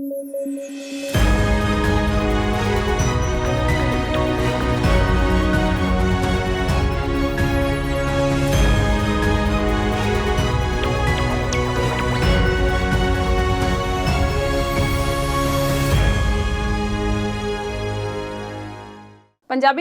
Punjabi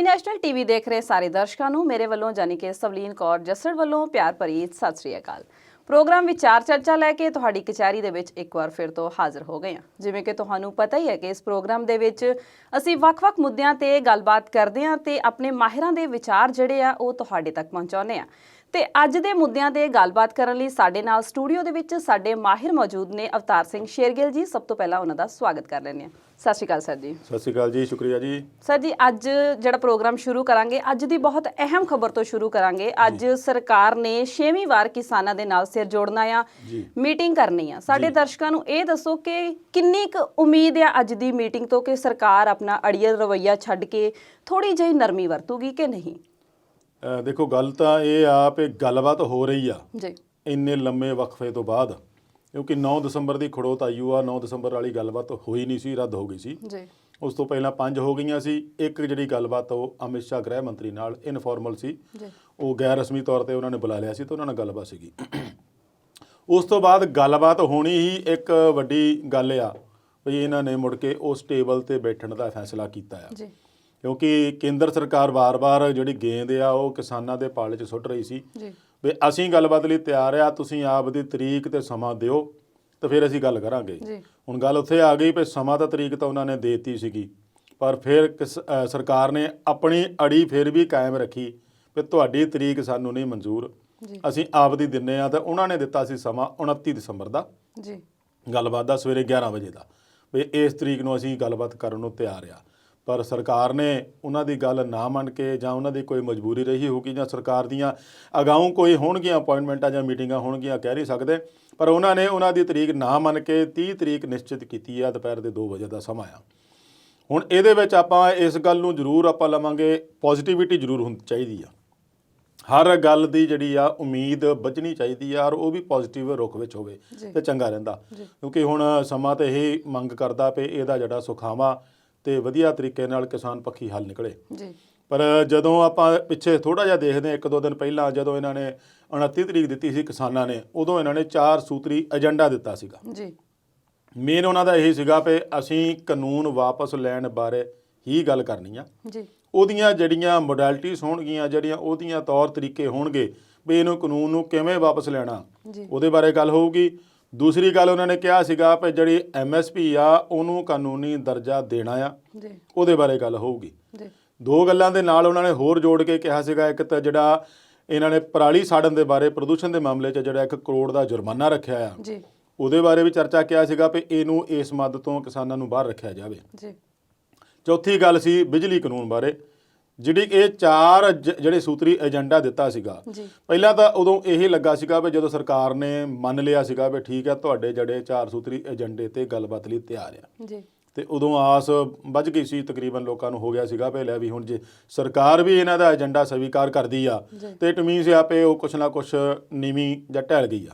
national TV देख रहे सारे दर्शकों ਨੂੰ ਮੇਰੇ ਵੱਲੋਂ ਜਾਨੀ ਕਿ ਸਵਲੀਨ ਕੌਰ ਜੱਸੜ ਵੱਲੋਂ ਪਿਆਰ ਭਰੀ ਸਤਿ ਸ੍ਰੀ ਅਕਾਲ। ਪ੍ਰੋਗਰਾਮ ਵਿਚਾਰ ਚਰਚਾ ਲੈ ਕੇ ਤੁਹਾਡੀ ਕਚਹਿਰੀ ਦੇ ਵਿੱਚ ਇੱਕ ਵਾਰ ਫਿਰ ਤੋਂ ਹਾਜ਼ਰ ਹੋ ਗਏ ਹਾਂ। ਜਿਵੇਂ ਕਿ ਤੁਹਾਨੂੰ ਪਤਾ ਹੀ ਹੈ ਕਿ ਇਸ ਪ੍ਰੋਗਰਾਮ ਦੇ ਵਿੱਚ ਅਸੀਂ ਵੱਖ-ਵੱਖ ਮੁੱਦਿਆਂ ਤੇ ਗੱਲਬਾਤ ਕਰਦੇ ਹਾਂ ਤੇ ਆਪਣੇ ਮਾਹਿਰਾਂ ਦੇ ਵਿਚਾਰ ਜਿਹੜੇ ਆ ਉਹ ਤੁਹਾਡੇ ਤੱਕ ਪਹੁੰਚਾਉਂਦੇ ਆ। ਤੇ ਅੱਜ ਦੇ ਮੁੱਦਿਆਂ ਤੇ ਗੱਲਬਾਤ ਕਰਨ ਲਈ ਸਾਡੇ ਨਾਲ ਸਟੂਡੀਓ ਦੇ ਵਿੱਚ ਸਾਡੇ ਮਾਹਿਰ ਮੌਜੂਦ ਨੇ। ਅਵਤਾਰ ਸਿੰਘ ਸ਼ੇਰਗਿੱਲ ਜੀ, ਸਭ ਤੋਂ ਪਹਿਲਾਂ ਉਹਨਾਂ ਦਾ ਸਵਾਗਤ ਕਰ ਲੈਂਦੇ ਹਾਂ। ਸਤਿ ਸ਼੍ਰੀ ਅਕਾਲ ਸਰ ਜੀ। ਸਤਿ ਸ਼੍ਰੀ ਅਕਾਲ ਜੀ, ਸ਼ੁਕਰੀਆ ਜੀ। ਸਰ ਜੀ, ਅੱਜ ਜਿਹੜਾ ਪ੍ਰੋਗਰਾਮ ਸ਼ੁਰੂ ਕਰਾਂਗੇ, ਅੱਜ ਦੀ ਬਹੁਤ ਅਹਿਮ ਖਬਰ ਤੋਂ ਸ਼ੁਰੂ ਕਰਾਂਗੇ। ਅੱਜ ਸਰਕਾਰ ਨੇ 6ਵੀਂ ਵਾਰ ਕਿਸਾਨਾਂ ਦੇ ਨਾਲ ਸਿਰ ਜੋੜਨਾ ਆ, ਮੀਟਿੰਗ ਕਰਨੀ ਆ। ਸਾਡੇ ਦਰਸ਼ਕਾਂ ਨੂੰ ਇਹ ਦੱਸੋ ਕਿ ਕਿੰਨੀ ਕੁ ਉਮੀਦ ਆ ਅੱਜ ਦੀ ਮੀਟਿੰਗ ਤੋਂ ਕਿ ਸਰਕਾਰ ਆਪਣਾ ਅੜੀਅਲ ਰਵੱਈਆ ਛੱਡ ਕੇ ਥੋੜੀ ਜਿਹੀ ਨਰਮੀ ਵਰਤੂਗੀ ਕਿ ਨਹੀਂ? ਦੇਖੋ, ਗੱਲ ਤਾਂ ਇਹ ਆ ਕਿ ਗੱਲਬਾਤ ਹੋ ਰਹੀ ਆ ਜੀ ਇੰਨੇ ਲੰਮੇ ਵਕਫੇ ਤੋਂ ਬਾਅਦ, ਕਿਉਂਕਿ 9 ਦਸੰਬਰ ਦੀ ਖੜੋਤ ਆਈ ਆ। 9 ਦਸੰਬਰ ਵਾਲੀ ਗੱਲਬਾਤ ਹੋਈ ਨਹੀਂ ਸੀ, ਰੱਦ ਹੋ ਗਈ ਸੀ ਜੀ। ਉਸ ਤੋਂ ਪਹਿਲਾਂ 5 ਹੋ ਗਈਆਂ ਸੀ। ਇੱਕ ਜਿਹੜੀ ਗੱਲਬਾਤ ਉਹ ਅਮਿਤ ਸ਼ਾਹ ਗ੍ਰਹਿ ਮੰਤਰੀ ਨਾਲ ਇਨਫੋਰਮਲ ਸੀ, ਉਹ ਗੈਰ ਰਸਮੀ ਤੌਰ ਤੇ ਉਹਨਾਂ ਨੇ ਬੁਲਾ ਲਿਆ ਸੀ ਤੇ ਉਹਨਾਂ ਨਾਲ ਗੱਲਬਾਤ ਸੀਗੀ। ਉਸ ਤੋਂ ਬਾਅਦ ਗੱਲਬਾਤ ਹੋਣੀ ਹੀ ਇੱਕ ਵੱਡੀ ਗੱਲ ਆ ਵੀ ਇਹਨਾਂ ਨੇ ਮੁੜ ਕੇ ਉਸ ਟੇਬਲ ਤੇ ਬੈਠਣ ਦਾ ਫੈਸਲਾ ਕੀਤਾ ਆ, ਕਿਉਂਕਿ ਕੇਂਦਰ ਸਰਕਾਰ ਵਾਰ-ਵਾਰ ਜਿਹੜੀ ਗੇਂਦ ਆ ਉਹ ਕਿਸਾਨਾਂ ਦੇ ਪਾਲੇ 'ਚ ਸੁੱਟ ਰਹੀ ਸੀ ਵੀ ਅਸੀਂ ਗੱਲਬਾਤ ਲਈ ਤਿਆਰ ਆ, ਤੁਸੀਂ ਆਪ ਦੀ ਤਰੀਕ ਤੇ ਸਮਾਂ ਦਿਓ ਤੇ ਫਿਰ ਅਸੀਂ ਗੱਲ ਕਰਾਂਗੇ। ਹੁਣ ਗੱਲ ਉੱਥੇ ਆ ਗਈ ਵੀ ਸਮਾਂ ਤਾਂ ਤਰੀਕ ਤਾਂ ਉਹਨਾਂ ਨੇ ਦੇ ਦਿੱਤੀ ਸੀਗੀ, ਪਰ ਫਿਰ ਸਰਕਾਰ ਨੇ ਆਪਣੀ ਅੜੀ ਫਿਰ ਵੀ ਕਾਇਮ ਰੱਖੀ ਵੀ ਤੁਹਾਡੀ ਤਰੀਕ ਸਾਨੂੰ ਨਹੀਂ ਮਨਜ਼ੂਰ, ਅਸੀਂ ਆਪ ਦੀ ਦਿੰਦੇ ਆ। ਤਾਂ ਉਹਨਾਂ ਨੇ ਦਿੱਤਾ ਸੀ ਸਮਾਂ 29 ਦਸੰਬਰ ਦਾ ਗੱਲਬਾਤ ਦਾ, ਸਵੇਰੇ 11 ਵਜੇ ਦਾ, ਵੀ ਇਸ ਤਰੀਕ ਨੂੰ ਅਸੀਂ ਗੱਲਬਾਤ ਕਰਨ ਨੂੰ ਤਿਆਰ ਆ। ਪਰ ਸਰਕਾਰ ਨੇ ਉਹਨਾਂ ਦੀ ਗੱਲ ਨਾ ਮੰਨ ਕੇ, ਜਾਂ ਉਹਨਾਂ ਦੀ ਕੋਈ ਮਜਬੂਰੀ ਰਹੀ ਹੋਊਗੀ, ਜਾਂ ਸਰਕਾਰ ਦੀਆਂ ਅਗਾਊਂ ਕੋਈ ਹੋਣਗੀਆਂ ਅਪਾਇੰਟਮੈਂਟਾਂ ਜਾਂ ਮੀਟਿੰਗਾਂ ਹੋਣਗੀਆਂ, ਕਹਿ ਨਹੀਂ ਸਕਦੇ, ਪਰ ਉਹਨਾਂ ਨੇ ਉਹਨਾਂ ਦੀ ਤਰੀਕ ਨਾ ਮੰਨ ਕੇ 30 ਤਰੀਕ ਨਿਸ਼ਚਿਤ ਕੀਤੀ ਆ, ਦੁਪਹਿਰ ਦੇ 2 ਵਜੇ ਦਾ ਸਮਾਂ ਆ। ਹੁਣ ਇਹਦੇ ਵਿੱਚ ਆਪਾਂ ਇਸ ਗੱਲ ਨੂੰ ਜ਼ਰੂਰ ਆਪਾਂ ਲਵਾਂਗੇ, ਪੋਜ਼ੀਟਿਵਿਟੀ ਜ਼ਰੂਰ ਹੋਣੀ ਚਾਹੀਦੀ ਆ। ਹਰ ਗੱਲ ਦੀ ਜਿਹੜੀ ਆ ਉਮੀਦ ਬੱਝਣੀ ਚਾਹੀਦੀ ਆ, ਔਰ ਉਹ ਵੀ ਪੋਜ਼ੀਟਿਵ ਰੁਖ ਵਿੱਚ ਹੋਵੇ ਤੇ ਚੰਗਾ ਰਹਿੰਦਾ। ਕਿਉਂਕਿ ਹੁਣ ਸਮਾਂ ਤਾਂ ਇਹ ਮੰਗ ਕਰਦਾ ਪਏ ਇਹਦਾ ਜਿਹੜਾ ਸੁਖਾਵਾਂ ਤੇ ਵਧੀਆ ਤਰੀਕੇ ਨਾਲ ਕਿਸਾਨ ਪੱਖੀ ਹੱਲ ਨਿਕਲੇ। ਪਰ ਜਦੋਂ ਆਪਾਂ ਪਿੱਛੇ ਥੋੜ੍ਹਾ ਜਿਹਾ ਦੇਖਦੇ ਹਾਂ, 1-2 ਦਿਨ ਪਹਿਲਾਂ ਜਦੋਂ ਇਹਨਾਂ ਨੇ 29 ਤਰੀਕ ਦਿੱਤੀ ਸੀ ਕਿਸਾਨਾਂ ਨੇ, ਉਦੋਂ ਇਹਨਾਂ ਨੇ 4 ਸੂਤਰੀ ਏਜੰਡਾ ਦਿੱਤਾ ਸੀਗਾ। ਮੇਨ ਉਹਨਾਂ ਦਾ ਇਹੀ ਸੀਗਾ ਵੀ ਅਸੀਂ ਕਾਨੂੰਨ ਵਾਪਸ ਲੈਣ ਬਾਰੇ ਹੀ ਗੱਲ ਕਰਨੀ ਆ। ਉਹਦੀਆਂ ਜਿਹੜੀਆਂ ਮੋਡੈਲਿਟੀਜ਼ ਹੋਣਗੀਆਂ, ਜਿਹੜੀਆਂ ਉਹਦੀਆਂ ਤੌਰ ਤਰੀਕੇ ਹੋਣਗੇ ਵੀ ਇਹਨੂੰ ਕਾਨੂੰਨ ਨੂੰ ਕਿਵੇਂ ਵਾਪਸ ਲੈਣਾ, ਉਹਦੇ ਬਾਰੇ ਗੱਲ ਹੋਊਗੀ। ਦੂਸਰੀ ਗੱਲ ਉਹਨਾਂ ਨੇ ਕਿਹਾ ਸੀਗਾ ਵੀ ਜਿਹੜੀ MSP ਆ ਉਹਨੂੰ ਕਾਨੂੰਨੀ ਦਰਜਾ ਦੇਣਾ ਆ, ਉਹਦੇ ਬਾਰੇ ਗੱਲ ਹੋਊਗੀ। 2 ਗੱਲਾਂ ਦੇ ਨਾਲ ਉਹਨਾਂ ਨੇ ਹੋਰ ਜੋੜ ਕੇ ਕਿਹਾ ਸੀਗਾ, ਇੱਕ ਤਾਂ ਜਿਹੜਾ ਇਹਨਾਂ ਨੇ ਪਰਾਲੀ ਸਾੜਨ ਦੇ ਬਾਰੇ, ਪ੍ਰਦੂਸ਼ਣ ਦੇ ਮਾਮਲੇ 'ਚ ਜਿਹੜਾ 1 ਕਰੋੜ ਦਾ ਜੁਰਮਾਨਾ ਰੱਖਿਆ ਆ, ਉਹਦੇ ਬਾਰੇ ਵੀ ਚਰਚਾ ਕਿਹਾ ਸੀਗਾ ਵੀ ਇਹਨੂੰ ਇਸ ਮੱਦ ਤੋਂ ਕਿਸਾਨਾਂ ਨੂੰ ਬਾਹਰ ਰੱਖਿਆ ਜਾਵੇ। ਚੌਥੀ ਗੱਲ ਸੀ ਬਿਜਲੀ ਕਾਨੂੰਨ ਬਾਰੇ, ਜਿਹੜੀ ਇਹ 4 ਜਿਹੜੇ ਸੂਤਰੀ ਏਜੰਡਾ ਦਿੱਤਾ ਸੀਗਾ। ਪਹਿਲਾਂ ਤਾਂ ਉਦੋਂ ਇਹ ਲੱਗਾ ਸੀਗਾ ਵੀ ਜਦੋਂ ਸਰਕਾਰ ਨੇ ਮੰਨ ਲਿਆ ਸੀਗਾ ਵੀ ਠੀਕ ਹੈ ਤੁਹਾਡੇ ਜਿਹੜੇ 4 ਸੂਤਰੀ ਏਜੰਡੇ ਤੇ ਗੱਲਬਾਤ ਲਈ ਤਿਆਰ ਆ, ਤੇ ਉਦੋਂ ਆਸ ਵੱਝ ਗਈ ਸੀ, ਤਕਰੀਬਨ ਲੋਕਾਂ ਨੂੰ ਹੋ ਗਿਆ ਸੀਗਾ ਵੀ ਲੈ ਵੀ ਹੁਣ ਜੇ ਸਰਕਾਰ ਵੀ ਇਹਨਾਂ ਦਾ ਏਜੰਡਾ ਸਵੀਕਾਰ ਕਰਦੀ ਆ ਤੇ ਇਟ ਮੀਨਸ ਆਪੇ ਉਹ ਕੁਛ ਨਾ ਕੁਛ ਨੀਵੀਂ ਜਾਂ ਢਹਿਲ ਗਈ ਆ।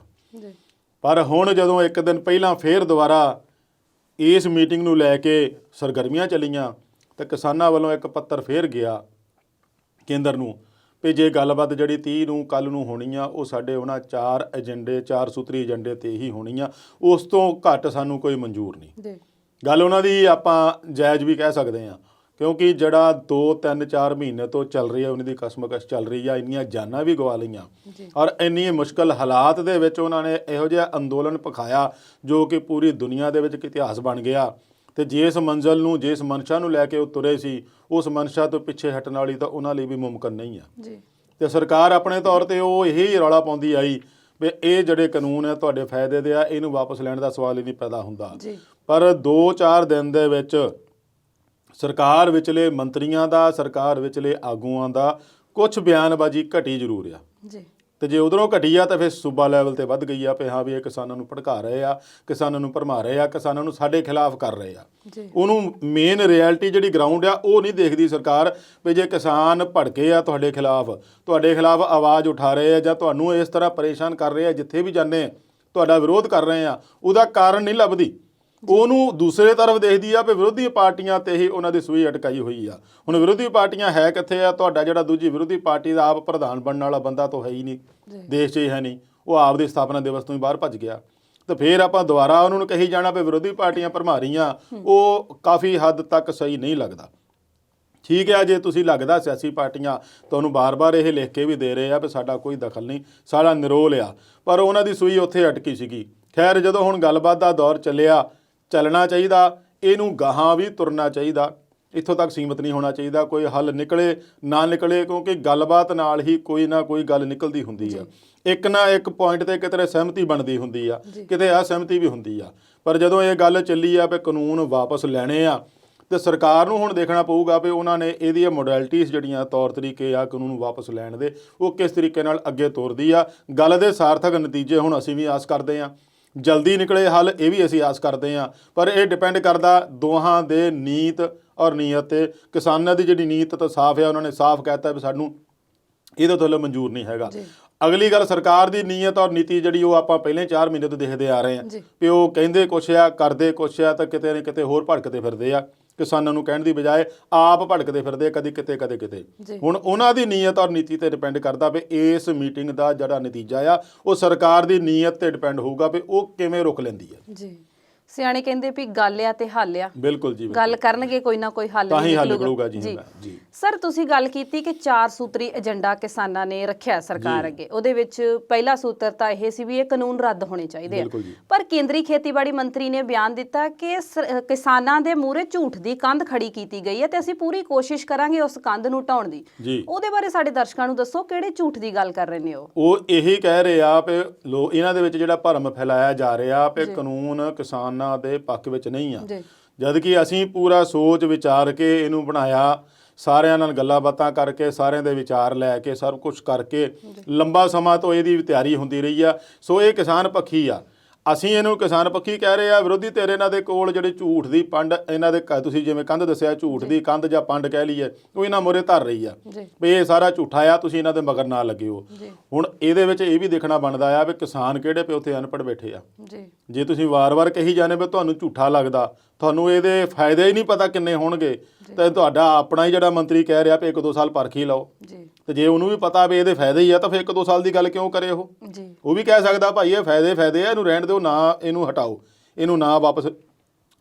ਪਰ ਹੁਣ ਜਦੋਂ 1 ਦਿਨ ਪਹਿਲਾਂ ਫੇਰ ਦੁਬਾਰਾ ਇਸ ਮੀਟਿੰਗ ਨੂੰ ਲੈ ਕੇ ਸਰਗਰਮੀਆਂ ਚੱਲੀਆਂ ਤੇ ਕਿਸਾਨਾਂ ਵੱਲੋਂ ਇੱਕ ਪੱਤਰ ਫੇਰ ਗਿਆ ਕੇਂਦਰ ਨੂੰ ਵੀ ਜੇ ਗੱਲਬਾਤ ਜਿਹੜੀ 30 ਨੂੰ ਕੱਲ੍ਹ ਨੂੰ ਹੋਣੀ ਆ, ਉਹ ਸਾਡੇ ਉਹਨਾਂ 4 ਏਜੰਡੇ 4 ਸੂਤਰੀ ਏਜੰਡੇ ਤੇ ਹੀ ਹੋਣੀ ਆ, ਉਸ ਤੋਂ ਘੱਟ ਸਾਨੂੰ ਕੋਈ ਮਨਜ਼ੂਰ ਨਹੀਂ। ਗੱਲ ਉਹਨਾਂ ਦੀ ਆਪਾਂ ਜਾਇਜ਼ ਵੀ ਕਹਿ ਸਕਦੇ ਹਾਂ, ਕਿਉਂਕਿ ਜਿਹੜਾ 2-3-4 ਮਹੀਨੇ ਤੋਂ ਚੱਲ ਰਹੀ ਆ ਉਹਨਾਂ ਦੀ ਕਸਮਕਸ਼ ਚੱਲ ਰਹੀ ਆ, ਇੰਨੀਆਂ ਜਾਨਾਂ ਵੀ ਗਵਾ ਲਈਆਂ, ਔਰ ਇੰਨੀ ਮੁਸ਼ਕਲ ਹਾਲਾਤ ਦੇ ਵਿੱਚ ਉਹਨਾਂ ਨੇ ਇਹੋ ਜਿਹਾ ਅੰਦੋਲਨ ਪਖਾਇਆ ਜੋ ਕਿ ਪੂਰੀ ਦੁਨੀਆ ਦੇ ਵਿੱਚ ਇੱਕ ਇਤਿਹਾਸ ਬਣ ਗਿਆ। ਤੇ ਜਿਸ ਮੰਜ਼ਿਲ ਨੂੰ, ਜਿਸ ਮਨਸ਼ਾ ਨੂੰ ਲੈ ਕੇ ਉਹ ਤੁਰੇ ਸੀ, ਉਸ ਮਨਸ਼ਾ ਤੋਂ ਪਿੱਛੇ ਹਟਣ ਵਾਲੀ ਤਾਂ ਉਹਨਾਂ ਲਈ ਵੀ ਮੁਮਕਿਨ ਨਹੀਂ ਆ। ਤੇ ਸਰਕਾਰ ਆਪਣੇ ਤੌਰ ਤੇ ਉਹ ਇਹੀ ਰੌਲਾ ਪਾਉਂਦੀ ਆਈ ਵੀ ਇਹ ਜਿਹੜੇ ਕਾਨੂੰਨ ਆ ਤੁਹਾਡੇ ਫਾਇਦੇ ਦੇ ਆ, ਇਹਨੂੰ ਵਾਪਸ ਲੈਣ ਦਾ ਸਵਾਲ ਹੀ ਨਹੀਂ ਪੈਦਾ ਹੁੰਦਾ। ਪਰ 2-4 ਦਿਨ ਦੇ ਵਿੱਚ ਸਰਕਾਰ ਵਿਚਲੇ ਮੰਤਰੀਆਂ ਦਾ, ਸਰਕਾਰ ਵਿਚਲੇ ਆਗੂਆਂ ਦਾ ਕੁਛ ਬਿਆਨਬਾਜ਼ੀ ਘਟੀ ਜ਼ਰੂਰ ਆ। ਤੇ ਜੇ ਉਧਰੋਂ ਘਟੀ ਆ ਤਾਂ ਫਿਰ ਸੂਬਾ ਲੈਵਲ ਤੇ ਵੱਧ ਗਈ ਆ ਵੀ ਹਾਂ ਵੀ ਇਹ ਕਿਸਾਨਾਂ ਨੂੰ ਭੜਕਾ ਰਹੇ ਆ, ਕਿਸਾਨਾਂ ਨੂੰ ਭਰਮਾ ਰਹੇ ਆ, ਕਿਸਾਨਾਂ ਨੂੰ ਸਾਡੇ ਖਿਲਾਫ ਕਰ ਰਹੇ ਆ। ਉਹਨੂੰ ਮੇਨ ਰਿਐਲਿਟੀ ਜਿਹੜੀ ਗਰਾਊਂਡ ਆ ਉਹ ਨਹੀਂ ਦੇਖਦੀ ਸਰਕਾਰ ਵੀ ਜੇ ਕਿਸਾਨ ਭੜਕੇ ਆ ਤੁਹਾਡੇ ਖਿਲਾਫ ਆਵਾਜ਼ ਉਠਾ ਰਹੇ ਆ, ਜਾਂ ਤੁਹਾਨੂੰ ਇਸ ਤਰ੍ਹਾਂ ਪਰੇਸ਼ਾਨ ਕਰ ਰਹੇ ਆ, ਜਿੱਥੇ ਵੀ ਜਾਂਦੇ ਤੁਹਾਡਾ ਵਿਰੋਧ ਕਰ ਰਹੇ ਆ, ਉਹਦਾ ਕਾਰਨ ਨਹੀਂ ਲੱਭਦੀ। ਉਹਨੂੰ ਦੂਸਰੇ ਤਰਫ ਦੇਖਦੀ ਆ ਵੀ ਵਿਰੋਧੀ ਪਾਰਟੀਆਂ ਤੇ ਹੀ ਉਹਨਾਂ ਦੀ ਸੂਈ ਅਟਕਾਈ ਹੋਈ ਆ। ਹੁਣ ਵਿਰੋਧੀ ਪਾਰਟੀਆਂ ਹੈ ਕਿੱਥੇ ਆ? ਤੁਹਾਡਾ ਜਿਹੜਾ ਦੂਜੀ ਵਿਰੋਧੀ ਪਾਰਟੀ ਦਾ ਆਪ ਪ੍ਰਧਾਨ ਬਣਨ ਵਾਲਾ ਬੰਦਾ ਤਾਂ ਹੈ ਹੀ ਨਹੀਂ, ਦੇਸ਼ 'ਚ ਹੀ ਹੈ ਨਹੀਂ, ਉਹ ਆਪ ਦੀ ਸਥਾਪਨਾ ਦਿਵਸ ਤੋਂ ਹੀ ਬਾਹਰ ਭੱਜ ਗਿਆ। ਤੇ ਫਿਰ ਆਪਾਂ ਦੁਬਾਰਾ ਉਹਨਾਂ ਨੂੰ ਕਹੀ ਜਾਣਾ ਵੀ ਵਿਰੋਧੀ ਪਾਰਟੀਆਂ ਭਰਮਾ ਰਹੀਆਂ, ਉਹ ਕਾਫੀ ਹੱਦ ਤੱਕ ਸਹੀ ਨਹੀਂ ਲੱਗਦਾ। ਠੀਕ ਹੈ, ਜੇ ਤੁਸੀਂ ਲੱਗਦਾ ਸਿਆਸੀ ਪਾਰਟੀਆਂ ਤੁਹਾਨੂੰ ਬਾਰ-ਬਾਰ ਇਹ ਲਿਖ ਕੇ ਵੀ ਦੇ ਰਹੇ ਆ ਵੀ ਸਾਡਾ ਕੋਈ ਦਖਲ ਨਹੀਂ, ਸਾਡਾ ਨਿਰੋਲ ਆ, ਪਰ ਉਹਨਾਂ ਦੀ ਸੂਈ ਉੱਥੇ ਅਟਕੀ ਸੀਗੀ। ਖੈਰ, ਜਦੋਂ ਹੁਣ ਗੱਲਬਾਤ ਦਾ ਦੌਰ ਚੱਲਿਆ, ਚੱਲਣਾ ਚਾਹੀਦਾ, ਇਹਨੂੰ ਗਾਹਾਂ ਵੀ ਤੁਰਨਾ ਚਾਹੀਦਾ, ਇੱਥੋਂ ਤੱਕ ਸੀਮਤ ਨਹੀਂ ਹੋਣਾ ਚਾਹੀਦਾ। ਕੋਈ ਹੱਲ ਨਿਕਲੇ ਨਾ ਨਿਕਲੇ, ਕਿਉਂਕਿ ਗੱਲਬਾਤ ਨਾਲ ਹੀ ਕੋਈ ਨਾ ਕੋਈ ਗੱਲ ਨਿਕਲਦੀ ਹੁੰਦੀ ਆ। ਇੱਕ ਨਾ ਇੱਕ ਪੁਆਇੰਟ ਤੇ ਕਿਤੇ ਸਹਿਮਤੀ ਬਣਦੀ ਹੁੰਦੀ ਆ, ਕਿਤੇ ਅਸਹਿਮਤੀ ਵੀ ਹੁੰਦੀ ਆ। ਪਰ ਜਦੋਂ ਇਹ ਗੱਲ ਚੱਲੀ ਆ ਵੀ ਕਾਨੂੰਨ ਵਾਪਸ ਲੈਣੇ ਆ, ਤੇ ਸਰਕਾਰ ਨੂੰ ਹੁਣ ਦੇਖਣਾ ਪਊਗਾ ਵੀ ਉਹਨਾਂ ਨੇ ਇਹਦੀਆਂ ਮੋਡੈਲਿਟੀਜ਼ ਜਿਹੜੀਆਂ ਤੌਰ ਤਰੀਕੇ ਆ ਕਾਨੂੰਨ ਵਾਪਸ ਲੈਣ ਦੇ, ਉਹ ਕਿਸ ਤਰੀਕੇ ਨਾਲ ਅੱਗੇ ਤੋਰਦੀ ਆ। ਗੱਲ ਦੇ ਸਾਰਥਕ ਨਤੀਜੇ ਹੁਣ ਅਸੀਂ ਵੀ ਆਸ ਕਰਦੇ ਹਾਂ, ਜਲਦੀ ਨਿਕਲੇ ਹੱਲ ਇਹ ਵੀ ਅਸੀਂ ਆਸ ਕਰਦੇ ਹਾਂ, ਪਰ ਇਹ ਡਿਪੈਂਡ ਕਰਦਾ ਦੋਹਾਂ ਦੇ ਨੀਤ ਔਰ ਨੀਅਤ ਤੇ। ਕਿਸਾਨਾਂ ਦੀ ਜਿਹੜੀ ਨੀਅਤ ਤਾਂ ਸਾਫ਼ ਆ, ਉਹਨਾਂ ਨੇ ਸਾਫ਼ ਕਹਿਤਾ ਵੀ ਸਾਨੂੰ ਇਹਦੇ ਤੋਂ ਮਨਜ਼ੂਰ ਨਹੀਂ ਹੈਗਾ। ਅਗਲੀ ਗੱਲ, ਸਰਕਾਰ ਦੀ ਨੀਅਤ ਔਰ ਨੀਤੀ ਜਿਹੜੀ ਉਹ ਆਪਾਂ ਪਹਿਲੇ 4 ਮਹੀਨੇ ਤੋਂ ਦੇਖਦੇ ਆ ਰਹੇ ਹਾਂ ਵੀ ਉਹ ਕਹਿੰਦੇ ਕੁਛ ਆ, ਕਰਦੇ ਕੁਛ ਆ, ਤਾਂ ਕਿਤੇ ਨਾ ਕਿਤੇ ਹੋਰ ਭੜਕਦੇ ਫਿਰਦੇ ਆ। ਕਿਸਾਨਾਂ ਨੂੰ ਕਹਿਣ ਦੀ ਬਜਾਏ ਆਪ ਭੜਕਦੇ ਫਿਰਦੇ, ਕਦੀ ਕਿਤੇ ਕਦੇ ਕਿਤੇ। ਹੁਣ ਉਹਨਾਂ ਦੀ ਨੀਅਤ ਔਰ ਨੀਤੀ ਤੇ ਡਿਪੈਂਡ ਕਰਦਾ ਵੀ ਇਸ ਮੀਟਿੰਗ ਦਾ ਜਿਹੜਾ ਨਤੀਜਾ ਆ ਉਹ ਸਰਕਾਰ ਦੀ ਨੀਅਤ ਤੇ ਡਿਪੈਂਡ ਹੋਊਗਾ ਵੀ ਉਹ ਕਿਵੇਂ ਰੁਕ ਲੈਂਦੀ ਹੈ। ਜੀ, ਸਿਆਣੇ ਕਹਿੰਦੇ ਵੀ ਗੱਲ ਆ ਤੇ ਹੱਲ ਆ। ਬਿਲਕੁਲ ਜੀ, ਗੱਲ ਕਰਨਗੇ ਕੋਈ ਨਾ ਕੋਈ ਹੱਲ ਤਾਂ ਹੀ ਹੱਲ ਨਿਕਲੂਗਾ ਜੀ। ਜੀ ਸਰ, ਤੁਸੀਂ ਗੱਲ ਕੀਤੀ ਕਿ 4 ਸੂਤਰੀ ਏਜੰਡਾ ਕਿਸਾਨਾਂ ਨੇ ਰੱਖਿਆ ਸਰਕਾਰ ਅੱਗੇ। ਉਹਦੇ ਵਿੱਚ ਪਹਿਲਾ ਸੂਤਰ ਤਾਂ ਇਹ ਸੀ ਵੀ ਇਹ ਕਾਨੂੰਨ ਰੱਦ ਹੋਣੇ ਚਾਹੀਦੇ ਆ, ਪਰ ਕੇਂਦਰੀ ਖੇਤੀਬਾੜੀ ਮੰਤਰੀ ਨੇ ਬਿਆਨ ਦਿੱਤਾ ਕਿ ਕਿਸਾਨਾਂ ਦੇ ਮੂਹਰੇ ਝੂਠ ਦੀ ਕੰਧ ਖੜੀ ਕੀਤੀ ਗਈ ਹੈ ਤੇ ਅਸੀਂ ਪੂਰੀ ਕੋਸ਼ਿਸ਼ ਕਰਾਂਗੇ ਉਸ ਕੰਧ ਨੂੰ ਢਾਉਣ ਦੀ। ਉਹਦੇ ਬਾਰੇ ਸਾਡੇ ਦਰਸ਼ਕਾਂ ਨੂੰ ਦੱਸੋ, ਕਿਹੜੇ ਝੂਠ ਦੀ ਗੱਲ ਕਰ ਰਹੇ ਨੇ ਉਹ ਇਹੀ ਕਹਿ ਰਹੇ ਆ ਵੀ ਇਹਨਾਂ ਦੇ ਵਿੱਚ ਜਿਹੜਾ ਭਰਮ ਫੈਲਾਇਆ ਜਾ ਰਿਹਾ ਵੀ ਕਾਨੂੰਨ ਕਿਸਾਨ ਦੇ ਪੱਖ ਵਿੱਚ ਨਹੀਂ ਆ, ਜਦ ਕਿ ਅਸੀਂ ਪੂਰਾ ਸੋਚ ਵਿਚਾਰ ਕੇ ਇਹਨੂੰ ਬਣਾਇਆ, ਸਾਰਿਆਂ ਨਾਲ ਗੱਲਾਂ ਬਾਤਾਂ ਕਰਕੇ, ਸਾਰਿਆਂ ਦੇ ਵਿਚਾਰ ਲੈ ਕੇ, ਸਭ ਕੁਝ ਕਰਕੇ ਲੰਬਾ ਸਮਾਂ ਤੋਂ ਇਹਦੀ ਤਿਆਰੀ ਹੁੰਦੀ ਰਹੀ ਆ। ਸੋ ਇਹ ਕਿਸਾਨ ਪੱਖੀ ਆ, ਅਸੀਂ ਇਹਨੂੰ ਕਿਸਾਨ ਪੱਖੀ ਕਹਿ ਰਹੇ ਆ। ਵਿਰੋਧੀ ਧਿਰ ਇਹਨਾਂ ਦੇ ਕੋਲ ਜਿਹੜੇ ਝੂਠ ਦੀ ਪੰਡ, ਇਹਨਾਂ ਦੇ ਤੁਸੀਂ ਜਿਵੇਂ ਕੰਧ ਦੱਸਿਆ, ਝੂਠ ਦੀ ਕੰਧ ਜਾਂ ਪੰਡ ਕਹਿ ਲਈਏ, ਉਹ ਇਹਨਾਂ ਮੋਰੇ ਧਰ ਰਹੀ ਆ ਵੀ ਇਹ ਸਾਰਾ ਝੂਠਾ ਆ, ਤੁਸੀਂ ਇਹਨਾਂ ਦੇ ਮਗਰ ਨਾ ਲੱਗਿਓ। ਹੁਣ ਇਹਦੇ ਵਿੱਚ ਇਹ ਵੀ ਦੇਖਣਾ ਬਣਦਾ ਆ ਵੀ ਕਿਸਾਨ ਕਿਹੜੇ ਪੇ ਉੱਥੇ ਅਨਪੜ੍ਹ ਬੈਠੇ ਆ। ਜੇ ਤੁਸੀਂ ਵਾਰ-ਵਾਰ ਕਹੀ ਜਾਂਦੇ ਵੀ ਤੁਹਾਨੂੰ ਝੂਠਾ ਲੱਗਦਾ, ਤੁਹਾਨੂੰ ਇਹਦੇ ਫਾਇਦੇ ਹੀ ਨਹੀਂ ਪਤਾ ਕਿੰਨੇ ਹੋਣਗੇ, ਤਾਂ ਤੁਹਾਡਾ ਆਪਣਾ ਹੀ ਜਿਹੜਾ ਮੰਤਰੀ ਕਹਿ ਰਿਹਾ ਵੀ 1-2 ਸਾਲ ਪਰਖ ਹੀ ਲਓ, ਤੇ ਜੇ ਉਹਨੂੰ ਵੀ ਪਤਾ ਵੀ ਇਹਦੇ ਫਾਇਦੇ ਹੀ ਆ ਤਾਂ ਫਿਰ 1-2 ਸਾਲ ਦੀ ਗੱਲ ਕਿਉਂ ਕਰੇ ਉਹ ਵੀ ਕਹਿ ਸਕਦਾ ਭਾਈ ਇਹ ਫਾਇਦੇ ਆ, ਇਹਨੂੰ ਰਹਿਣ ਦਿਓ, ਨਾ ਇਹਨੂੰ ਹਟਾਓ, ਇਹਨੂੰ ਨਾ ਵਾਪਸ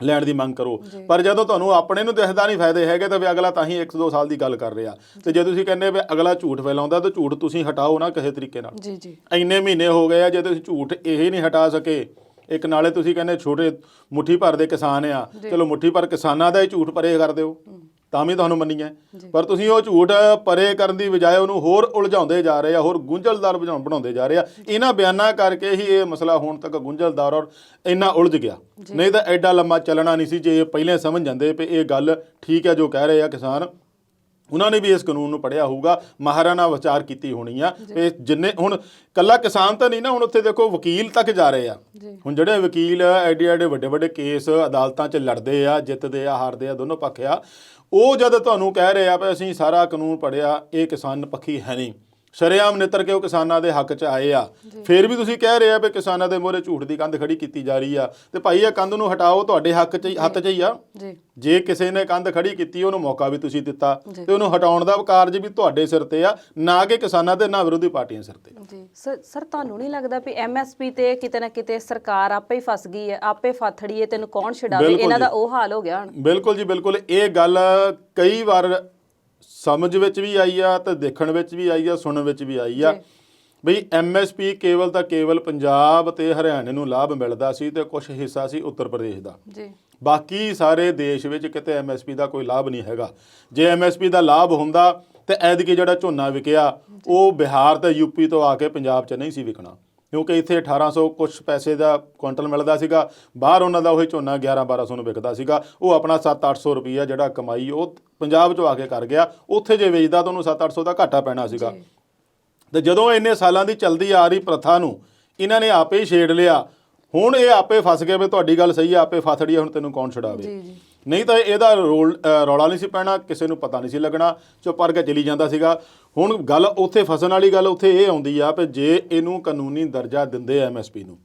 ਲੈਣ ਦੀ ਮੰਗ ਕਰੋ। ਪਰ ਜਦੋਂ ਤੁਹਾਨੂੰ ਆਪਣੇ ਨੂੰ ਦਿਖਦਾ ਨਹੀਂ ਫਾਇਦੇ ਹੈਗੇ ਤਾਂ ਵੀ ਅਗਲਾ ਤਾਂ ਹੀ 1-2 ਸਾਲ ਦੀ ਗੱਲ ਕਰ ਰਿਹਾ। ਤੇ ਜੇ ਤੁਸੀਂ ਕਹਿੰਦੇ ਵੀ ਅਗਲਾ ਝੂਠ ਫੈਲਾਉਂਦਾ ਤਾਂ ਝੂਠ ਤੁਸੀਂ ਹਟਾਓ ਨਾ ਕਿਸੇ ਤਰੀਕੇ ਨਾਲ। ਇੰਨੇ ਮਹੀਨੇ ਹੋ ਗਏ ਆ, ਜੇ ਤੁਸੀਂ ਝੂਠ ਇਹ ਨਹੀਂ ਹਟਾ ਸਕੇ, ਇੱਕ ਨਾਲੇ ਤੁਸੀਂ ਕਹਿੰਦੇ ਛੋਟੇ ਮੁੱਠੀ ਭਰ ਦੇ ਕਿਸਾਨ ਆ, ਚਲੋ ਮੁੱਠੀ ਭਰ ਕਿਸਾਨਾਂ ਦਾ ਹੀ ਝੂਠ ਪਰੇ ਕਰ ਦਿਓ ਤਾਂ ਵੀ ਤੁਹਾਨੂੰ ਮੰਨੀਏ, ਪਰ ਤੁਸੀਂ ਉਹ ਝੂਠ ਪਰੇ ਕਰਨ ਦੀ ਬਜਾਏ ਉਹਨੂੰ ਹੋਰ ਉਲਝਾਉਂਦੇ ਜਾ ਰਹੇ ਆ, ਹੋਰ ਗੁੰਝਲਦਾਰ ਬਣਾਉਂਦੇ ਜਾ ਰਹੇ ਆ। ਇਹਨਾਂ ਬਿਆਨਾਂ ਕਰਕੇ ਹੀ ਇਹ ਮਸਲਾ ਹੁਣ ਤੱਕ ਗੁੰਝਲਦਾਰ ਔਰ ਇੰਨਾ ਉਲਝ ਗਿਆ, ਨਹੀਂ ਤਾਂ ਐਡਾ ਲੰਮਾ ਚੱਲਣਾ ਨਹੀਂ ਸੀ ਜੇ ਪਹਿਲੇ ਸਮਝ ਜਾਂਦੇ ਵੀ ਇਹ ਗੱਲ ਠੀਕ ਹੈ ਜੋ ਕਹਿ ਰਹੇ ਆ ਕਿਸਾਨ। ਉਹਨਾਂ ਨੇ ਵੀ ਇਸ ਕਾਨੂੰਨ ਨੂੰ ਪੜ੍ਹਿਆ ਹੋਊਗਾ, ਮਾਹਰਾਂ ਨਾਲ ਵਿਚਾਰ ਕੀਤੀ ਹੋਣੀ ਆ। ਤੇ ਜਿੰਨੇ ਹੁਣ ਕੱਲਾ ਕਿਸਾਨ ਤਾਂ ਨਹੀਂ ਨਾ, ਹੁਣ ਉੱਥੇ ਦੇਖੋ ਵਕੀਲ ਤੱਕ ਜਾ ਰਹੇ ਆ। ਹੁਣ ਜਿਹੜੇ ਵਕੀਲ ਐਡੇ ਵੱਡੇ ਕੇਸ ਅਦਾਲਤਾਂ 'ਚ ਲੜਦੇ ਆ, ਜਿੱਤਦੇ ਆ, ਹਾਰਦੇ ਆ, ਦੋਨੋਂ ਪੱਖ ਆ, ਉਹ ਜਦ ਤੁਹਾਨੂੰ ਕਹਿ ਰਹੇ ਆ ਵੀ ਅਸੀਂ ਸਾਰਾ ਕਾਨੂੰਨ ਪੜ੍ਹਿਆ, ਇਹ ਕਿਸਾਨ ਪੱਖੀ ਹੈ ਨਹੀਂ, ਸ਼ਰੇਆਮ ਨਿੱਤਰ ਕੇ ਉਹ ਕਿਸਾਨਾਂ ਦੇ ਹੱਕ 'ਚ ਆਏ ਆ, ਫਿਰ ਵੀ ਤੁਸੀਂ ਕਹਿ ਰਹੇ ਆ ਵੀ ਕਿਸਾਨਾਂ ਦੇ ਮੂਹਰੇ ਝੂਠ ਦੀ ਕੰਧ ਖੜੀ ਕੀਤੀ ਜਾ ਰਹੀ ਆ। ਤੇ ਭਾਈ ਇਹ ਕੰਧ ਨੂੰ ਹਟਾਓ, ਤੁਹਾਡੇ ਹੱਥ 'ਚ ਹੀ ਆ। ਜੇ ਕਿਸੇ ਨੇ ਕੰਧ ਖੜੀ ਕੀਤੀ, ਉਹਨੂੰ ਮੌਕਾ ਵੀ ਤੁਸੀਂ ਦਿੱਤਾ, ਤੇ ਉਹਨੂੰ ਹਟਾਉਣ ਦਾ ਕਾਰਜ ਵੀ ਤੁਹਾਡੇ ਸਿਰ ਤੇ ਆ, ਨਾ ਕਿ ਕਿਸਾਨਾਂ ਤੇ, ਨਾ ਵਿਰੋਧੀ ਪਾਰਟੀਆਂ ਸਿਰ ਤੇ। ਜੀ ਸਰ, ਤੁਹਾਨੂੰ ਨਹੀਂ ਲੱਗਦਾ ਵੀ MSP ਤੇ ਕਿਤੇ ਨਾ ਕਿਤੇ ਸਰਕਾਰ ਆਪੇ ਹੀ ਫਸ ਗਈ ਹੈ, ਆਪੇ ਫਾਥੜੀ ਹੈ, ਤੈਨੂੰ ਕੌਣ ਛਡਾਵੇ, ਇਹਨਾਂ ਦਾ ਉਹ ਹਾਲ ਹੋ ਗਿਆ ਹੁਣ। ਬਿਲਕੁਲ ਜੀ, ਬਿਲਕੁਲ। ਇਹ ਗੱਲ ਕਈ ਵਾਰ ਸਮਝ ਵਿੱਚ ਵੀ ਆਈ ਆ ਤੇ ਦੇਖਣ ਵਿੱਚ ਵੀ ਆਈ ਆ, ਸੁਣਨ ਵਿੱਚ ਵੀ ਆਈ ਆ ਬਈ MSP ਕੇਵਲ ਤਾਂ ਕੇਵਲ ਪੰਜਾਬ ਤੇ ਹਰਿਆਣੇ ਨੂੰ ਲਾਭ ਮਿਲਦਾ ਸੀ ਤੇ ਕੁਝ ਹਿੱਸਾ ਸੀ ਉੱਤਰ ਪ੍ਰਦੇਸ਼ ਦਾ, ਬਾਕੀ ਸਾਰੇ ਦੇਸ਼ ਵਿੱਚ ਕਿਤੇ MSP ਦਾ ਕੋਈ ਲਾਭ ਨਹੀਂ ਹੈਗਾ। ਜੇ MSP ਦਾ ਲਾਭ ਹੁੰਦਾ ਤੇ ਐਤਕੀ ਜਿਹੜਾ ਝੋਨਾ ਵਿਕਿਆ ਉਹ ਬਿਹਾਰ ਤੇ UP ਤੋਂ ਆ ਕੇ ਪੰਜਾਬ 'ਚ ਨਹੀਂ ਸੀ ਵਿਕਣਾ, ਕਿਉਂਕਿ ਇੱਥੇ 1800 ਕੁਛ ਪੈਸੇ ਦਾ ਕੁਇੰਟਲ ਮਿਲਦਾ ਸੀਗਾ, ਬਾਹਰ ਉਹਨਾਂ ਦਾ ਉਹੀ ਝੋਨਾ 1100-1200 ਨੂੰ ਵਿਕਦਾ ਸੀਗਾ। ਉਹ ਆਪਣਾ 700-800 ਰੁਪਈਆ ਜਿਹੜਾ ਕਮਾਈ ਉਹ ਪੰਜਾਬ 'ਚੋਂ ਆ ਕੇ ਕਰ ਗਿਆ, ਉੱਥੇ ਜੇ ਵੇਚਦਾ ਤਾਂ ਉਹਨੂੰ 700-800 ਦਾ ਘਾਟਾ ਪੈਣਾ ਸੀਗਾ। ਤੇ ਜਦੋਂ ਇੰਨੇ ਸਾਲਾਂ ਦੀ ਚੱਲਦੀ ਆ ਰਹੀ ਪ੍ਰਥਾ ਨੂੰ ਇਹਨਾਂ ਨੇ ਆਪੇ ਹੀ ਛੇੜ ਲਿਆ, ਹੁਣ ਇਹ ਆਪੇ ਫਸ ਗਏ ਵੀ ਤੁਹਾਡੀ ਗੱਲ ਸਹੀ ਆ, ਆਪੇ ਫਸੜੀ, ਹੁਣ ਤੈਨੂੰ ਕੌਣ ਛਡਾਵੇ। ਨਹੀਂ ਤਾਂ ਇਹਦਾ ਰੌਲਾ ਨਹੀਂ ਸੀ ਪੈਣਾ, ਕਿਸੇ ਨੂੰ ਪਤਾ ਨਹੀਂ ਸੀ ਲੱਗਣਾ, ਚੁੱਪ ਕਰਕੇ ਚਲੀ ਜਾਂਦਾ ਸੀਗਾ। ਹੁਣ ਗੱਲ ਉੱਥੇ ਫਸਣ ਵਾਲੀ ਗੱਲ ਉੱਥੇ ਇਹ ਆਉਂਦੀ ਆ ਵੀ ਜੇ ਇਹਨੂੰ ਕਾਨੂੰਨੀ ਦਰਜਾ ਦਿੰਦੇ MSP ਨੂੰ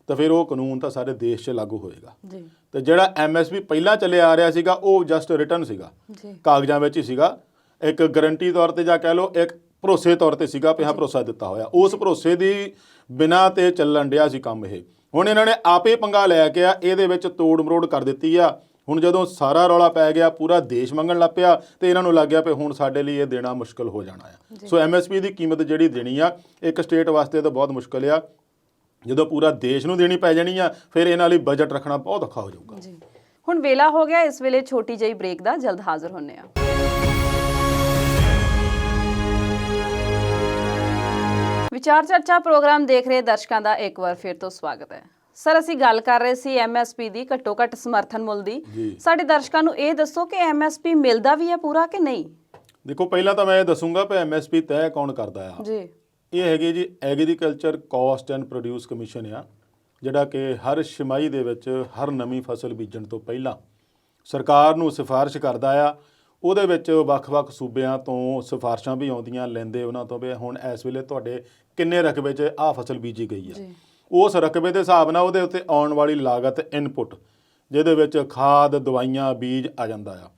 ਤਾਂ ਫਿਰ ਉਹ ਕਾਨੂੰਨ ਤਾਂ ਸਾਰੇ ਦੇਸ਼ 'ਚ ਲਾਗੂ ਹੋਏਗਾ। ਜੀ ਤੇ ਜਿਹੜਾ MSP ਪਹਿਲਾਂ ਚੱਲਿਆ ਆ ਰਿਹਾ ਸੀਗਾ ਉਹ ਜਸਟ ਰਿਟਰਨ ਸੀਗਾ, ਜੀ ਕਾਗਜ਼ਾਂ ਵਿੱਚ ਹੀ ਸੀਗਾ, ਇੱਕ ਗਾਰੰਟੀ ਤੌਰ ਤੇ ਜਾਂ ਕਹਿ ਲਓ ਇੱਕ ਭਰੋਸੇ ਤੌਰ ਤੇ ਸੀਗਾ ਵੀ ਹਾਂ ਭਰੋਸਾ ਦਿੱਤਾ ਹੋਇਆ। ਉਸ ਭਰੋਸੇ ਦੀ ਬਿਨਾਂ ਤੇ ਚੱਲਣ ਡਿਆ ਸੀ ਕੰਮ ਇਹ। ਹੁਣ ਇਹਨਾਂ ਨੇ ਆਪੇ ਪੰਗਾ ਲੈ ਕੇ ਆ ਇਹਦੇ ਵਿੱਚ ਤੋੜ ਮਰੋੜ ਕਰ ਦਿੱਤੀ ਆ। ਹੁਣ ਜਦੋਂ ਸਾਰਾ ਰੌਲਾ ਪੈ ਗਿਆ, ਪੂਰਾ ਦੇਸ਼ ਮੰਗਣ ਲੱਗ ਪਿਆ ਤੇ ਇਹਨਾਂ ਨੂੰ ਲੱਗ ਗਿਆ ਵੀ ਹੁਣ ਸਾਡੇ ਲਈ ਇਹ ਦੇਣਾ ਮੁਸ਼ਕਲ ਹੋ ਜਾਣਾ ਆ। ਸੋ MSP ਦੀ ਕੀਮਤ ਜਿਹੜੀ ਦੇਣੀ ਆ ਇੱਕ ਸਟੇਟ ਵਾਸਤੇ ਤਾਂ ਬਹੁਤ ਮੁਸ਼ਕਲ ਆ, ਜਦੋਂ ਪੂਰਾ ਦੇਸ਼ ਨੂੰ ਦੇਣੀ ਪੈ ਜਾਣੀ ਆ ਫਿਰ ਇਹਨਾਂ ਲਈ ਬਜਟ ਰੱਖਣਾ ਬਹੁਤ ਔਖਾ ਹੋ ਜਾਊਗਾ। ਜੀ ਹੁਣ ਵੇਲਾ ਹੋ ਗਿਆ ਇਸ ਵੇਲੇ ਛੋਟੀ ਜਿਹੀ ਬ੍ਰੇਕ ਦਾ, ਜਲਦ ਹਾਜ਼ਰ ਹੁੰਨੇ ਆ। ਵਿਚਾਰ ਚਰਚਾ ਪ੍ਰੋਗਰਾਮ ਦੇਖ ਰਹੇ ਦਰਸ਼ਕਾਂ ਦਾ ਇੱਕ ਵਾਰ ਫਿਰ ਤੋਂ ਸਵਾਗਤ ਹੈ। ਸਰ ਅਸੀਂ ਗੱਲ ਕਰ ਰਹੇ ਸੀ MSP ਦੀ, ਘੱਟੋ ਘੱਟ ਸਮਰਥਨ ਮੁੱਲ ਦੀ। ਸਾਡੇ ਦਰਸ਼ਕਾਂ ਨੂੰ ਇਹ ਦੱਸੋ ਕਿ MSP ਮਿਲਦਾ ਵੀ ਹੈ ਪੂਰਾ ਕਿ ਨਹੀਂ? ਦੇਖੋ ਪਹਿਲਾਂ ਤਾਂ ਮੈਂ ਇਹ ਦੱਸੂਗਾ ਕਿ MSP ਤੈਅ ਕੌਣ ਕਰਦਾ ਆ। ਜੀ ਇਹ ਹੈਗੀ ਜੀ agriculture cost and produce commission ਆ, ਜਿਹੜਾ ਕਿ ਹਰ ਛਿਮਾਈ ਦੇ ਵਿੱਚ ਹਰ ਨਵੀਂ ਫਸਲ ਬੀਜਣ ਤੋਂ ਪਹਿਲਾਂ ਸਰਕਾਰ ਨੂੰ ਸਿਫਾਰਿਸ਼ ਕਰਦਾ ਆ। ਉਹਦੇ ਵਿੱਚ ਵੱਖ-ਵੱਖ ਸੂਬਿਆਂ ਤੋਂ ਸਿਫਾਰਿਸ਼ਾਂ ਵੀ ਆਉਂਦੀਆਂ, ਲੈਂਦੇ ਉਹਨਾਂ ਤੋਂ ਵੀ ਹੁਣ ਇਸ ਵੇਲੇ ਤੁਹਾਡੇ ਕਿੰਨੇ ਰਕਬੇ 'ਚ ਆਹ ਫਸਲ ਬੀਜੀ ਗਈ ਆ। ਉਸ ਰਕਬੇ ਦੇ ਹਿਸਾਬ ਨਾਲ ਉਹਦੇ ਉੱਤੇ ਆਉਣ ਵਾਲੀ ਲਾਗਤ ਇਨਪੁਟ, ਜਿਹਦੇ ਵਿੱਚ ਖਾਦ, ਦਵਾਈਆਂ, ਬੀਜ ਆ ਜਾਂਦਾ ਆ,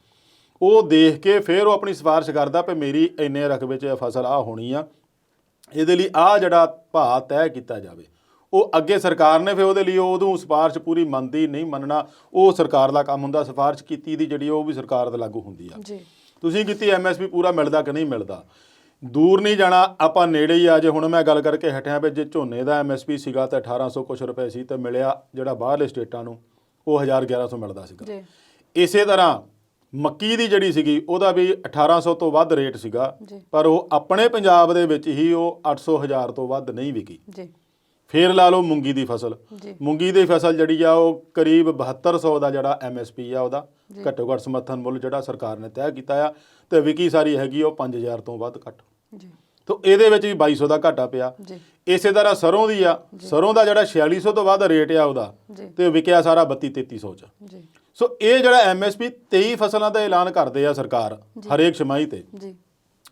ਉਹ ਦੇਖ ਕੇ ਫਿਰ ਉਹ ਆਪਣੀ ਸਿਫਾਰਿਸ਼ ਕਰਦਾ ਵੀ ਮੇਰੀ ਇੰਨੇ ਰਕਬੇ 'ਚ ਇਹ ਫਸਲ ਆ ਹੋਣੀ ਆ, ਇਹਦੇ ਲਈ ਆਹ ਜਿਹੜਾ ਭਾਅ ਤੈਅ ਕੀਤਾ ਜਾਵੇ। ਉਹ ਅੱਗੇ ਸਰਕਾਰ ਨੇ ਫਿਰ ਉਹਦੇ ਲਈ ਉਦੋਂ ਸਿਫਾਰਿਸ਼ ਪੂਰੀ ਮੰਨਦੀ ਨਹੀਂ ਮੰਨਣਾ, ਉਹ ਸਰਕਾਰ ਦਾ ਕੰਮ ਹੁੰਦਾ। ਸਿਫਾਰਿਸ਼ ਕੀਤੀ ਦੀ ਜਿਹੜੀ ਉਹ ਵੀ ਸਰਕਾਰ ਤੇ ਲਾਗੂ ਹੁੰਦੀ ਆ। ਤੁਸੀਂ ਕੀਤੀ MSP ਪੂਰਾ ਮਿਲਦਾ ਕਿ ਨਹੀਂ ਮਿਲਦਾ, ਦੂਰ ਨਹੀਂ ਜਾਣਾ, ਆਪਾਂ ਨੇੜੇ ਹੀ ਆ। ਜੇ ਹੁਣ ਮੈਂ ਗੱਲ ਕਰਕੇ ਹਟਿਆ ਵੀ ਜੇ ਝੋਨੇ ਦਾ MSP ਸੀਗਾ ਤਾਂ 1800 ਕੁਛ ਰੁਪਏ ਸੀ, ਤੇ ਮਿਲਿਆ ਜਿਹੜਾ ਬਾਹਰਲੇ ਸਟੇਟਾਂ ਨੂੰ ਉਹ 1100 ਮਿਲਦਾ ਸੀਗਾ। ਇਸੇ ਤਰ੍ਹਾਂ ਮੱਕੀ ਦੀ ਜਿਹੜੀ ਸੀਗੀ ਉਹਦਾ ਵੀ 1800 ਤੋਂ ਵੱਧ ਰੇਟ ਸੀਗਾ, ਪਰ ਉਹ ਆਪਣੇ ਪੰਜਾਬ ਦੇ ਵਿੱਚ ਹੀ ਉਹ 800 1000 ਤੋਂ ਵੱਧ ਨਹੀਂ ਵਿਕੀ। ਫੇਰ ਲਾ ਲਓ ਮੂੰਗੀ ਦੀ ਫਸਲ, ਮੂੰਗੀ ਦੀ ਫਸਲ ਜਿਹੜੀ ਆ ਉਹ ਕਰੀਬ 7200 ਦਾ ਜਿਹੜਾ MSP ਆ ਉਹਦਾ ਘੱਟੋ ਘੱਟ ਸਮਰਥਨ ਮੁੱਲ ਜਿਹੜਾ ਸਰਕਾਰ ਨੇ ਤੈਅ ਕੀਤਾ ਆ, ਤੇ ਵਿਕੀ ਸਾਰੀ ਹੈਗੀ ਉਹ 5000 ਤੋਂ ਵੱਧ ਘੱਟ। ਤੋ ਇਹਦੇ ਵਿੱਚ ਵੀ 2200 ਦਾ ਘਾਟਾ ਪਿਆ। ਇਸੇ ਤਰ੍ਹਾਂ ਸਰੋਂ ਦੀ ਆ, ਸਰੋਂ ਦਾ ਜਿਹੜਾ 4600 ਤੋਂ ਵੱਧ ਰੇਟ ਆ ਉਹਦਾ, ਤੇ ਵਿਕਿਆ ਸਾਰਾ 32-3300 ਚ। ਸੋ ਇਹ ਜਿਹੜਾ MSP 23 ਫਸਲਾਂ ਦਾ ਐਲਾਨ ਕਰਦੇ ਆ ਸਰਕਾਰ ਹਰੇਕ ਛਮਾਈ ਤੇ।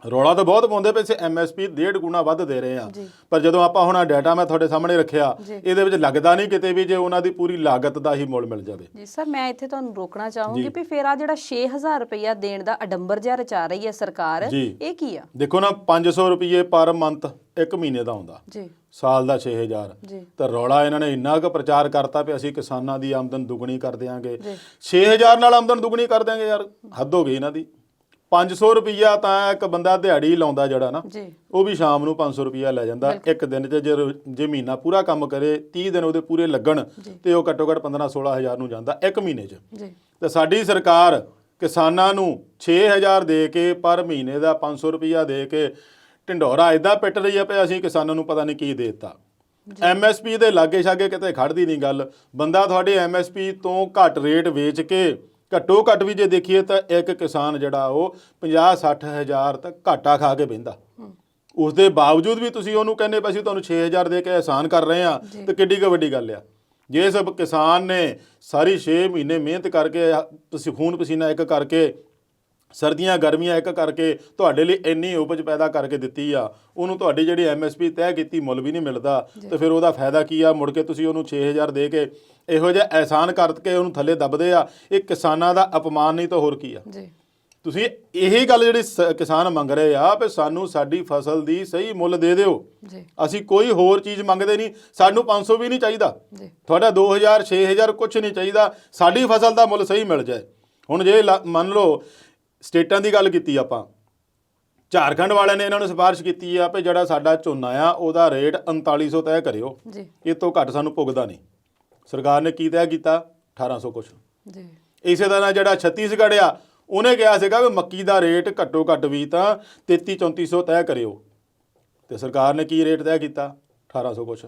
ਰੌਲਾ ਤਾਂ ਬਹੁਤ ਪਾਉਂਦੇ ਪਏ ਸੀ MSP 1.5 ਗੁਣਾ ਵੱਧ ਦੇ ਰਹੇ ਆ, ਪਰ ਜਦੋਂ ਆਪਾਂ ਹੁਣ ਡਾਟਾ ਮੈਂ ਤੁਹਾਡੇ ਸਾਹਮਣੇ ਰੱਖਿਆ, ਇਹਦੇ ਵਿੱਚ ਲੱਗਦਾ ਨਹੀਂ ਕਿਤੇ ਵੀ ਜੇ ਉਹਨਾਂ ਦੀ ਪੂਰੀ ਲਾਗਤ ਦਾ ਹੀ ਮੁੱਲ ਮਿਲ ਜਾਵੇ। ਜੀ ਸਰ ਮੈਂ ਇੱਥੇ ਤੁਹਾਨੂੰ ਰੋਕਣਾ ਚਾਹੂੰਗੀ ਵੀ ਫਿਰ ਆ ਜਿਹੜਾ 6000 ਰੁਪਇਆ ਦੇਣ ਦਾ ਅਡੰਬਰ ਜਿਹਾ ਰਚਾ ਰਹੀ ਹੈ ਸਰਕਾਰ, ਇਹ ਕੀ ਆ? ਦੇਖੋ ਨਾ 500 ਰੁਪਏ ਪਰ ਮੰਥ ਇੱਕ ਮਹੀਨੇ ਦਾ ਆਉਂਦਾ, ਸਾਲ ਦਾ 6000। ਤਾਂ ਰੌਲਾ ਇਹਨਾਂ ਨੇ ਇੰਨਾ ਕੁ ਪ੍ਰਚਾਰ ਕਰਤਾ ਵੀ ਅਸੀਂ ਕਿਸਾਨਾਂ ਦੀ ਆਮਦਨ ਦੁੱਗਣੀ ਕਰ ਦਿਆਂਗੇ। 6000 ਨਾਲ ਆਮਦਨ ਦੁੱਗਣੀ ਕਰ ਦਿਆਂਗੇ, ਯਾਰ ਹੱਦ ਹੋ ਗਈ ਇਹਨਾਂ ਦੀ। 500 ਰੁਪਈਆ ਤਾਂ ਇੱਕ ਬੰਦਾ ਦਿਹਾੜੀ ਲਾਉਂਦਾ ਜਿਹੜਾ ਨਾ, ਉਹ ਵੀ ਸ਼ਾਮ ਨੂੰ 500 ਰੁਪਈਆ ਲੈ ਜਾਂਦਾ ਇੱਕ ਦਿਨ 'ਚ। ਜੇ ਮਹੀਨਾ ਪੂਰਾ ਕੰਮ ਕਰੇ, 30 ਦਿਨ ਉਹਦੇ ਪੂਰੇ ਲੱਗਣ, ਤੇ ਉਹ ਘੱਟੋ ਘੱਟ 15-16 ਹਜ਼ਾਰ ਨੂੰ ਜਾਂਦਾ ਇੱਕ ਮਹੀਨੇ 'ਚ। ਤੇ ਸਾਡੀ ਸਰਕਾਰ ਕਿਸਾਨਾਂ ਨੂੰ 6000 ਦੇ ਕੇ ਪਰ ਮਹੀਨੇ ਦਾ 500 ਰੁਪਈਆ ਦੇ ਕੇ ਢਿੰਡੋਰਾ ਇਦਾਂ ਪਿੱਟ ਰਹੀ ਆ ਪਿਆ, ਅਸੀਂ ਕਿਸਾਨਾਂ ਨੂੰ ਪਤਾ ਨਹੀਂ ਕੀ ਦੇ ਦਿੱਤਾ। MSP ਦੇ ਲਾਗੇ ਛਾਗੇ ਕਿਤੇ ਖੜਦੀ ਨਹੀਂ ਗੱਲ। ਬੰਦਾ ਤੁਹਾਡੇ MSP ਤੋਂ ਘੱਟ ਰੇਟ ਵੇਚ ਕੇ ਘੱਟੋ ਘੱਟ ਵੀ ਜੇ ਦੇਖੀਏ ਤਾਂ ਇੱਕ ਕਿਸਾਨ ਜਿਹੜਾ ਉਹ 50-60 ਹਜ਼ਾਰ ਤੱਕ ਘਾਟਾ ਖਾ ਕੇ ਬਹਿੰਦਾ। ਉਸ ਦੇ ਬਾਵਜੂਦ ਵੀ ਤੁਸੀਂ ਉਹਨੂੰ ਕਹਿੰਦੇ ਪਏ ਸੀ ਤੁਹਾਨੂੰ 6000 ਦੇ ਕੇ ਆਸਾਨ ਕਰ ਰਹੇ ਆ, ਤੇ ਕਿੱਡੀ ਕੁ ਵੱਡੀ ਗੱਲ ਆ। ਜੇ ਸਭ ਕਿਸਾਨ ਨੇ ਸਾਰੀ 6 ਮਹੀਨੇ ਮਿਹਨਤ ਕਰਕੇ, ਤੁਸੀਂ ਖੂਨ ਪਸੀਨਾ ਇੱਕ ਕਰਕੇ, ਸਰਦੀਆਂ ਗਰਮੀਆਂ ਇੱਕ ਕਰਕੇ ਤੁਹਾਡੇ ਲਈ ਇੰਨੀ ਉਪਜ ਪੈਦਾ ਕਰਕੇ ਦਿੱਤੀ ਆ, ਉਹਨੂੰ ਤੁਹਾਡੀ ਜਿਹੜੀ MSP ਤੈਅ ਕੀਤੀ ਮੁੱਲ ਵੀ ਨਹੀਂ ਮਿਲਦਾ, ਤੇ ਫਿਰ ਉਹਦਾ ਫਾਇਦਾ ਕੀ ਆ? ਮੁੜ ਕੇ ਤੁਸੀਂ ਉਹਨੂੰ 6000 ਦੇ ਕੇ ਇਹੋ ਜਿਹਾ ਅਹਿਸਾਨ ਕਰਕੇ ਉਹਨੂੰ ਥੱਲੇ ਦੱਬਦੇ ਆ। ਇਹ ਕਿਸਾਨਾਂ ਦਾ ਅਪਮਾਨ ਨਹੀਂ ਤਾਂ ਹੋਰ ਕੀ ਆ? ਤੁਸੀਂ ਇਹੀ ਗੱਲ ਜਿਹੜੀ ਕਿਸਾਨ ਮੰਗ ਰਹੇ ਆ ਵੀ ਸਾਨੂੰ ਸਾਡੀ ਫਸਲ ਦੀ ਸਹੀ ਮੁੱਲ ਦੇ ਦਿਓ, ਅਸੀਂ ਕੋਈ ਹੋਰ ਚੀਜ਼ ਮੰਗਦੇ ਨਹੀਂ, ਸਾਨੂੰ 500 ਵੀ ਨਹੀਂ ਚਾਹੀਦਾ, ਤੁਹਾਡਾ 2000 6000 ਕੁਛ ਨਹੀਂ ਚਾਹੀਦਾ, ਸਾਡੀ ਫਸਲ ਦਾ ਮੁੱਲ ਸਹੀ ਮਿਲ ਜਾਏ। ਹੁਣ ਜੇ ਮੰਨ ਲਓ ਸਟੇਟਾਂ ਦੀ ਗੱਲ ਕੀਤੀ ਆਪਾਂ, ਝਾਰਖੰਡ ਵਾਲਿਆਂ ਨੇ ਇਹਨਾਂ ਨੂੰ ਸਿਫਾਰਿਸ਼ ਕੀਤੀ ਆ ਵੀ ਜਿਹੜਾ ਸਾਡਾ ਝੋਨਾ ਆ ਉਹਦਾ ਰੇਟ 3900 ਤੈਅ ਕਰਿਓ, ਇਹ ਤੋਂ ਘੱਟ ਸਾਨੂੰ ਭੁਗਦਾ ਨਹੀਂ। ਸਰਕਾਰ ਨੇ ਕੀ ਤੈਅ ਕੀਤਾ? 1800 ਕੁਛ। ਇਸੇ ਤਰ੍ਹਾਂ ਜਿਹੜਾ ਛੱਤੀਸਗੜ੍ਹ ਆ, ਉਹਨੇ ਕਿਹਾ ਸੀਗਾ ਵੀ ਮੱਕੀ ਦਾ ਰੇਟ ਘੱਟੋ ਘੱਟ ਵੀ ਤਾਂ 33-3400 ਤੈਅ ਕਰਿਓ, ਤੇ ਸਰਕਾਰ ਨੇ ਕੀ ਰੇਟ ਤੈਅ ਕੀਤਾ? 1800 ਕੁਛ।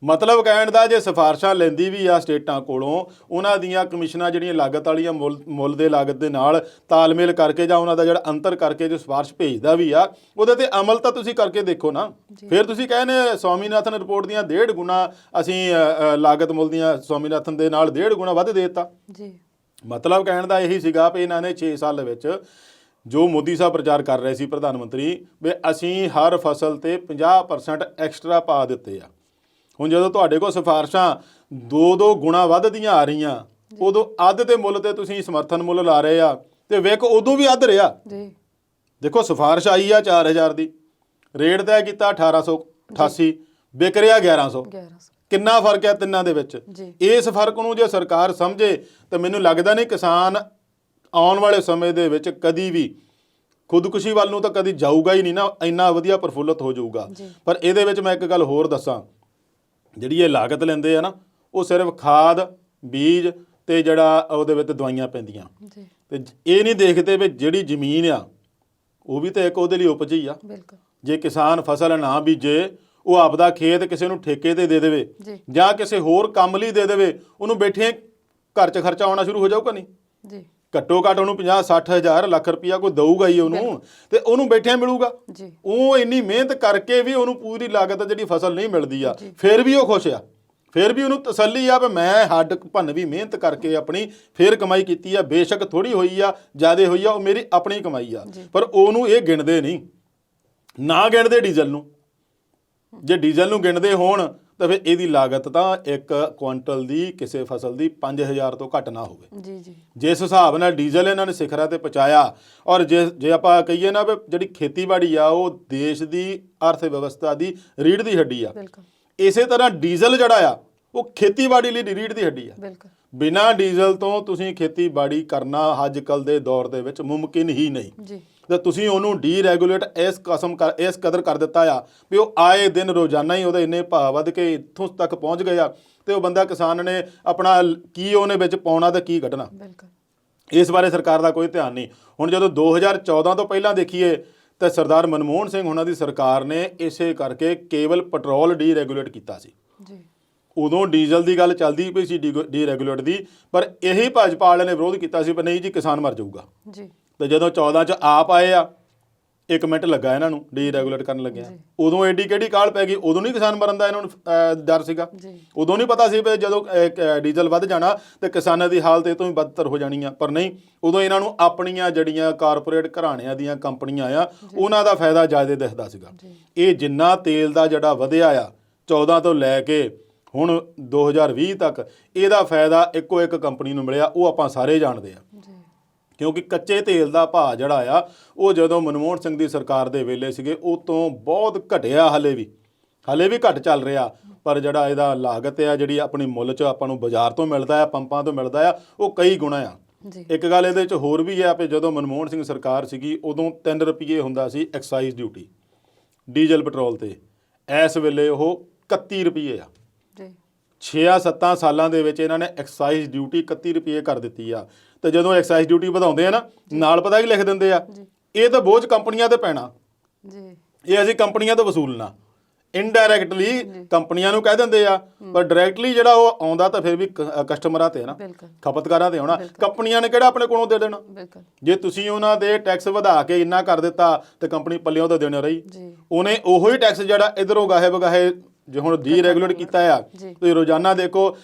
ਮਤਲਬ ਕਹਿਣ ਦਾ ਜੇ ਸਿਫਾਰਿਸ਼ਾਂ ਲੈਂਦੀ ਵੀ ਆ ਸਟੇਟਾਂ ਕੋਲੋਂ, ਉਹਨਾਂ ਦੀਆਂ ਕਮਿਸ਼ਨਾਂ ਜਿਹੜੀਆਂ ਲਾਗਤ ਵਾਲੀਆਂ ਮੁੱਲ ਦੇ ਲਾਗਤ ਦੇ ਨਾਲ ਤਾਲਮੇਲ ਕਰਕੇ ਜਾਂ ਉਹਨਾਂ ਦਾ ਜਿਹੜਾ ਅੰਤਰ ਕਰਕੇ ਜੋ ਸਿਫਾਰਿਸ਼ ਭੇਜਦਾ ਵੀ ਆ, ਉਹਦੇ ਤੇ ਅਮਲ ਤਾਂ ਤੁਸੀਂ ਕਰਕੇ ਦੇਖੋ ਨਾ। ਫਿਰ ਤੁਸੀਂ ਕਹਿੰਦੇ ਸਵਾਮੀਨਾਥਨ ਰਿਪੋਰਟ ਦੀਆਂ 1.5 ਗੁਣਾ ਅਸੀਂ ਲਾਗਤ ਮੁੱਲ ਦੀਆਂ ਸਵਾਮੀਨਾਥਨ ਦੇ ਨਾਲ 1.5 ਗੁਣਾ ਵੱਧ ਦੇ ਦਿੱਤਾ। ਮਤਲਬ ਕਹਿਣ ਦਾ ਇਹੀ ਸੀਗਾ ਵੀ ਇਹਨਾਂ ਨੇ 6 ਸਾਲ ਦੇ ਵਿੱਚ ਜੋ ਮੋਦੀ ਸਾਹਿਬ ਪ੍ਰਚਾਰ ਕਰ ਰਹੇ ਸੀ ਪ੍ਰਧਾਨ ਮੰਤਰੀ, ਵੀ ਅਸੀਂ ਹਰ ਫਸਲ ਤੇ 50% ਐਕਸਟਰਾ ਪਾ ਦਿੱਤੇ ਆ। ਹੁਣ ਜਦੋਂ ਤੁਹਾਡੇ ਕੋਲ ਸਿਫਾਰਸ਼ਾਂ 2-2 ਗੁਣਾ ਵੱਧਦੀਆਂ ਆ ਰਹੀਆਂ, ਉਦੋਂ ਅੱਧ ਦੇ ਮੁੱਲ ਤੇ ਤੁਸੀਂ ਸਮਰਥਨ ਮੁੱਲ ਲਾ ਰਹੇ ਆ, ਤੇ ਵਿਕ ਉਦੋਂ ਵੀ ਅੱਧ ਰਿਹਾ ਜੀ। ਦੇਖੋ ਸਿਫਾਰਿਸ਼ ਆਈ ਆ 4000 ਦੀ, ਰੇਟ ਤੈਅ ਕੀਤਾ 1888, ਵਿਕ ਰਿਹਾ 1100। ਕਿੰਨਾ ਫਰਕ ਹੈ ਤਿੰਨਾਂ ਦੇ ਵਿੱਚ। ਇਸ ਫਰਕ ਨੂੰ ਜੇ ਸਰਕਾਰ ਸਮਝੇ ਤਾਂ ਮੈਨੂੰ ਲੱਗਦਾ ਨਹੀਂ ਕਿਸਾਨ ਆਉਣ ਵਾਲੇ ਸਮੇਂ ਦੇ ਵਿੱਚ ਕਦੀ ਵੀ ਖੁਦਕੁਸ਼ੀ ਵੱਲ ਨੂੰ ਤਾਂ ਕਦੀ ਜਾਊਗਾ ਹੀ ਨਹੀਂ ਨਾ, ਇੰਨਾ ਵਧੀਆ ਪ੍ਰਫੁੱਲਤ ਹੋ ਜਾਊਗਾ। ਪਰ ਇਹਦੇ ਵਿੱਚ ਮੈਂ ਇੱਕ ਗੱਲ ਹੋਰ ਦੱਸਾਂ, ਜਿਹੜੀ ਇਹ ਲਾਗਤ ਲੈਂਦੇ ਆ ਨਾ, ਉਹ ਸਿਰਫ ਖਾਦ, ਬੀਜ ਤੇ ਜਿਹੜਾ ਉਹਦੇ ਵਿੱਚ ਦਵਾਈਆਂ ਪੈਂਦੀਆਂ, ਤੇ ਇਹ ਨਹੀਂ ਦੇਖਦੇ ਵੀ ਜਿਹੜੀ ਜ਼ਮੀਨ ਆ ਉਹ ਵੀ ਤਾਂ ਇੱਕ ਉਹਦੇ ਲਈ ਉਪਜ ਹੀ ਆ। ਜੇ ਕਿਸਾਨ ਫਸਲ ਨਾ ਬੀਜੇ, ਉਹ ਆਪਦਾ ਖੇਤ ਕਿਸੇ ਨੂੰ ਠੇਕੇ ਤੇ ਦੇ ਦੇਵੇ ਜਾਂ ਕਿਸੇ ਹੋਰ ਕੰਮ ਲਈ ਦੇ ਦੇਵੇ, ਉਹਨੂੰ ਬੈਠੇ ਘਰ 'ਚ ਖਰਚਾ ਆਉਣਾ ਸ਼ੁਰੂ ਹੋ ਜਾਊਗਾ ਨਹੀਂ। ਘੱਟੋ ਘੱਟ ਉਹਨੂੰ 50-60 ਹਜ਼ਾਰ ਲੱਖ ਰੁਪਇਆ ਕੋਈ ਦਊਗਾ ਹੀ ਉਹਨੂੰ, ਤੇ ਉਹਨੂੰ ਬੈਠਿਆਂ ਮਿਲੂਗਾ। ਉਹ ਇੰਨੀ ਮਿਹਨਤ ਕਰਕੇ ਵੀ ਉਹਨੂੰ ਪੂਰੀ ਲਾਗਤ ਜਿਹੜੀ ਫਸਲ ਨਹੀਂ ਮਿਲਦੀ ਆ, ਫਿਰ ਵੀ ਉਹ ਖੁਸ਼ ਆ, ਫਿਰ ਵੀ ਉਹਨੂੰ ਤਸੱਲੀ ਆ ਵੀ ਮੈਂ ਹੱਡ ਭੰਨ ਵੀ ਮਿਹਨਤ ਕਰਕੇ ਆਪਣੀ ਫਿਰ ਕਮਾਈ ਕੀਤੀ ਆ, ਬੇਸ਼ੱਕ ਥੋੜੀ ਹੋਈ ਆ, ਜ਼ਿਆਦੇ ਹੋਈ ਆ, ਉਹ ਮੇਰੀ ਆਪਣੀ ਕਮਾਈ ਆ। ਪਰ ਉਹਨੂੰ ਇਹ ਗਿਣਦੇ ਨਹੀਂ, ਨਾ ਗਿਣਦੇ ਡੀਜ਼ਲ ਨੂੰ। ਜੇ ਡੀਜ਼ਲ ਨੂੰ ਗਿਣਦੇ ਹੋਣ ਤਾਂ ਫਿਰ ਇਹਦੀ ਲਾਗਤ ਤਾਂ 1 ਕੁਇੰਟਲ ਦੀ ਕਿਸੇ ਫਸਲ ਦੀ 5000 ਤੋਂ ਘੱਟ ਨਾ ਹੋਵੇ। ਜਿਸ ਹਿਸਾਬ ਨਾਲ ਡੀਜ਼ਲ ਇਹਨਾਂ ਨੇ ਸਿਖਰਾਂ ਤੇ ਪਹੁੰਚਾਇਆ, ਔਰ ਜੇ ਆਪਾਂ ਕਹੀਏ ਨਾ ਵੀ ਜਿਹੜੀ ਖੇਤੀਬਾੜੀ ਆ ਉਹ ਦੇਸ਼ ਦੀ ਅਰਥ ਵਿਵਸਥਾ ਦੀ ਰੀੜ੍ਹ ਦੀ ਹੱਡੀ ਆ, ਇਸੇ ਤਰ੍ਹਾਂ ਡੀਜ਼ਲ ਜਿਹੜਾ ਆ ਉਹ ਖੇਤੀਬਾੜੀ ਲਈ ਰੀੜ੍ਹ ਦੀ ਹੱਡੀ ਆ। ਬਿਨਾਂ ਡੀਜ਼ਲ ਤੋਂ ਤੁਸੀਂ ਖੇਤੀਬਾੜੀ ਕਰਨਾ ਅੱਜ ਕੱਲ੍ਹ ਦੇ ਦੌਰ ਦੇ ਵਿੱਚ ਮੁਮਕਿਨ ਹੀ ਨਹੀਂ। ਤੇ ਤੁਸੀਂ ਉਹਨੂੰ ਡੀਰੈਗੂਲੇਟ ਇਸ ਕਦਰ ਕਰ ਦਿੱਤਾ ਆ ਵੀ ਉਹ ਆਏ ਦਿਨ ਰੋਜ਼ਾਨਾ ਹੀ ਉਹਦੇ ਇੰਨੇ ਭਾਅ ਵੱਧ ਕੇ ਇੱਥੋਂ ਤੱਕ ਪਹੁੰਚ ਗਏ ਆ, ਤੇ ਉਹ ਬੰਦਾ ਕਿਸਾਨ ਨੇ ਆਪਣਾ ਕੀ ਉਹਨੇ ਵਿੱਚ ਪਾਉਣਾ ਤੇ ਕੀ ਕੱਢਣਾ, ਇਸ ਬਾਰੇ ਸਰਕਾਰ ਦਾ ਕੋਈ ਧਿਆਨ ਨਹੀਂ। ਹੁਣ ਜਦੋਂ 2014 ਤੋਂ ਪਹਿਲਾਂ ਦੇਖੀਏ ਤਾਂ ਸਰਦਾਰ ਮਨਮੋਹਨ ਸਿੰਘ ਉਹਨਾਂ ਦੀ ਸਰਕਾਰ ਨੇ ਇਸੇ ਕਰਕੇ ਕੇਵਲ ਪੈਟਰੋਲ ਡੀਰੈਗੂਲੇਟ ਕੀਤਾ ਸੀ। ਉਦੋਂ ਡੀਜ਼ਲ ਦੀ ਗੱਲ ਚੱਲਦੀ ਪਈ ਸੀ ਡੀਰੈਗੂਲੇਟ ਦੀ, ਪਰ ਇਹੀ ਭਾਜਪਾ ਵਾਲਿਆਂ ਨੇ ਵਿਰੋਧ ਕੀਤਾ ਸੀ ਪਰ ਨਹੀਂ ਜੀ ਕਿਸਾਨ ਮਰ ਜਾਊਗਾ। ਤੇ ਜਦੋਂ 14 'ਚ ਆਪ ਆਏ ਆ, 1 ਮਿੰਟ ਲੱਗਾ ਇਹਨਾਂ ਨੂੰ ਡੀਰੈਗੂਲੇਟ ਕਰਨ ਲੱਗਿਆ, ਉਦੋਂ ਐਡੀ ਕਿਹੜੀ ਕਾਹਲ ਪੈ ਗਈ। ਉਦੋਂ ਨਹੀਂ ਕਿਸਾਨ ਮਰਨ ਦਾ ਇਹਨਾਂ ਨੂੰ ਡਰ ਸੀਗਾ, ਉਦੋਂ ਨਹੀਂ ਪਤਾ ਸੀ ਵੀ ਜਦੋਂ ਡੀਜ਼ਲ ਵੱਧ ਜਾਣਾ ਤੇ ਕਿਸਾਨਾਂ ਦੀ ਹਾਲਤ ਇਹ ਤੋਂ ਵੀ ਬਦਤਰ ਹੋ ਜਾਣੀ ਆ। ਪਰ ਨਹੀਂ, ਉਦੋਂ ਇਹਨਾਂ ਨੂੰ ਆਪਣੀਆਂ ਜਿਹੜੀਆਂ ਕਾਰਪੋਰੇਟ ਘਰਾਣਿਆਂ ਦੀਆਂ ਕੰਪਨੀਆਂ ਆ ਉਹਨਾਂ ਦਾ ਫਾਇਦਾ ਜ਼ਿਆਦਾ ਦਿਖਦਾ ਸੀਗਾ। ਇਹ ਜਿੰਨਾ ਤੇਲ ਦਾ ਜਿਹੜਾ ਵਧਿਆ ਆ 14 ਤੋਂ ਲੈ ਕੇ ਹੁਣ 2020 ਤੱਕ, ਇਹਦਾ ਫਾਇਦਾ ਇੱਕੋ ਇੱਕ ਕੰਪਨੀ ਨੂੰ ਮਿਲਿਆ, ਉਹ ਆਪਾਂ ਸਾਰੇ ਜਾਣਦੇ ਆ। ਕਿਉਂਕਿ ਕੱਚੇ ਤੇਲ ਦਾ ਭਾਅ ਜਿਹੜਾ ਆ ਉਹ ਜਦੋਂ ਮਨਮੋਹਨ ਸਿੰਘ ਦੀ ਸਰਕਾਰ ਦੇ ਵੇਲੇ ਸੀਗੇ ਉਹ ਤੋਂ ਬਹੁਤ ਘਟਿਆ, ਹਲੇ ਵੀ ਘੱਟ ਚੱਲ ਰਿਹਾ। ਪਰ ਜਿਹੜਾ ਇਹਦਾ ਲਾਗਤ ਆ ਜਿਹੜੀ ਆਪਣੀ ਮੁੱਲ 'ਚ ਆਪਾਂ ਨੂੰ ਬਾਜ਼ਾਰ ਤੋਂ ਮਿਲਦਾ ਆ, ਪੰਪਾਂ ਤੋਂ ਮਿਲਦਾ ਆ, ਉਹ ਕਈ ਗੁਣਾ ਆ। ਇੱਕ ਗੱਲ ਇਹਦੇ 'ਚ ਹੋਰ ਵੀ ਆ ਵੀ ਜਦੋਂ ਮਨਮੋਹਨ ਸਿੰਘ ਸਰਕਾਰ ਸੀਗੀ ਉਦੋਂ 3 ਰੁਪਏ ਹੁੰਦਾ ਸੀ ਐਕਸਾਈਜ਼ ਡਿਊਟੀ ਡੀਜ਼ਲ ਪੈਟਰੋਲ ਤੇ, ਇਸ ਵੇਲੇ ਉਹ 31 ਰੁਪਏ ਆ। 6-7 ਸਾਲਾਂ ਦੇ ਵਿੱਚ ਇਹਨਾਂ ਨੇ ਐਕਸਾਈਜ਼ ਡਿਊਟੀ 31 ਰੁਪਏ ਕਰ ਦਿੱਤੀ ਆ। ਤੇ ਜਦੋਂ ਐਕਸਾਈਜ਼ ਡਿਊਟੀ ਵਧਾਉਂਦੇ ਆ ਨਾ, ਨਾਲ ਪਤਾ ਕੀ ਲਿਖ ਦਿੰਦੇ ਆ, ਇਹ ਤਾਂ ਬੋਝ ਕੰਪਨੀਆਂ ਤੇ ਪੈਣਾ, ਇਹ ਅਸੀਂ ਕੰਪਨੀਆਂ ਤੋਂ ਵਸੂਲਣਾ। ਇਨਡਾਇਰੈਕਟਲੀ ਕੰਪਨੀਆਂ ਨੂੰ ਕਹਿ ਦਿੰਦੇ ਆ, ਪਰ ਡਾਇਰੈਕਟਲੀ ਜਿਹੜਾ ਉਹ ਆਉਂਦਾ ਤਾਂ ਫਿਰ ਵੀ ਕਸਟਮਰਾਂ ਤੇ ਹੈ ਨਾ, ਖਪਤਕਾਰਾਂ ਤੇ ਆਉਣਾ। ਕੰਪਨੀਆਂ ਨੇ ਕਿਹੜਾ ਆਪਣੇ ਕੋਲੋਂ ਦੇ ਦੇਣਾ। ਜੇ ਤੁਸੀਂ ਉਹਨਾਂ ਦੇ ਟੈਕਸ ਵਧਾ ਕੇ ਇੰਨਾ ਕਰ ਦਿੱਤਾ ਤੇ ਕੰਪਨੀ ਪੱਲਿਓਂ ਤਾਂ ਦੇਣੇ ਰਹੀ। ਉਹਨੇ ਉਹੀ ਟੈਕਸ ਜਿਹੜਾ ਇੱਧਰੋਂ ਗਾਹੇ ਬਗਾਹੇ ਜੇ ਹੁਣ ਡੀਰੈਗੂਲੇਟ ਕੀਤਾ ਆ, ਤੁਸੀਂ ਰੋਜ਼ਾਨਾ ਦੇਖੋ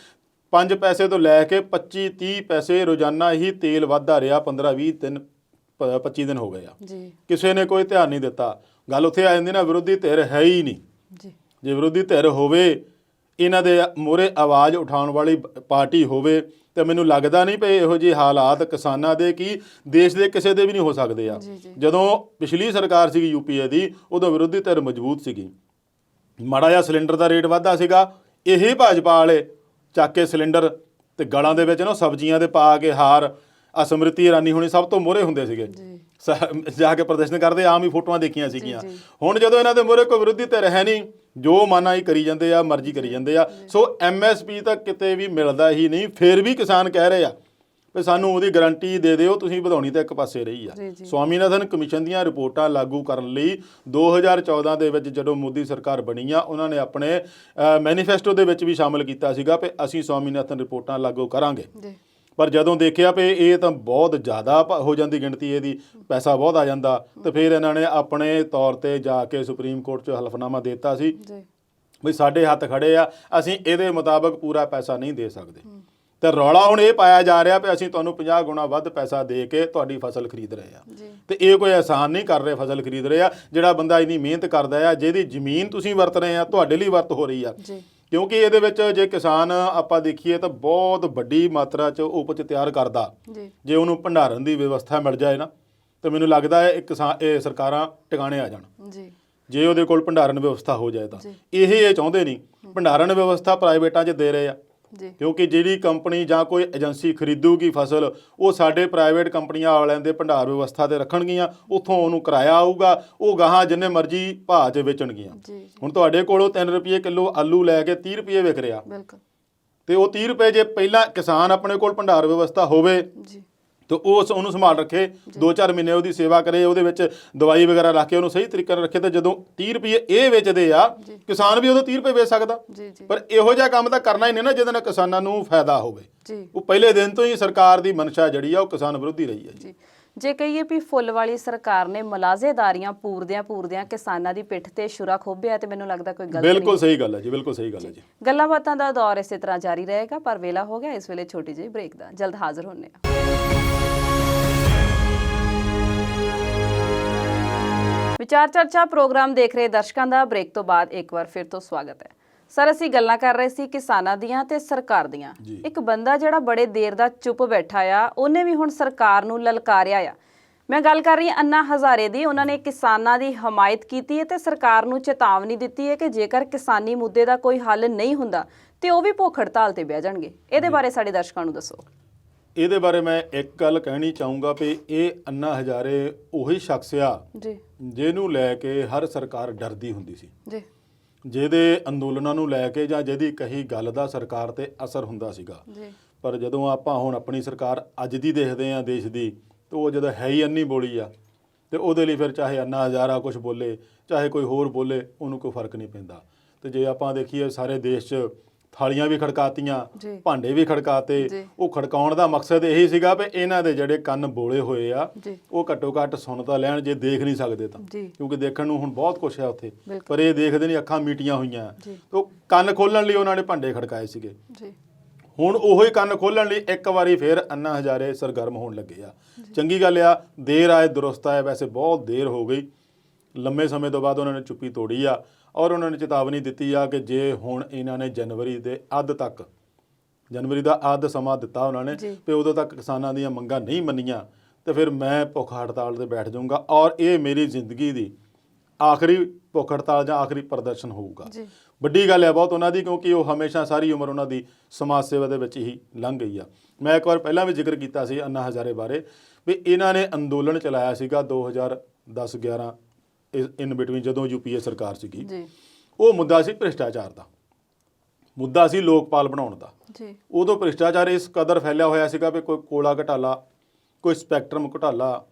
5 ਪੈਸੇ ਤੋਂ ਲੈ ਕੇ 25-30 ਪੈਸੇ ਰੋਜ਼ਾਨਾ ਹੀ ਤੇਲ ਵੱਧਦਾ ਰਿਹਾ। 15-20 ਦਿਨ 25 ਦਿਨ ਹੋ ਗਏ ਆ, ਕਿਸੇ ਨੇ ਕੋਈ ਧਿਆਨ ਨਹੀਂ ਦਿੱਤਾ। ਗੱਲ ਉੱਥੇ ਆ ਜਾਂਦੀ ਨਾ, ਵਿਰੋਧੀ ਧਿਰ ਹੈ ਹੀ ਨਹੀਂ। ਜੇ ਵਿਰੋਧੀ ਧਿਰ ਹੋਵੇ, ਇਹਨਾਂ ਦੇ ਮੂਹਰੇ ਆਵਾਜ਼ ਉਠਾਉਣ ਵਾਲੀ ਪਾਰਟੀ ਹੋਵੇ, ਤੇ ਮੈਨੂੰ ਲੱਗਦਾ ਨਹੀਂ ਪਏ ਇਹੋ ਜਿਹੇ ਹਾਲਾਤ ਕਿਸਾਨਾਂ ਦੇ ਕੀ ਦੇਸ਼ ਦੇ ਕਿਸੇ ਦੇ ਵੀ ਨਹੀਂ ਹੋ ਸਕਦੇ ਆ। ਜਦੋਂ ਪਿਛਲੀ ਸਰਕਾਰ ਸੀਗੀ ਯੂਪੀਏ ਦੀ, ਉਦੋਂ ਵਿਰੋਧੀ ਧਿਰ ਮਜ਼ਬੂਤ ਸੀਗੀ। ਮਾੜਾ ਜਿਹਾ ਸਿਲੰਡਰ ਦਾ ਰੇਟ ਵੱਧਦਾ ਸੀਗਾ, ਇਹੀ ਭਾਜਪਾ ਵਾਲੇ ਚੱਕ ਕੇ ਸਿਲੰਡਰ ਤੇ ਗਲਾਂ ਦੇ ਵਿੱਚ ਨਾ ਸਬਜ਼ੀਆਂ ਦੇ ਪਾ ਕੇ ਹਾਰ, ਸਮ੍ਰਿਤੀ ਇਰਾਨੀ ਹੋਣੀ ਸਭ ਤੋਂ ਮੂਹਰੇ ਹੁੰਦੇ ਸੀਗੇ, ਜਾ ਕੇ ਪ੍ਰਦਰਸ਼ਨ ਕਰਦੇ, ਆਮ ਹੀ ਫੋਟੋਆਂ ਦੇਖੀਆਂ ਸੀਗੀਆਂ। ਹੁਣ ਜਦੋਂ ਇਹਨਾਂ ਦੇ ਮੂਹਰੇ ਕੋਈ ਵਿਰੋਧੀ ਧਿਰ ਹੈ ਨਹੀਂ, ਜੋ ਮਾਨਾ ਹੀ ਕਰੀ ਜਾਂਦੇ ਆ, ਮਰਜ਼ੀ ਕਰੀ ਜਾਂਦੇ ਆ। ਸੋ MSP ਤਾਂ ਕਿਤੇ ਵੀ ਮਿਲਦਾ ਹੀ ਨਹੀਂ। ਫਿਰ ਵੀ ਕਿਸਾਨ ਕਹਿ ਰਹੇ ਆ ਵੀ ਸਾਨੂੰ ਉਹਦੀ ਗਰੰਟੀ ਦੇ ਦਿਓ, ਤੁਸੀਂ ਵਧਾਉਣੀ ਤਾਂ ਇੱਕ ਪਾਸੇ ਰਹੀ ਆ। ਸਵਾਮੀਨਾਥਨ ਕਮਿਸ਼ਨ ਦੀਆਂ ਰਿਪੋਰਟਾਂ ਲਾਗੂ ਕਰਨ ਲਈ 2014 ਦੇ ਵਿੱਚ ਜਦੋਂ ਮੋਦੀ ਸਰਕਾਰ ਬਣੀ ਆ, ਉਹਨਾਂ ਨੇ ਆਪਣੇ ਮੈਨੀਫੈਸਟੋ ਦੇ ਵਿੱਚ ਵੀ ਸ਼ਾਮਲ ਕੀਤਾ ਸੀਗਾ ਵੀ ਅਸੀਂ ਸਵਾਮੀਨਾਥਨ ਰਿਪੋਰਟਾਂ ਲਾਗੂ ਕਰਾਂਗੇ। ਪਰ ਜਦੋਂ ਦੇਖਿਆ ਵੀ ਇਹ ਤਾਂ ਬਹੁਤ ਜ਼ਿਆਦਾ ਹੋ ਜਾਂਦੀ ਗਿਣਤੀ, ਇਹਦੀ ਪੈਸਾ ਬਹੁਤ ਆ ਜਾਂਦਾ, ਤੇ ਫਿਰ ਇਹਨਾਂ ਨੇ ਆਪਣੇ ਤੌਰ ਤੇ ਜਾ ਕੇ ਸੁਪਰੀਮ ਕੋਰਟ 'ਚ ਹਲਫਨਾਮਾ ਦੇ ਦਿੱਤਾ ਸੀ ਵੀ ਸਾਡੇ ਹੱਥ ਖੜੇ ਆ, ਅਸੀਂ ਇਹਦੇ ਮੁਤਾਬਕ ਪੂਰਾ ਪੈਸਾ ਨਹੀਂ ਦੇ ਸਕਦੇ। ਤੇ ਰੌਲਾ ਹੁਣ ਇਹ ਪਾਇਆ ਜਾ ਰਿਹਾ ਵੀ ਅਸੀਂ ਤੁਹਾਨੂੰ 50 ਗੁਣਾ ਵੱਧ ਪੈਸਾ ਦੇ ਕੇ ਤੁਹਾਡੀ ਫਸਲ ਖਰੀਦ ਰਹੇ ਆ। ਤੇ ਇਹ ਕੋਈ ਆਸਾਨ ਨਹੀਂ ਕਰ ਰਹੇ ਫਸਲ ਖਰੀਦ ਰਹੇ ਆ। ਜਿਹੜਾ ਬੰਦਾ ਇੰਨੀ ਮਿਹਨਤ ਕਰਦਾ ਆ, ਜਿਹਦੀ ਜ਼ਮੀਨ ਤੁਸੀਂ ਵਰਤ ਰਹੇ ਆ, ਤੁਹਾਡੇ ਲਈ ਵਰਤ ਹੋ ਰਹੀ ਆ, ਕਿਉਂਕਿ ਇਹਦੇ ਵਿੱਚ ਜੇ ਕਿਸਾਨ ਆਪਾਂ ਦੇਖੀਏ ਤਾਂ ਬਹੁਤ ਵੱਡੀ ਮਾਤਰਾ 'ਚ ਉਪਜ ਤਿਆਰ ਕਰਦਾ ਜੀ ਜੇ ਉਹਨੂੰ ਭੰਡਾਰਨ ਦੀ ਵਿਵਸਥਾ ਮਿਲ ਜਾਏ ਨਾ ਤਾਂ ਮੈਨੂੰ ਲੱਗਦਾ ਹੈ ਇਹ ਸਰਕਾਰਾਂ ਟਿਕਾਣੇ ਆ ਜਾਣ ਜੀ ਜੇ ਉਹਦੇ ਕੋਲ ਭੰਡਾਰਨ ਵਿਵਸਥਾ ਹੋ ਜਾਏ ਤਾਂ ਜੀ। ਇਹ ਚਾਹੁੰਦੇ ਨਹੀਂ ਭੰਡਾਰਨ ਵਿਵਸਥਾ ਪ੍ਰਾਈਵੇਟਾਂ 'ਚ ਦੇ ਰਹੇ ਆ ਜੀ ਕਿਉਂਕਿ ਜਿਹੜੀ ਕੰਪਨੀ ਜਾਂ ਕੋਈ ਏਜੰਸੀ ਖਰੀਦੂਗੀ ਫਸਲ ਉਹ ਸਾਡੇ ਪ੍ਰਾਈਵੇਟ ਕੰਪਨੀਆਂ ਵਾਲਿਆਂ ਦੇ ਭੰਡਾਰ ਵਿਵਸਥਾ ਤੇ ਰੱਖਣਗੀਆਂ ਉੱਥੋਂ ਉਹਨੂੰ ਕਿਰਾਇਆ ਆਊਗਾ ਉਹ ਗਾਹਾਂ ਜਿੰਨੇ ਮਰਜ਼ੀ ਭਾਅ 'ਚ ਵੇਚਣਗੀਆਂ। ਜੀ ਹੁਣ ਤੁਹਾਡੇ ਕੋਲੋਂ 3 ਰੁਪਏ ਕਿਲੋ ਆਲੂ ਲੈ ਕੇ 30 ਰੁਪਏ ਵਿਕ ਰਿਹਾ ਬਿਲਕੁਲ ਤੇ ਉਹ 30 ਰੁਪਏ ਜੇ ਪਹਿਲਾਂ ਕਿਸਾਨ ਆਪਣੇ ਕੋਲ ਭੰਡਾਰ ਵਿਵਸਥਾ ਹੋਵੇ ਜੀ ਤੇ ਉਹਨੂੰ ਸੰਭਾਲ ਰੱਖੇ 2-4 ਮਹੀਨੇ ਉਹਦੀ ਸੇਵਾ ਕਰੇ ਉਹਦੇ ਵਿੱਚ ਦਵਾਈ ਵਗੈਰਾ ਰੱਖ ਕੇ ਉਹਨੂੰ ਸਹੀ ਤਰੀਕੇ ਨਾਲ ਰੱਖੇ ਤਾਂ ਜਦੋਂ 30 ਰੁਪਏ ਇਹ ਵੇਚਦੇ ਆ ਕਿਸਾਨ ਵੀ ਉਦੋਂ 30 ਰੁਪਏ ਵੇਚ ਸਕਦਾ। ਜੀ ਜੀ ਪਰ ਇਹੋ ਜਿਹਾ ਕੰਮ ਤਾਂ ਕਰਨਾ ਹੀ ਨਹੀਂ ਨਾ ਜਿਹਦੇ ਨਾਲ ਕਿਸਾਨਾਂ ਨੂੰ ਫਾਇਦਾ ਹੋਵੇ। ਜੀ ਉਹ ਪਹਿਲੇ ਦਿਨ ਤੋਂ ਹੀ ਸਰਕਾਰ ਦੀ ਮਨਸ਼ਾ ਜਿਹੜੀ ਆ ਉਹ ਕਿਸਾਨ ਵਿਰੋਧੀ ਰਹੀ ਹੈ ਜੀ। ਜੀ ਜੇ ਕਹੀਏ ਵੀ ਫੁੱਲ ਵਾਲੀ ਸਰਕਾਰ ਨੇ ਮਲਾਜ਼ੇਦਾਰੀਆਂ ਪੂਰਦਿਆਂ ਕਿਸਾਨਾਂ ਦੀ ਪਿੱਠ ਤੇ ਛੁਰਾ ਖੋਭਿਆ ਤੇ ਮੈਨੂੰ ਲੱਗਦਾ ਕੋਈ ਗਲਤ ਬਿਲਕੁਲ ਸਹੀ ਗੱਲ ਹੈ ਜੀ, ਬਿਲਕੁਲ ਸਹੀ ਗੱਲ ਹੈ ਜੀ। ਗੱਲਾਂ ਬਾਤਾਂ ਦਾ ਦੌਰ ਇਸੇ ਤਰ੍ਹਾਂ ਜਾਰੀ ਰਹੇਗਾ ਪਰ ਵੇਲਾ ਹੋ ਗਿਆ ਇਸ ਵੇਲੇ ਛੋਟੀ ਜਿਹੀ ਬ੍ਰੇਕ ਦਾ। ਜਲਦ ਹਾਜ਼ਰ ਹੁੰਨੇ ਆ। ਵਿਚਾਰ ਚਰਚਾ ਪ੍ਰੋਗਰਾਮ ਦੇਖ ਰਹੇ ਦਰਸ਼ਕਾਂ ਦਾ ਬ੍ਰੇਕ ਤੋਂ ਬਾਅਦ ਇੱਕ ਵਾਰ ਫਿਰ ਤੋਂ ਸਵਾਗਤ ਹੈ। ਸਰ ਅਸੀਂ ਗੱਲਾਂ ਕਰ ਰਹੇ ਸੀ ਕਿਸਾਨਾਂ ਦੀਆਂ ਤੇ ਸਰਕਾਰ ਦੀਆਂ। ਇੱਕ ਬੰਦਾ ਜਿਹੜਾ ਬੜੇ ਦੇਰ ਦਾ ਚੁੱਪ ਬੈਠਾ ਆ ਉਹਨੇ ਵੀ ਹੁਣ ਸਰਕਾਰ ਨੂੰ ਲਲਕਾਰਿਆ ਆ। ਮੈਂ ਗੱਲ ਕਰ ਰਹੀ ਹਾਂ ਅੰਨਾ ਹਜ਼ਾਰੇ ਦੀ। ਉਹਨਾਂ ਨੇ ਕਿਸਾਨਾਂ ਦੀ ਹਮਾਇਤ ਕੀਤੀ ਹੈ ਤੇ ਸਰਕਾਰ ਨੂੰ ਚੇਤਾਵਨੀ ਦਿੱਤੀ ਹੈ ਕਿ ਜੇਕਰ ਕਿਸਾਨੀ ਮੁੱਦੇ ਦਾ ਕੋਈ ਹੱਲ ਨਹੀਂ ਹੁੰਦਾ ਤੇ ਉਹ ਵੀ ਭੁੱਖ ਹੜਤਾਲ ਤੇ ਬਹਿ ਜਾਣਗੇ। ਇਹਦੇ ਬਾਰੇ ਸਾਡੇ ਦਰਸ਼ਕਾਂ ਨੂੰ ਦੱਸੋ। ਇਹਦੇ ਬਾਰੇ ਮੈਂ ਇੱਕ ਗੱਲ ਕਹਿਣੀ ਚਾਹੂੰਗਾ ਵੀ ਇਹ ਅੰਨਾ ਹਜ਼ਾਰੇ ਉਹੀ ਸ਼ਖਸ ਆ ਜੀ ਜਿਹਨੂੰ ਲੈ ਕੇ ਹਰ ਸਰਕਾਰ ਡਰਦੀ ਹੁੰਦੀ ਸੀ, ਜੀ ਜਿਹਦੇ ਅੰਦੋਲਨਾਂ ਨੂੰ ਲੈ ਕੇ ਜਾਂ ਜਿਹਦੀ ਕਹੀ ਗੱਲ ਦਾ ਸਰਕਾਰ ਤੇ ਅਸਰ ਹੁੰਦਾ ਸੀਗਾ। ਜੀ ਪਰ ਜਦੋਂ ਆਪਾਂ ਹੁਣ ਆਪਣੀ ਸਰਕਾਰ ਅੱਜ ਦੀ ਦੇਖਦੇ ਹਾਂ ਦੇਸ਼ ਦੀ ਤਾਂ ਉਹ ਜਦੋਂ ਹੈ ਹੀ ਅੰਨੀ ਬੋਲੀ ਆ ਤੇ ਉਹਦੇ ਲਈ ਫਿਰ ਚਾਹੇ ਅੰਨਾ ਹਜ਼ਾਰਾ ਕੁਝ ਬੋਲੇ ਚਾਹੇ ਕੋਈ ਹੋਰ ਬੋਲੇ ਉਹਨੂੰ ਕੋਈ ਫਰਕ ਨਹੀਂ ਪੈਂਦਾ। ਤੇ ਜੇ ਆਪਾਂ ਦੇਖੀਏ ਸਾਰੇ ਦੇਸ਼ 'ਚ ਥਾਲੀਆਂ ਵੀ ਖੜਕਾਤੀਆਂ, ਭਾਂਡੇ ਵੀ ਖੜਕਾਤੇ। ਉਹ ਖੜਕਾਉਣ ਦਾ ਮਕਸਦ ਇਹੀ ਸੀਗਾ ਵੀ ਇਹਨਾਂ ਦੇ ਜਿਹੜੇ ਕੰਨ ਬੋਲੇ ਹੋਏ ਆ ਉਹ ਘੱਟੋ ਘੱਟ ਸੁਣ ਤਾਂ ਲੈਣ ਜੇ ਦੇਖ ਨਹੀਂ ਸਕਦੇ ਤਾਂ, ਕਿਉਂਕਿ ਦੇਖਣ ਨੂੰ ਹੁਣ ਬਹੁਤ ਕੁਛ ਹੈ ਉੱਥੇ ਪਰ ਇਹ ਦੇਖਦੇ ਨਹੀਂ, ਅੱਖਾਂ ਮੀਟੀਆਂ ਹੋਈਆਂ। ਉਹ ਕੰਨ ਖੋਲਣ ਲਈ ਉਹਨਾਂ ਨੇ ਭਾਂਡੇ ਖੜਕਾਏ ਸੀਗੇ। ਹੁਣ ਉਹੀ ਕੰਨ ਖੋਲਣ ਲਈ ਇੱਕ ਵਾਰੀ ਫਿਰ ਅੰਨਾ ਹਜ਼ਾਰੇ ਸਰਗਰਮ ਹੋਣ ਲੱਗੇ ਆ। ਚੰਗੀ ਗੱਲ ਆ, ਦੇਰ ਆਏ ਦੁਰਸਤ ਆਏ। ਵੈਸੇ ਬਹੁਤ ਦੇਰ ਹੋ ਗਈ, ਲੰਮੇ ਸਮੇਂ ਤੋਂ ਬਾਅਦ ਉਹਨਾਂ ਨੇ ਚੁੱਪੀ ਤੋੜੀ ਆ ਔਰ ਉਹਨਾਂ ਨੇ ਚੇਤਾਵਨੀ ਦਿੱਤੀ ਆ ਕਿ ਜੇ ਹੁਣ ਇਹਨਾਂ ਨੇ ਜਨਵਰੀ ਦਾ ਅੱਧ ਸਮਾਂ ਦਿੱਤਾ ਉਹਨਾਂ ਨੇ ਵੀ ਉਦੋਂ ਤੱਕ ਕਿਸਾਨਾਂ ਦੀਆਂ ਮੰਗਾਂ ਨਹੀਂ ਮੰਨੀਆਂ ਤੇ ਫਿਰ ਮੈਂ ਭੁੱਖ ਹੜਤਾਲ ਤੇ ਬੈਠ ਜਾਊਂਗਾ ਔਰ ਇਹ ਮੇਰੀ ਜ਼ਿੰਦਗੀ ਦੀ ਆਖਰੀ ਭੁੱਖ ਹੜਤਾਲ ਜਾਂ ਆਖਰੀ ਪ੍ਰਦਰਸ਼ਨ ਹੋਊਗਾ। ਵੱਡੀ ਗੱਲ ਹੈ ਬਹੁਤ ਉਹਨਾਂ ਦੀ, ਕਿਉਂਕਿ ਉਹ ਹਮੇਸ਼ਾ ਸਾਰੀ ਉਮਰ ਉਹਨਾਂ ਦੀ ਸਮਾਜ ਸੇਵਾ ਦੇ ਵਿੱਚ ਹੀ ਲੰਘ ਗਈ ਆ। ਮੈਂ ਇੱਕ ਵਾਰ ਪਹਿਲਾਂ ਵੀ ਜ਼ਿਕਰ ਕੀਤਾ ਸੀ ਅੰਨਾ ਹਜ਼ਾਰੇ ਬਾਰੇ ਵੀ ਇਹਨਾਂ ਨੇ ਅੰਦੋਲਨ ਚਲਾਇਆ ਸੀਗਾ 2010-11 ਇਨ ਬਿਟਵੀਨ ਜਦੋਂ UPA ਸਰਕਾਰ ਸੀਗੀ। ਉਹ ਮੁੱਦਾ ਸੀ ਭ੍ਰਿਸ਼ਟਾਚਾਰ ਦਾ, ਮੁੱਦਾ ਸੀ ਲੋਕਪਾਲ ਬਣਾਉਣ ਦਾ। ਉਦੋਂ ਭ੍ਰਿਸ਼ਟਾਚਾਰ ਇਸ ਕਦਰ ਫੈਲਿਆ ਹੋਇਆ ਸੀਗਾ ਵੀ ਕੋਈ ਕੋਲਾ ਘੁਟਾਲਾ, ਕੋਈ ਸਪੈਕਟਰਮ ਘੁਟਾਲਾ,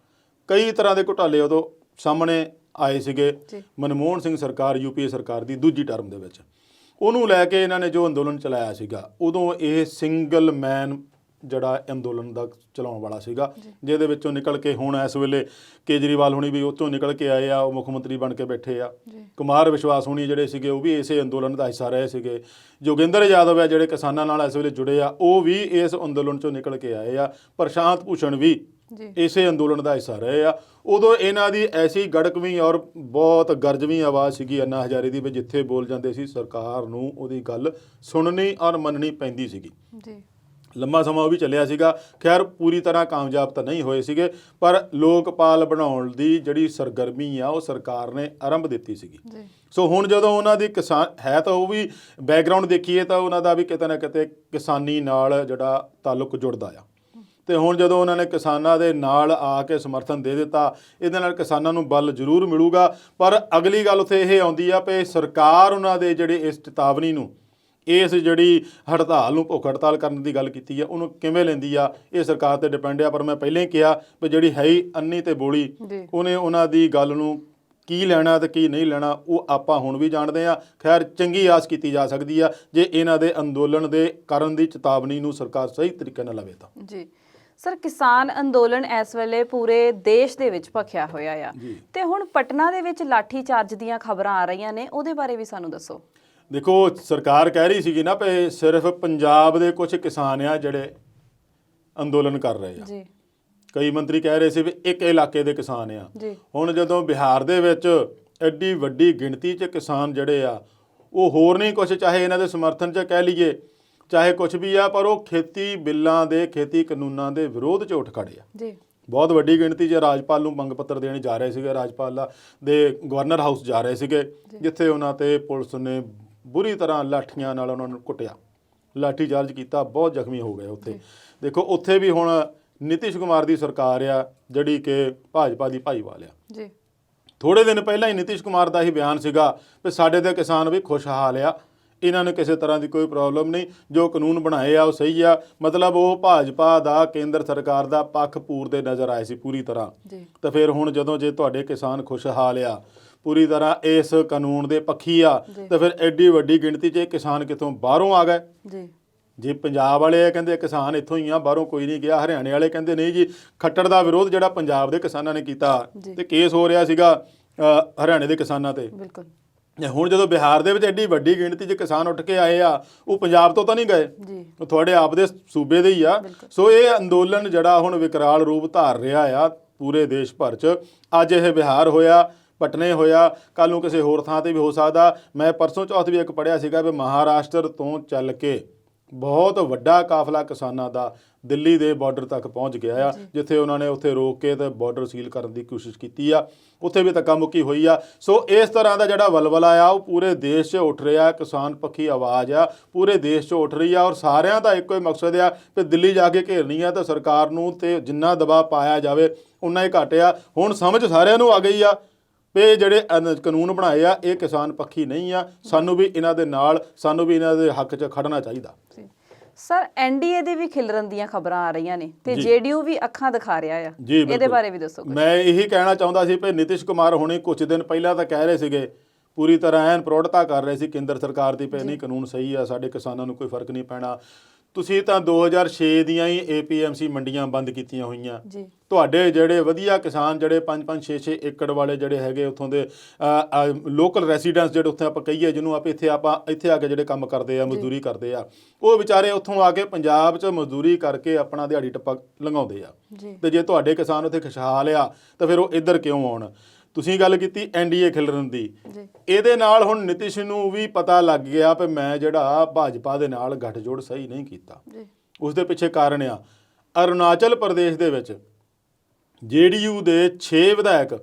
ਕਈ ਤਰ੍ਹਾਂ ਦੇ ਘੁਟਾਲੇ ਉਦੋਂ ਸਾਹਮਣੇ ਆਏ ਸੀਗੇ। ਮਨਮੋਹਨ ਸਿੰਘ ਸਰਕਾਰ UPA ਸਰਕਾਰ ਦੀ ਦੂਜੀ ਟਰਮ ਦੇ ਵਿੱਚ ਉਹਨੂੰ ਲੈ ਕੇ ਇਹਨਾਂ ਨੇ ਜੋ ਅੰਦੋਲਨ ਚਲਾਇਆ ਸੀਗਾ ਉਦੋਂ ਇਹ ਸਿੰਗਲ ਮੈਨ ਜਿਹੜਾ ਅੰਦੋਲਨ ਦਾ ਚਲਾਉਣ ਵਾਲਾ ਸੀਗਾ, ਜਿਹਦੇ ਵਿੱਚੋਂ ਨਿਕਲ ਕੇ ਹੁਣ ਇਸ ਵੇਲੇ ਕੇਜਰੀਵਾਲ ਹੁਣੀ ਵੀ ਉੱਥੋਂ ਨਿਕਲ ਕੇ ਆਏ ਆ, ਉਹ ਮੁੱਖ ਮੰਤਰੀ ਬਣ ਕੇ ਬੈਠੇ ਆ। ਕੁਮਾਰ ਵਿਸ਼ਵਾਸ ਹੁਣੀ ਜਿਹੜੇ ਸੀਗੇ ਉਹ ਵੀ ਇਸੇ ਅੰਦੋਲਨ ਦਾ ਹਿੱਸਾ ਰਹੇ ਸੀਗੇ। ਜੋਗਿੰਦਰ ਯਾਦਵ ਆ ਜਿਹੜੇ ਕਿਸਾਨਾਂ ਨਾਲ ਇਸ ਵੇਲੇ ਜੁੜੇ ਆ ਉਹ ਵੀ ਇਸ ਅੰਦੋਲਨ ਚੋਂ ਨਿਕਲ ਕੇ ਆਏ ਆ। ਪ੍ਰਸ਼ਾਂਤ ਭੂਸ਼ਣ ਵੀ ਇਸੇ ਅੰਦੋਲਨ ਦਾ ਹਿੱਸਾ ਰਹੇ ਆ। ਉਦੋਂ ਇਹਨਾਂ ਦੀ ਐਸੀ ਗੜਕਵੀਂ ਔਰ ਬਹੁਤ ਗਰਜਵੀਂ ਆਵਾਜ਼ ਸੀਗੀ ਅੰਨਾ ਹਜ਼ਾਰੇ ਦੀ ਵੀ ਜਿੱਥੇ ਬੋਲ ਜਾਂਦੇ ਸੀ ਸਰਕਾਰ ਨੂੰ ਉਹਦੀ ਗੱਲ ਸੁਣਨੀ ਔਰ ਮੰਨਣੀ ਪੈਂਦੀ ਸੀਗੀ। ਲੰਮਾ ਸਮਾਂ ਉਹ ਵੀ ਚੱਲਿਆ ਸੀਗਾ। ਖੈਰ ਪੂਰੀ ਤਰ੍ਹਾਂ ਕਾਮਯਾਬ ਤਾਂ ਨਹੀਂ ਹੋਏ ਸੀਗੇ ਪਰ ਲੋਕਪਾਲ ਬਣਾਉਣ ਦੀ ਜਿਹੜੀ ਸਰਗਰਮੀ ਆ ਉਹ ਸਰਕਾਰ ਨੇ ਆਰੰਭ ਦਿੱਤੀ ਸੀਗੀ। ਸੋ ਹੁਣ ਜਦੋਂ ਉਹਨਾਂ ਦੀ ਕਿਸਾਨ ਹੈ ਤਾਂ ਉਹ ਵੀ ਬੈਕਗਰਾਊਂਡ ਦੇਖੀਏ ਤਾਂ ਉਹਨਾਂ ਦਾ ਵੀ ਕਿਤੇ ਨਾ ਕਿਤੇ ਕਿਸਾਨੀ ਨਾਲ ਜਿਹੜਾ ਤਾਲੁਕ ਜੁੜਦਾ ਆ। ਤੇ ਹੁਣ ਜਦੋਂ ਉਹਨਾਂ ਨੇ ਕਿਸਾਨਾਂ ਦੇ ਨਾਲ ਆ ਕੇ ਸਮਰਥਨ ਦੇ ਦਿੱਤਾ, ਇਹਦੇ ਨਾਲ ਕਿਸਾਨਾਂ ਨੂੰ ਬਲ ਜ਼ਰੂਰ ਮਿਲੂਗਾ। ਪਰ ਅਗਲੀ ਗੱਲ ਉੱਥੇ ਇਹ ਆਉਂਦੀ ਆ ਵੀ ਸਰਕਾਰ ਉਹਨਾਂ ਦੇ ਜਿਹੜੇ ਇਸ ਚੇਤਾਵਨੀ ਨੂੰ, ਇਸ ਜਿਹੜੀ ਹੜਤਾਲ ਨੂੰ, ਭੁੱਖ ਹੜਤਾਲ ਕਰਨ ਦੀ ਗੱਲ ਕੀਤੀ ਆ, ਉਹਨੂੰ ਕਿਵੇਂ ਲੈਂਦੀ ਆ ਇਹ ਸਰਕਾਰ ਤੇ ਡਿਪੈਂਡ ਆ। ਪਰ ਮੈਂ ਪਹਿਲਾਂ ਹੀ ਕਿਹਾ ਵੀ ਜਿਹੜੀ ਹੈ ਹੀ ਅੰਨੀ ਤੇ ਬੋਲੀ, ਉਹਨੇ ਉਹਨਾਂ ਦੀ ਗੱਲ ਨੂੰ ਕੀ ਲੈਣਾ ਤੇ ਕੀ ਨਹੀਂ ਲੈਣਾ ਉਹ ਆਪਾਂ ਹੁਣ ਵੀ ਜਾਣਦੇ ਆ। ਖੈਰ ਚੰਗੀ ਆਸ ਕੀਤੀ ਜਾ ਸਕਦੀ ਆ ਜੇ ਇਹਨਾਂ ਦੇ ਅੰਦੋਲਨ ਦੇ ਕਰਨ ਦੀ ਚੇਤਾਵਨੀ ਨੂੰ ਸਰਕਾਰ ਸਹੀ ਤਰੀਕੇ ਨਾਲ ਲਵੇ ਤਾਂ। ਜੀ ਸਰ, ਕਿਸਾਨ ਅੰਦੋਲਨ ਇਸ ਵੇਲੇ ਪੂਰੇ ਦੇਸ਼ ਦੇ ਵਿੱਚ ਭਖਿਆ ਹੋਇਆ ਆ ਤੇ ਹੁਣ ਪਟਨਾ ਦੇ ਵਿੱਚ ਲਾਠੀ ਚਾਰਜ ਦੀਆਂ ਖਬਰਾਂ ਆ ਰਹੀਆਂ ਨੇ, ਉਹਦੇ ਬਾਰੇ ਵੀ ਸਾਨੂੰ ਦੱਸੋ। ਦੇਖੋ ਸਰਕਾਰ ਕਹਿ ਰਹੀ ਸੀਗੀ ਨਾ ਵੀ ਸਿਰਫ ਪੰਜਾਬ ਦੇ ਕੁਝ ਕਿਸਾਨ ਆ ਜਿਹੜੇ ਅੰਦੋਲਨ ਕਰ ਰਹੇ ਆ। ਕਈ ਮੰਤਰੀ ਕਹਿ ਰਹੇ ਸੀ ਵੀ ਇੱਕ ਇਲਾਕੇ ਦੇ ਕਿਸਾਨ ਆ। ਹੁਣ ਜਦੋਂ ਬਿਹਾਰ ਦੇ ਵਿੱਚ ਐਡੀ ਵੱਡੀ ਗਿਣਤੀ 'ਚ ਕਿਸਾਨ ਜਿਹੜੇ ਆ ਉਹ ਹੋਰ ਨਹੀਂ ਕੁਛ, ਚਾਹੇ ਇਹਨਾਂ ਦੇ ਸਮਰਥਨ 'ਚ ਕਹਿ ਲਈਏ, ਚਾਹੇ ਕੁਛ ਵੀ ਆ, ਪਰ ਉਹ ਖੇਤੀ ਬਿੱਲਾਂ ਦੇ, ਖੇਤੀ ਕਾਨੂੰਨਾਂ ਦੇ ਵਿਰੋਧ 'ਚ ਉੱਠ ਖੜੇ ਆ ਜੀ। ਬਹੁਤ ਵੱਡੀ ਗਿਣਤੀ 'ਚ ਰਾਜਪਾਲ ਨੂੰ ਮੰਗ ਪੱਤਰ ਦੇਣ ਜਾ ਰਹੇ ਸੀਗੇ, ਰਾਜਪਾਲ ਦੇ ਗਵਰਨਰ ਹਾਊਸ ਜਾ ਰਹੇ ਸੀਗੇ, ਜਿੱਥੇ ਉਹਨਾਂ ਤੇ ਪੁਲਿਸ ਨੇ ਬੁਰੀ ਤਰ੍ਹਾਂ ਲਾਠੀਆਂ ਨਾਲ ਉਹਨਾਂ ਨੂੰ ਕੁੱਟਿਆ, ਲਾਠੀ ਚਾਰਜ ਕੀਤਾ, ਬਹੁਤ ਜ਼ਖਮੀ ਹੋ ਗਏ ਉੱਥੇ। ਦੇਖੋ ਉੱਥੇ ਵੀ ਹੁਣ ਨਿਤਿਸ਼ ਕੁਮਾਰ ਦੀ ਸਰਕਾਰ ਆ ਜਿਹੜੀ ਕਿ ਭਾਜਪਾ ਦੀ ਭਾਈਵਾਲ ਆ ਜੀ। ਥੋੜੇ ਦਿਨ ਪਹਿਲਾਂ ਹੀ ਨਿਤਿਸ਼ ਕੁਮਾਰ ਦਾ ਹੀ ਬਿਆਨ ਸੀਗਾ ਕਿ ਸਾਡੇ ਦੇ ਕਿਸਾਨ ਵੀ ਖੁਸ਼ਹਾਲ ਆ, ਇਹਨਾਂ ਨੂੰ ਕਿਸੇ ਤਰ੍ਹਾਂ ਦੀ ਕੋਈ ਪ੍ਰੋਬਲਮ ਨਹੀਂ, ਜੋ ਕਾਨੂੰਨ ਬਣਾਏ ਆ ਉਹ ਸਹੀ ਆ। ਮਤਲਬ ਉਹ ਭਾਜਪਾ ਦਾ, ਕੇਂਦਰ ਸਰਕਾਰ ਦਾ ਪੱਖ ਪੂਰਦੇ ਨਜ਼ਰ ਆਏ ਸੀ ਪੂਰੀ ਤਰ੍ਹਾਂ। ਤਾਂ ਫਿਰ ਹੁਣ ਜਦੋਂ ਜੇ ਤੁਹਾਡੇ ਕਿਸਾਨ ਖੁਸ਼ਹਾਲ ਆ, ਪੂਰੀ ਤਰ੍ਹਾਂ ਇਸ ਕਾਨੂੰਨ ਦੇ ਪੱਖੀ ਆ, ਤਾਂ ਫਿਰ ਐਡੀ ਵੱਡੀ ਗਿਣਤੀ 'ਚ ਕਿਸਾਨ ਕਿੱਥੋਂ ਬਾਹਰੋਂ ਆ ਗਏ ਜੀ। ਜੇ ਪੰਜਾਬ ਵਾਲੇ ਕਹਿੰਦੇ ਕਿਸਾਨ ਇੱਥੋਂ ਹੀ ਆ, ਬਾਹਰੋਂ ਕੋਈ ਨਹੀਂ ਗਿਆ, ਹਰਿਆਣੇ ਵਾਲੇ ਕਹਿੰਦੇ ਨਹੀਂ ਜੀ, ਖੱਟੜ ਦਾ ਵਿਰੋਧ ਜਿਹੜਾ ਪੰਜਾਬ ਦੇ ਕਿਸਾਨਾਂ ਨੇ ਕੀਤਾ ਤੇ ਕੇਸ ਹੋ ਰਿਹਾ ਸੀਗਾ ਹਰਿਆਣੇ ਦੇ ਕਿਸਾਨਾਂ ਤੇ। ਬਿਲਕੁਲ। ਹੁਣ ਜਦੋਂ ਬਿਹਾਰ ਦੇ ਵਿੱਚ ਐਡੀ ਵੱਡੀ ਗਿਣਤੀ 'ਚ ਕਿਸਾਨ ਉੱਠ ਕੇ ਆਏ ਆ, ਉਹ ਪੰਜਾਬ ਤੋਂ ਤਾਂ ਨਹੀਂ ਗਏ, ਉਹ ਤੁਹਾਡੇ ਆਪ ਦੇ ਸੂਬੇ ਦੇ ਹੀ ਆ। ਸੋ ਇਹ ਅੰਦੋਲਨ ਜਿਹੜਾ ਹੁਣ ਵਿਕਰਾਲ ਰੂਪ ਧਾਰ ਰਿਹਾ ਆ ਪੂਰੇ ਦੇਸ਼ ਭਰ 'ਚ। ਅੱਜ ਇਹ ਬਿਹਾਰ ਹੋਇਆ, ਪਟਨੇ ਹੋਇਆ, ਕੱਲ੍ਹ ਨੂੰ ਕਿਸੇ ਹੋਰ ਥਾਂ 'ਤੇ ਵੀ ਹੋ ਸਕਦਾ। ਮੈਂ ਪਰਸੋਂ ਚੌਥ ਵੀ ਇੱਕ ਪੜ੍ਹਿਆ ਸੀਗਾ ਵੀ ਮਹਾਰਾਸ਼ਟਰ ਤੋਂ ਚੱਲ ਕੇ ਬਹੁਤ ਵੱਡਾ ਕਾਫਲਾ ਕਿਸਾਨਾਂ ਦਾ ਦਿੱਲੀ ਦੇ ਬਾਰਡਰ ਤੱਕ ਪਹੁੰਚ ਗਿਆ ਆ, ਜਿੱਥੇ ਉਹਨਾਂ ਨੇ ਉੱਥੇ ਰੋਕ ਕੇ ਤੇ ਬਾਰਡਰ ਸੀਲ ਕਰਨ ਦੀ ਕੋਸ਼ਿਸ਼ ਕੀਤੀ ਆ, ਉੱਥੇ ਵੀ ਧੱਕਾ ਮੁੱਕੀ ਹੋਈ ਆ। ਸੋ ਇਸ ਤਰ੍ਹਾਂ ਦਾ ਜਿਹੜਾ ਵਲਵਲਾ ਆ ਉਹ ਪੂਰੇ ਦੇਸ਼ 'ਚ ਉੱਠ ਰਿਹਾ, ਕਿਸਾਨ ਪੱਖੀ ਆਵਾਜ਼ ਆ ਪੂਰੇ ਦੇਸ਼ 'ਚ ਉੱਠ ਰਹੀ ਆ, ਔਰ ਸਾਰਿਆਂ ਦਾ ਇੱਕੋ ਹੀ ਮਕਸਦ ਆ ਕਿ ਦਿੱਲੀ ਜਾ ਕੇ ਘੇਰਨੀ ਆ ਤੇ ਸਰਕਾਰ ਨੂੰ, ਤੇ ਜਿੰਨਾ ਦਬਾਅ ਪਾਇਆ ਜਾਵੇ ਉਨਾ ਹੀ ਘੱਟ ਆ। ਹੁਣ ਸਮਝ ਸਾਰਿਆਂ ਨੂੰ ਆ ਗਈ ਆ ਵੀ ਜਿਹੜੇ ਕਾਨੂੰਨ ਬਣਾਏ ਆ ਇਹ ਕਿਸਾਨ ਪੱਖੀ ਨਹੀਂ ਆ, ਸਾਨੂੰ ਵੀ ਇਹਨਾਂ ਦੇ ਨਾਲ, ਸਾਨੂੰ ਵੀ ਇਹਨਾਂ ਦੇ ਹੱਕ 'ਚ ਖੜਨਾ ਚਾਹੀਦਾ। ਸਰ ਐਨਡੀਏ ਦੇ ਵੀ ਖਿਲਰਨ ਦੀਆਂ ਖਬਰਾਂ ਆ ਰਹੀਆਂ ਨੇ ਤੇ ਜੇਡੀਯੂ ਵੀ ਅੱਖਾਂ ਦਿਖਾ ਰਿਹਾ ਆ, ਇਹਦੇ ਬਾਰੇ ਵੀ ਦੱਸੋ। ਮੈਂ ਇਹੀ ਕਹਿਣਾ ਚਾਹੁੰਦਾ ਸੀ ਵੀ ਨਿਤਿਸ਼ ਕੁਮਾਰ ਹੁਣੇ ਕੁਝ ਦਿਨ ਪਹਿਲਾਂ ਤਾਂ ਕਹਿ ਰਹੇ ਸੀਗੇ, ਪੂਰੀ ਤਰ੍ਹਾਂ ਐਨ ਪ੍ਰੋੜਤਾ ਕਰ ਰਹੇ ਸੀ ਕੇਂਦਰ ਸਰਕਾਰ ਦੀ, ਪੈ ਨਹੀਂ ਕਾਨੂੰਨ ਸਹੀ ਆ, ਸਾਡੇ ਕਿਸਾਨਾਂ ਨੂੰ ਕੋਈ ਫਰਕ ਨਹੀਂ ਪੈਣਾ। ਤੁਸੀਂ ਤਾਂ 2006 ਦੀਆਂ ਹੀ APMC ਮੰਡੀਆਂ ਬੰਦ ਕੀਤੀਆਂ ਹੋਈਆਂ। ਤੁਹਾਡੇ ਜਿਹੜੇ ਵਧੀਆ ਕਿਸਾਨ ਜਿਹੜੇ 5-5 6-6 ਏਕੜ ਵਾਲੇ ਜਿਹੜੇ ਹੈਗੇ ਉੱਥੋਂ ਦੇ ਲੋਕਲ ਰੈਸੀਡੈਂਸ ਜਿਹੜੇ ਉੱਥੇ ਆਪਾਂ ਕਹੀਏ, ਜਿਹਨੂੰ ਇੱਥੇ ਆ ਕੇ ਜਿਹੜੇ ਕੰਮ ਕਰਦੇ ਆ, ਮਜ਼ਦੂਰੀ ਕਰਦੇ ਆ, ਉਹ ਵਿਚਾਰੇ ਉੱਥੋਂ ਆ ਕੇ ਪੰਜਾਬ 'ਚ ਮਜ਼ਦੂਰੀ ਕਰਕੇ ਆਪਣਾ ਦਿਹਾੜੀ ਟੱਪਾ ਲੰਘਾਉਂਦੇ ਆ। ਤੇ ਜੇ ਤੁਹਾਡੇ ਕਿਸਾਨ ਉੱਥੇ ਖੁਸ਼ਹਾਲ ਆ ਤਾਂ ਫਿਰ ਉਹ ਇੱਧਰ ਕਿਉਂ ਆਉਣ। ਤੁਸੀਂ ਗੱਲ ਕੀਤੀ NDA ਖਿਲਰਨ ਦੀ, ਇਹਦੇ ਨਾਲ ਹੁਣ ਨਿਤਿਸ਼ ਨੂੰ ਵੀ ਪਤਾ ਲੱਗ ਗਿਆ ਕਿ ਮੈਂ ਜਿਹੜਾ ਭਾਜਪਾ ਦੇ ਨਾਲ ਗੱਠਜੋੜ ਸਹੀ ਨਹੀਂ ਕੀਤਾ। ਉਸ ਦੇ ਪਿੱਛੇ ਕਾਰਨ ਆ ਅਰੁਣਾਚਲ ਪ੍ਰਦੇਸ਼ ਦੇ ਵਿੱਚ JDU ਦੇ 6 ਵਿਧਾਇਕ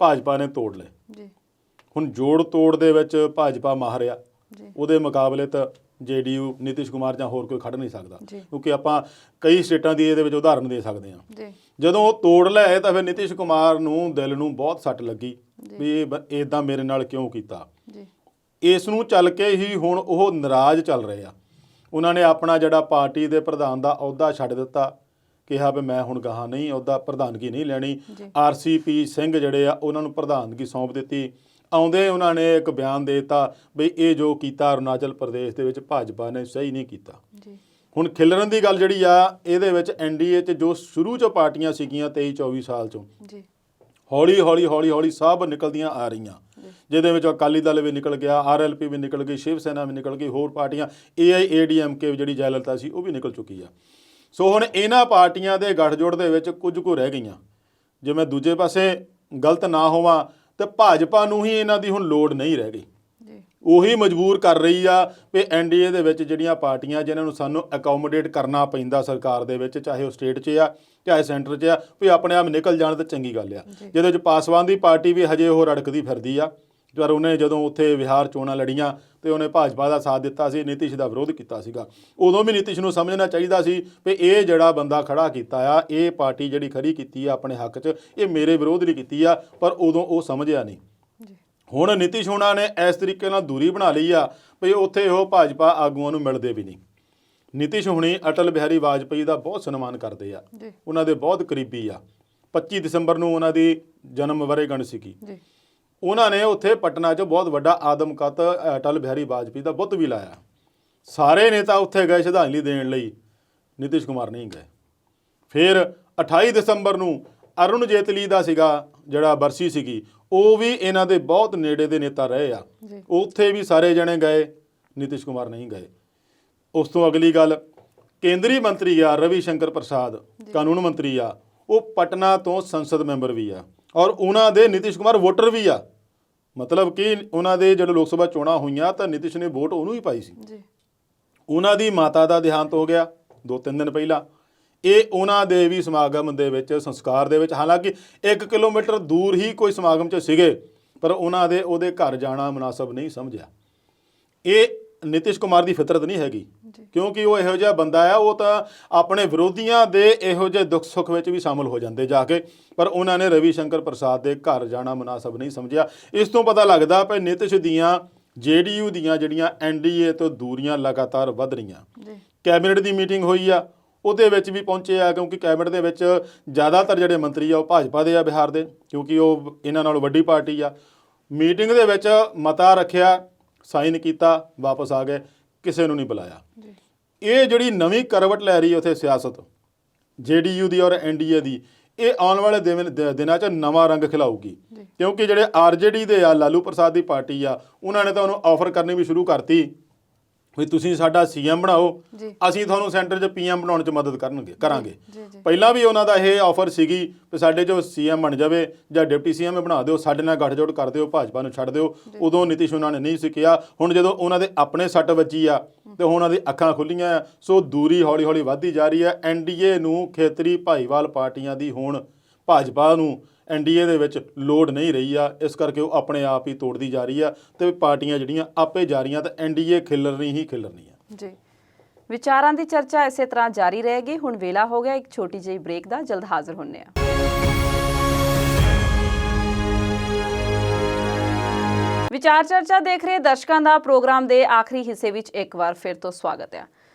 ਭਾਜਪਾ ਨੇ ਤੋੜ ਲਏ। ਹੁਣ ਜੋੜ ਤੋੜ ਦੇ ਵਿੱਚ ਭਾਜਪਾ ਮਾਹਰ ਆ, ਉਹਦੇ ਮੁਕਾਬਲੇ ਤਾਂ JDU, ਨਿਤਿਸ਼ ਕੁਮਾਰ ਜਾਂ ਹੋਰ ਕੋਈ ਖੜ ਨਹੀਂ ਸਕਦਾ, ਕਿਉਂਕਿ ਆਪਾਂ ਕਈ ਸਟੇਟਾਂ ਦੀ ਇਹਦੇ ਵਿੱਚ ਉਦਾਹਰਨ ਦੇ ਸਕਦੇ ਹਾਂ। ਜਦੋਂ ਉਹ ਤੋੜ ਲਏ ਤਾਂ ਫਿਰ ਨਿਤਿਸ਼ ਕੁਮਾਰ ਨੂੰ ਦਿਲ ਨੂੰ ਬਹੁਤ ਸੱਟ ਲੱਗੀ ਵੀ ਇਦਾਂ ਮੇਰੇ ਨਾਲ ਕਿਉਂ ਕੀਤਾ। ਇਸ ਨੂੰ ਚੱਲ ਕੇ ਹੀ ਹੁਣ ਉਹ ਨਾਰਾਜ਼ ਚੱਲ ਰਹੇ ਆ। ਉਹਨਾਂ ਨੇ ਆਪਣਾ ਜਿਹੜਾ ਪਾਰਟੀ ਦੇ ਪ੍ਰਧਾਨ ਦਾ ਅਹੁਦਾ ਛੱਡ ਦਿੱਤਾ, ਕਿਹਾ ਵੀ ਮੈਂ ਹੁਣ ਗਾਹਾਂ ਨਹੀਂ ਅਹੁਦਾ, ਪ੍ਰਧਾਨਗੀ ਨਹੀਂ ਲੈਣੀ। RCP ਸਿੰਘ ਜਿਹੜੇ ਆ ਉਹਨਾਂ ਨੂੰ ਪ੍ਰਧਾਨਗੀ ਸੌਂਪ ਦਿੱਤੀ। ਆਉਂਦੇ ਉਹਨਾਂ ਨੇ ਇੱਕ ਬਿਆਨ ਦੇ ਦਿੱਤਾ ਵੀ ਇਹ ਜੋ ਕੀਤਾ ਅਰੁਣਾਚਲ ਪ੍ਰਦੇਸ਼ ਦੇ ਵਿੱਚ ਭਾਜਪਾ ਨੇ ਸਹੀ ਨਹੀਂ ਕੀਤਾ। ਹੁਣ ਖਿਲਰਨ ਦੀ ਗੱਲ ਜਿਹੜੀ ਆ ਇਹਦੇ ਵਿੱਚ NDA 'ਚ ਜੋ ਸ਼ੁਰੂ 'ਚੋਂ ਪਾਰਟੀਆਂ ਸੀਗੀਆਂ 23-24 ਸਾਲ 'ਚੋਂ ਹੌਲੀ ਸਭ ਨਿਕਲਦੀਆਂ ਆ ਰਹੀਆਂ, ਜਿਹਦੇ ਵਿੱਚ ਅਕਾਲੀ ਦਲ ਵੀ ਨਿਕਲ ਗਿਆ, RLP ਵੀ ਨਿਕਲ ਗਈ, ਸ਼ਿਵ ਸੈਨਾ ਵੀ ਨਿਕਲ ਗਈ, ਹੋਰ ਪਾਰਟੀਆਂ AIADMK ਜਿਹੜੀ ਜੈਲਲਤਾ ਸੀ ਉਹ ਵੀ ਨਿਕਲ ਚੁੱਕੀ ਆ। ਸੋ ਹੁਣ ਇਹਨਾਂ ਪਾਰਟੀਆਂ ਦੇ ਗੱਠਜੋੜ ਦੇ ਵਿੱਚ ਕੁਝ ਕੁ ਰਹਿ ਗਈਆਂ। ਜੇ ਮੈਂ ਦੂਜੇ ਪਾਸੇ ਗਲਤ ਨਾ ਹੋਵਾਂ ਤੇ ਭਾਜਪਾ ਨੂੰ ਹੀ ਇਹਨਾਂ ਦੀ ਹੁਣ ਲੋੜ ਨਹੀਂ ਰਹਿ ਗਈ। ਉਹੀ ਮਜਬੂਰ ਕਰ ਰਹੀ ਆ ਵੀ NDA ਦੇ ਵਿੱਚ ਜਿਹੜੀਆਂ ਪਾਰਟੀਆਂ ਜਿਨ੍ਹਾਂ ਨੂੰ ਸਾਨੂੰ ਅਕੋਮੋਡੇਟ ਕਰਨਾ ਪੈਂਦਾ ਸਰਕਾਰ ਦੇ ਵਿੱਚ, ਚਾਹੇ ਉਹ ਸਟੇਟ 'ਚ ਆ ਚਾਹੇ ਸੈਂਟਰ 'ਚ ਆ, ਵੀ ਆਪਣੇ ਆਪ ਨਿਕਲ ਜਾਣ ਤਾਂ ਚੰਗੀ ਗੱਲ ਆ। ਜਿਹਦੇ ਵਿੱਚ ਪਾਸਵਾਨ ਦੀ ਪਾਰਟੀ ਵੀ ਹਜੇ ਉਹ ਰੜਕਦੀ ਫਿਰਦੀ ਆ, ਪਰ ਉਹਨੇ ਜਦੋਂ ਉੱਥੇ ਬਿਹਾਰ ਚੋਣਾਂ ਲੜੀਆਂ ਤੇ ਉਹਨੇ ਭਾਜਪਾ ਦਾ ਸਾਥ ਦਿੱਤਾ ਸੀ, ਨਿਤਿਸ਼ ਦਾ ਵਿਰੋਧ ਕੀਤਾ ਸੀਗਾ। ਉਦੋਂ ਵੀ ਨਿਤਿਸ਼ ਨੂੰ ਸਮਝਣਾ ਚਾਹੀਦਾ ਸੀ ਵੀ ਇਹ ਜਿਹੜਾ ਬੰਦਾ ਖੜਾ ਕੀਤਾ ਆ, ਇਹ ਪਾਰਟੀ ਜਿਹੜੀ ਖੜੀ ਕੀਤੀ ਆ ਆਪਣੇ ਹੱਕ 'ਚ, ਇਹ ਮੇਰੇ ਵਿਰੋਧ ਲਈ ਕੀਤੀ ਆ, ਪਰ ਉਦੋਂ ਉਹ ਸਮਝਿਆ ਨਹੀਂ। ਹੁਣ ਨਿਤਿਸ਼ ਹੋਣਾ ਨੇ ਇਸ ਤਰੀਕੇ ਨਾਲ ਦੂਰੀ ਬਣਾ ਲਈ ਆ ਵੀ ਉੱਥੇ ਉਹ ਭਾਜਪਾ ਆਗੂਆਂ ਨੂੰ ਮਿਲਦੇ ਵੀ ਨਹੀਂ। ਨਿਤਿਸ਼ ਹੁਣੀ ਅਟਲ ਬਿਹਾਰੀ ਵਾਜਪੇਈ ਦਾ ਬਹੁਤ ਸਨਮਾਨ ਕਰਦੇ ਆ, ਉਹਨਾਂ ਦੇ ਬਹੁਤ ਕਰੀਬੀ ਆ। 25 ਦਸੰਬਰ ਨੂੰ ਉਹਨਾਂ ਦੀ ਜਨਮ ਵਰ੍ਹੇਗੰਢ ਸੀਗੀ। ਉਹਨਾਂ ਨੇ ਉੱਥੇ ਪਟਨਾ 'ਚ ਬਹੁਤ ਵੱਡਾ ਆਦਮਕਤ ਅਟਲ ਬਿਹਾਰੀ ਵਾਜਪੇਈ ਦਾ ਬੁੱਤ ਵੀ ਲਾਇਆ। ਸਾਰੇ ਨੇਤਾ ਉੱਥੇ ਗਏ ਸ਼ਰਧਾਂਜਲੀ ਦੇਣ ਲਈ, ਨਿਤਿਸ਼ ਕੁਮਾਰ ਨਹੀਂ ਗਏ। ਫਿਰ 28 ਦਸੰਬਰ ਨੂੰ ਅਰੁਣ ਜੇਤਲੀ ਦਾ ਸੀਗਾ ਜਿਹੜਾ ਬਰਸੀ ਸੀਗੀ, ਉਹ ਵੀ ਇਹਨਾਂ ਦੇ ਬਹੁਤ ਨੇੜੇ ਦੇ ਨੇਤਾ ਰਹੇ ਆ, ਉੱਥੇ ਵੀ ਸਾਰੇ ਜਣੇ ਗਏ, ਨਿਤਿਸ਼ ਕੁਮਾਰ ਨਹੀਂ ਗਏ। ਉਸ ਤੋਂ ਅਗਲੀ ਗੱਲ, ਕੇਂਦਰੀ ਮੰਤਰੀ ਆ ਰਵੀ ਸ਼ੰਕਰ ਪ੍ਰਸਾਦ, ਕਾਨੂੰਨ ਮੰਤਰੀ ਆ, ਉਹ ਪਟਨਾ ਤੋਂ ਸੰਸਦ ਮੈਂਬਰ ਵੀ ਆ, ਔਰ ਉਹਨਾਂ ਦੇ ਨਿਤਿਸ਼ ਕੁਮਾਰ ਵੋਟਰ ਵੀ ਆ। ਮਤਲਬ ਕਿ ਉਹਨਾਂ ਦੇ ਜਦੋਂ ਲੋਕ ਸਭਾ ਚੋਣਾਂ ਹੋਈਆਂ ਤਾਂ ਨਿਤਿਸ਼ ਨੇ ਵੋਟ ਉਹਨੂੰ ਹੀ ਪਾਈ ਸੀ ਜੀ। ਉਹਨਾਂ ਦੀ ਮਾਤਾ ਦਾ ਦੇਹਾਂਤ ਹੋ ਗਿਆ 2-3 ਦਿਨ ਪਹਿਲਾਂ। ਇਹ ਉਹਨਾਂ ਦੇ ਵੀ ਸਮਾਗਮ ਦੇ ਵਿੱਚ ਸੰਸਕਾਰ ਦੇ ਵਿੱਚ, ਹਾਲਾਂਕਿ 1 ਕਿਲੋਮੀਟਰ ਦੂਰ ਹੀ ਕੋਈ ਸਮਾਗਮ 'ਚ ਸੀਗੇ, ਪਰ ਉਹਨਾਂ ਦੇ ਉਹਦੇ ਘਰ ਜਾਣਾ ਮੁਨਾਸਬ ਨਹੀਂ ਸਮਝਿਆ। ਇਹ ਨਿਤਿਸ਼ ਕੁਮਾਰ ਦੀ ਫਿਤਰਤ ਨਹੀਂ ਹੈਗੀ, ਕਿਉਂਕਿ ਉਹ ਇਹੋ ਜਿਹਾ ਬੰਦਾ ਆ, ਉਹ ਤਾਂ ਆਪਣੇ ਵਿਰੋਧੀਆਂ ਦੇ ਇਹੋ ਜਿਹੇ ਦੁੱਖ ਸੁੱਖ ਵਿੱਚ ਵੀ ਸ਼ਾਮਲ ਹੋ ਜਾਂਦੇ ਜਾ ਕੇ, ਪਰ ਉਹਨਾਂ ਨੇ ਰਵੀ ਸ਼ੰਕਰ ਪ੍ਰਸਾਦ ਦੇ ਘਰ ਜਾਣਾ ਮੁਨਾਸਬ ਨਹੀਂ ਸਮਝਿਆ। ਇਸ ਤੋਂ ਪਤਾ ਲੱਗਦਾ ਕਿ ਨਿਤਿਸ਼ ਦੀਆਂ JDU ਦੀਆਂ ਜਿਹੜੀਆਂ NDA ਤੋਂ ਦੂਰੀਆਂ ਲਗਾਤਾਰ ਵੱਧ ਰਹੀਆਂ। ਕੈਬਨਿਟ ਦੀ ਮੀਟਿੰਗ ਹੋਈ ਆ, ਉਹਦੇ ਵਿੱਚ ਵੀ ਪਹੁੰਚੇ ਆ, ਕਿਉਂਕਿ ਕੈਬਨਿਟ ਦੇ ਵਿੱਚ ਜ਼ਿਆਦਾਤਰ ਜਿਹੜੇ ਮੰਤਰੀ ਆ ਉਹ ਭਾਜਪਾ ਦੇ ਆ ਬਿਹਾਰ ਦੇ, ਕਿਉਂਕਿ ਉਹ ਇਹਨਾਂ ਨਾਲੋਂ ਵੱਡੀ ਪਾਰਟੀ ਆ। ਮੀਟਿੰਗ ਦੇ ਵਿੱਚ ਮਤਾ ਰੱਖਿਆ, ਸਾਈਨ ਕੀਤਾ, ਵਾਪਸ ਆ ਗਏ, ਕਿਸੇ ਨੂੰ ਨਹੀਂ ਬੁਲਾਇਆ। ਇਹ ਜਿਹੜੀ ਨਵੀਂ ਕਰਵਟ ਲੈ ਰਹੀ ਉੱਥੇ ਸਿਆਸਤ JDU ਦੀ ਔਰ NDA ਦੀ, ਇਹ ਆਉਣ ਵਾਲੇ ਦਿਨਾਂ 'ਚ ਨਵਾਂ ਰੰਗ ਖਿਲਾਊਗੀ, ਕਿਉਂਕਿ ਜਿਹੜੇ RJD ਦੇ ਆ, ਲਾਲੂ ਪ੍ਰਸਾਦ ਦੀ ਪਾਰਟੀ ਆ, ਉਹਨਾਂ ਨੇ ਤਾਂ ਉਹਨੂੰ ਆਫਰ ਕਰਨੀ ਵੀ ਸ਼ੁਰੂ ਕਰਤੀ ਵੀ ਤੁਸੀਂ ਸਾਡਾ CM ਬਣਾਓ, ਅਸੀਂ ਤੁਹਾਨੂੰ ਸੈਂਟਰ 'ਚ PM ਬਣਾਉਣ 'ਚ ਮਦਦ ਕਰਾਂਗੇ। ਪਹਿਲਾਂ ਵੀ ਉਹਨਾਂ ਦਾ ਇਹ ਆਫਰ ਸੀਗੀ ਵੀ ਸਾਡੇ 'ਚੋਂ CM ਬਣ ਜਾਵੇ ਜਾਂ ਡਿਪਟੀ CM ਬਣਾ ਦਿਓ, ਸਾਡੇ ਨਾਲ ਗੱਠਜੋੜ ਕਰ ਦਿਓ, ਭਾਜਪਾ ਨੂੰ ਛੱਡ ਦਿਓ। ਉਦੋਂ ਨਿਤਿਸ਼ ਉਹਨਾਂ ਨੇ ਨਹੀਂ ਸੀ ਕਿਹਾ। ਹੁਣ ਜਦੋਂ ਉਹਨਾਂ ਦੇ ਆਪਣੇ ਸੱਟ ਵੱਜੀ ਆ ਤੇ ਹੁਣ ਉਹਨਾਂ ਦੀ ਅੱਖਾਂ ਖੁੱਲੀਆਂ ਆ, ਸੋ ਦੂਰੀ ਹੌਲੀ ਹੌਲੀ ਵੱਧਦੀ ਜਾ ਰਹੀ ਹੈ। NDA ਨੂੰ ਖੇਤਰੀ ਭਾਈਵਾਲ ਪਾਰਟੀਆਂ ਦੀ ਹੁਣ ਭਾਜਪਾ ਨੂੰ NDA ਦੇ ਵਿੱਚ ਲੋੜ ਨਹੀਂ ਰਹੀ ਆ, ਇਸ ਕਰਕੇ ਉਹ ਆਪਣੇ ਆਪ ਹੀ ਤੋੜਦੀ ਜਾ ਰਹੀ ਆ ਤੇ ਪਾਰਟੀਆਂ ਜਿਹੜੀਆਂ ਆਪੇ ਜਾ ਰਹੀਆਂ, ਤਾਂ NDA ਖਿਲਰਨੀ ਹੀ ਖਿਲਰਨੀ ਆ। ਜੀ, ਵਿਚਾਰਾਂ ਦੀ ਚਰਚਾ ਇਸੇ ਤਰ੍ਹਾਂ ਜਾਰੀ ਰਹੇਗੀ। ਹੁਣ ਵੇਲਾ ਹੋ ਗਿਆ ਇੱਕ ਛੋਟੀ ਜਿਹੀ ਬ੍ਰੇਕ ਦਾ, ਜਲਦ ਹਾਜ਼ਰ ਹੁੰਨੇ ਆ। ਵਿਚਾਰ ਚਰਚਾ ਦੇਖ ਰਹੇ ਦਰਸ਼ਕਾਂ ਦਾ ਪ੍ਰੋਗਰਾਮ ਦੇ ਆਖਰੀ ਹਿੱਸੇ ਵਿੱਚ ਇੱਕ ਵਾਰ ਫਿਰ ਤੋਂ ਸਵਾਗਤ ਹੈ।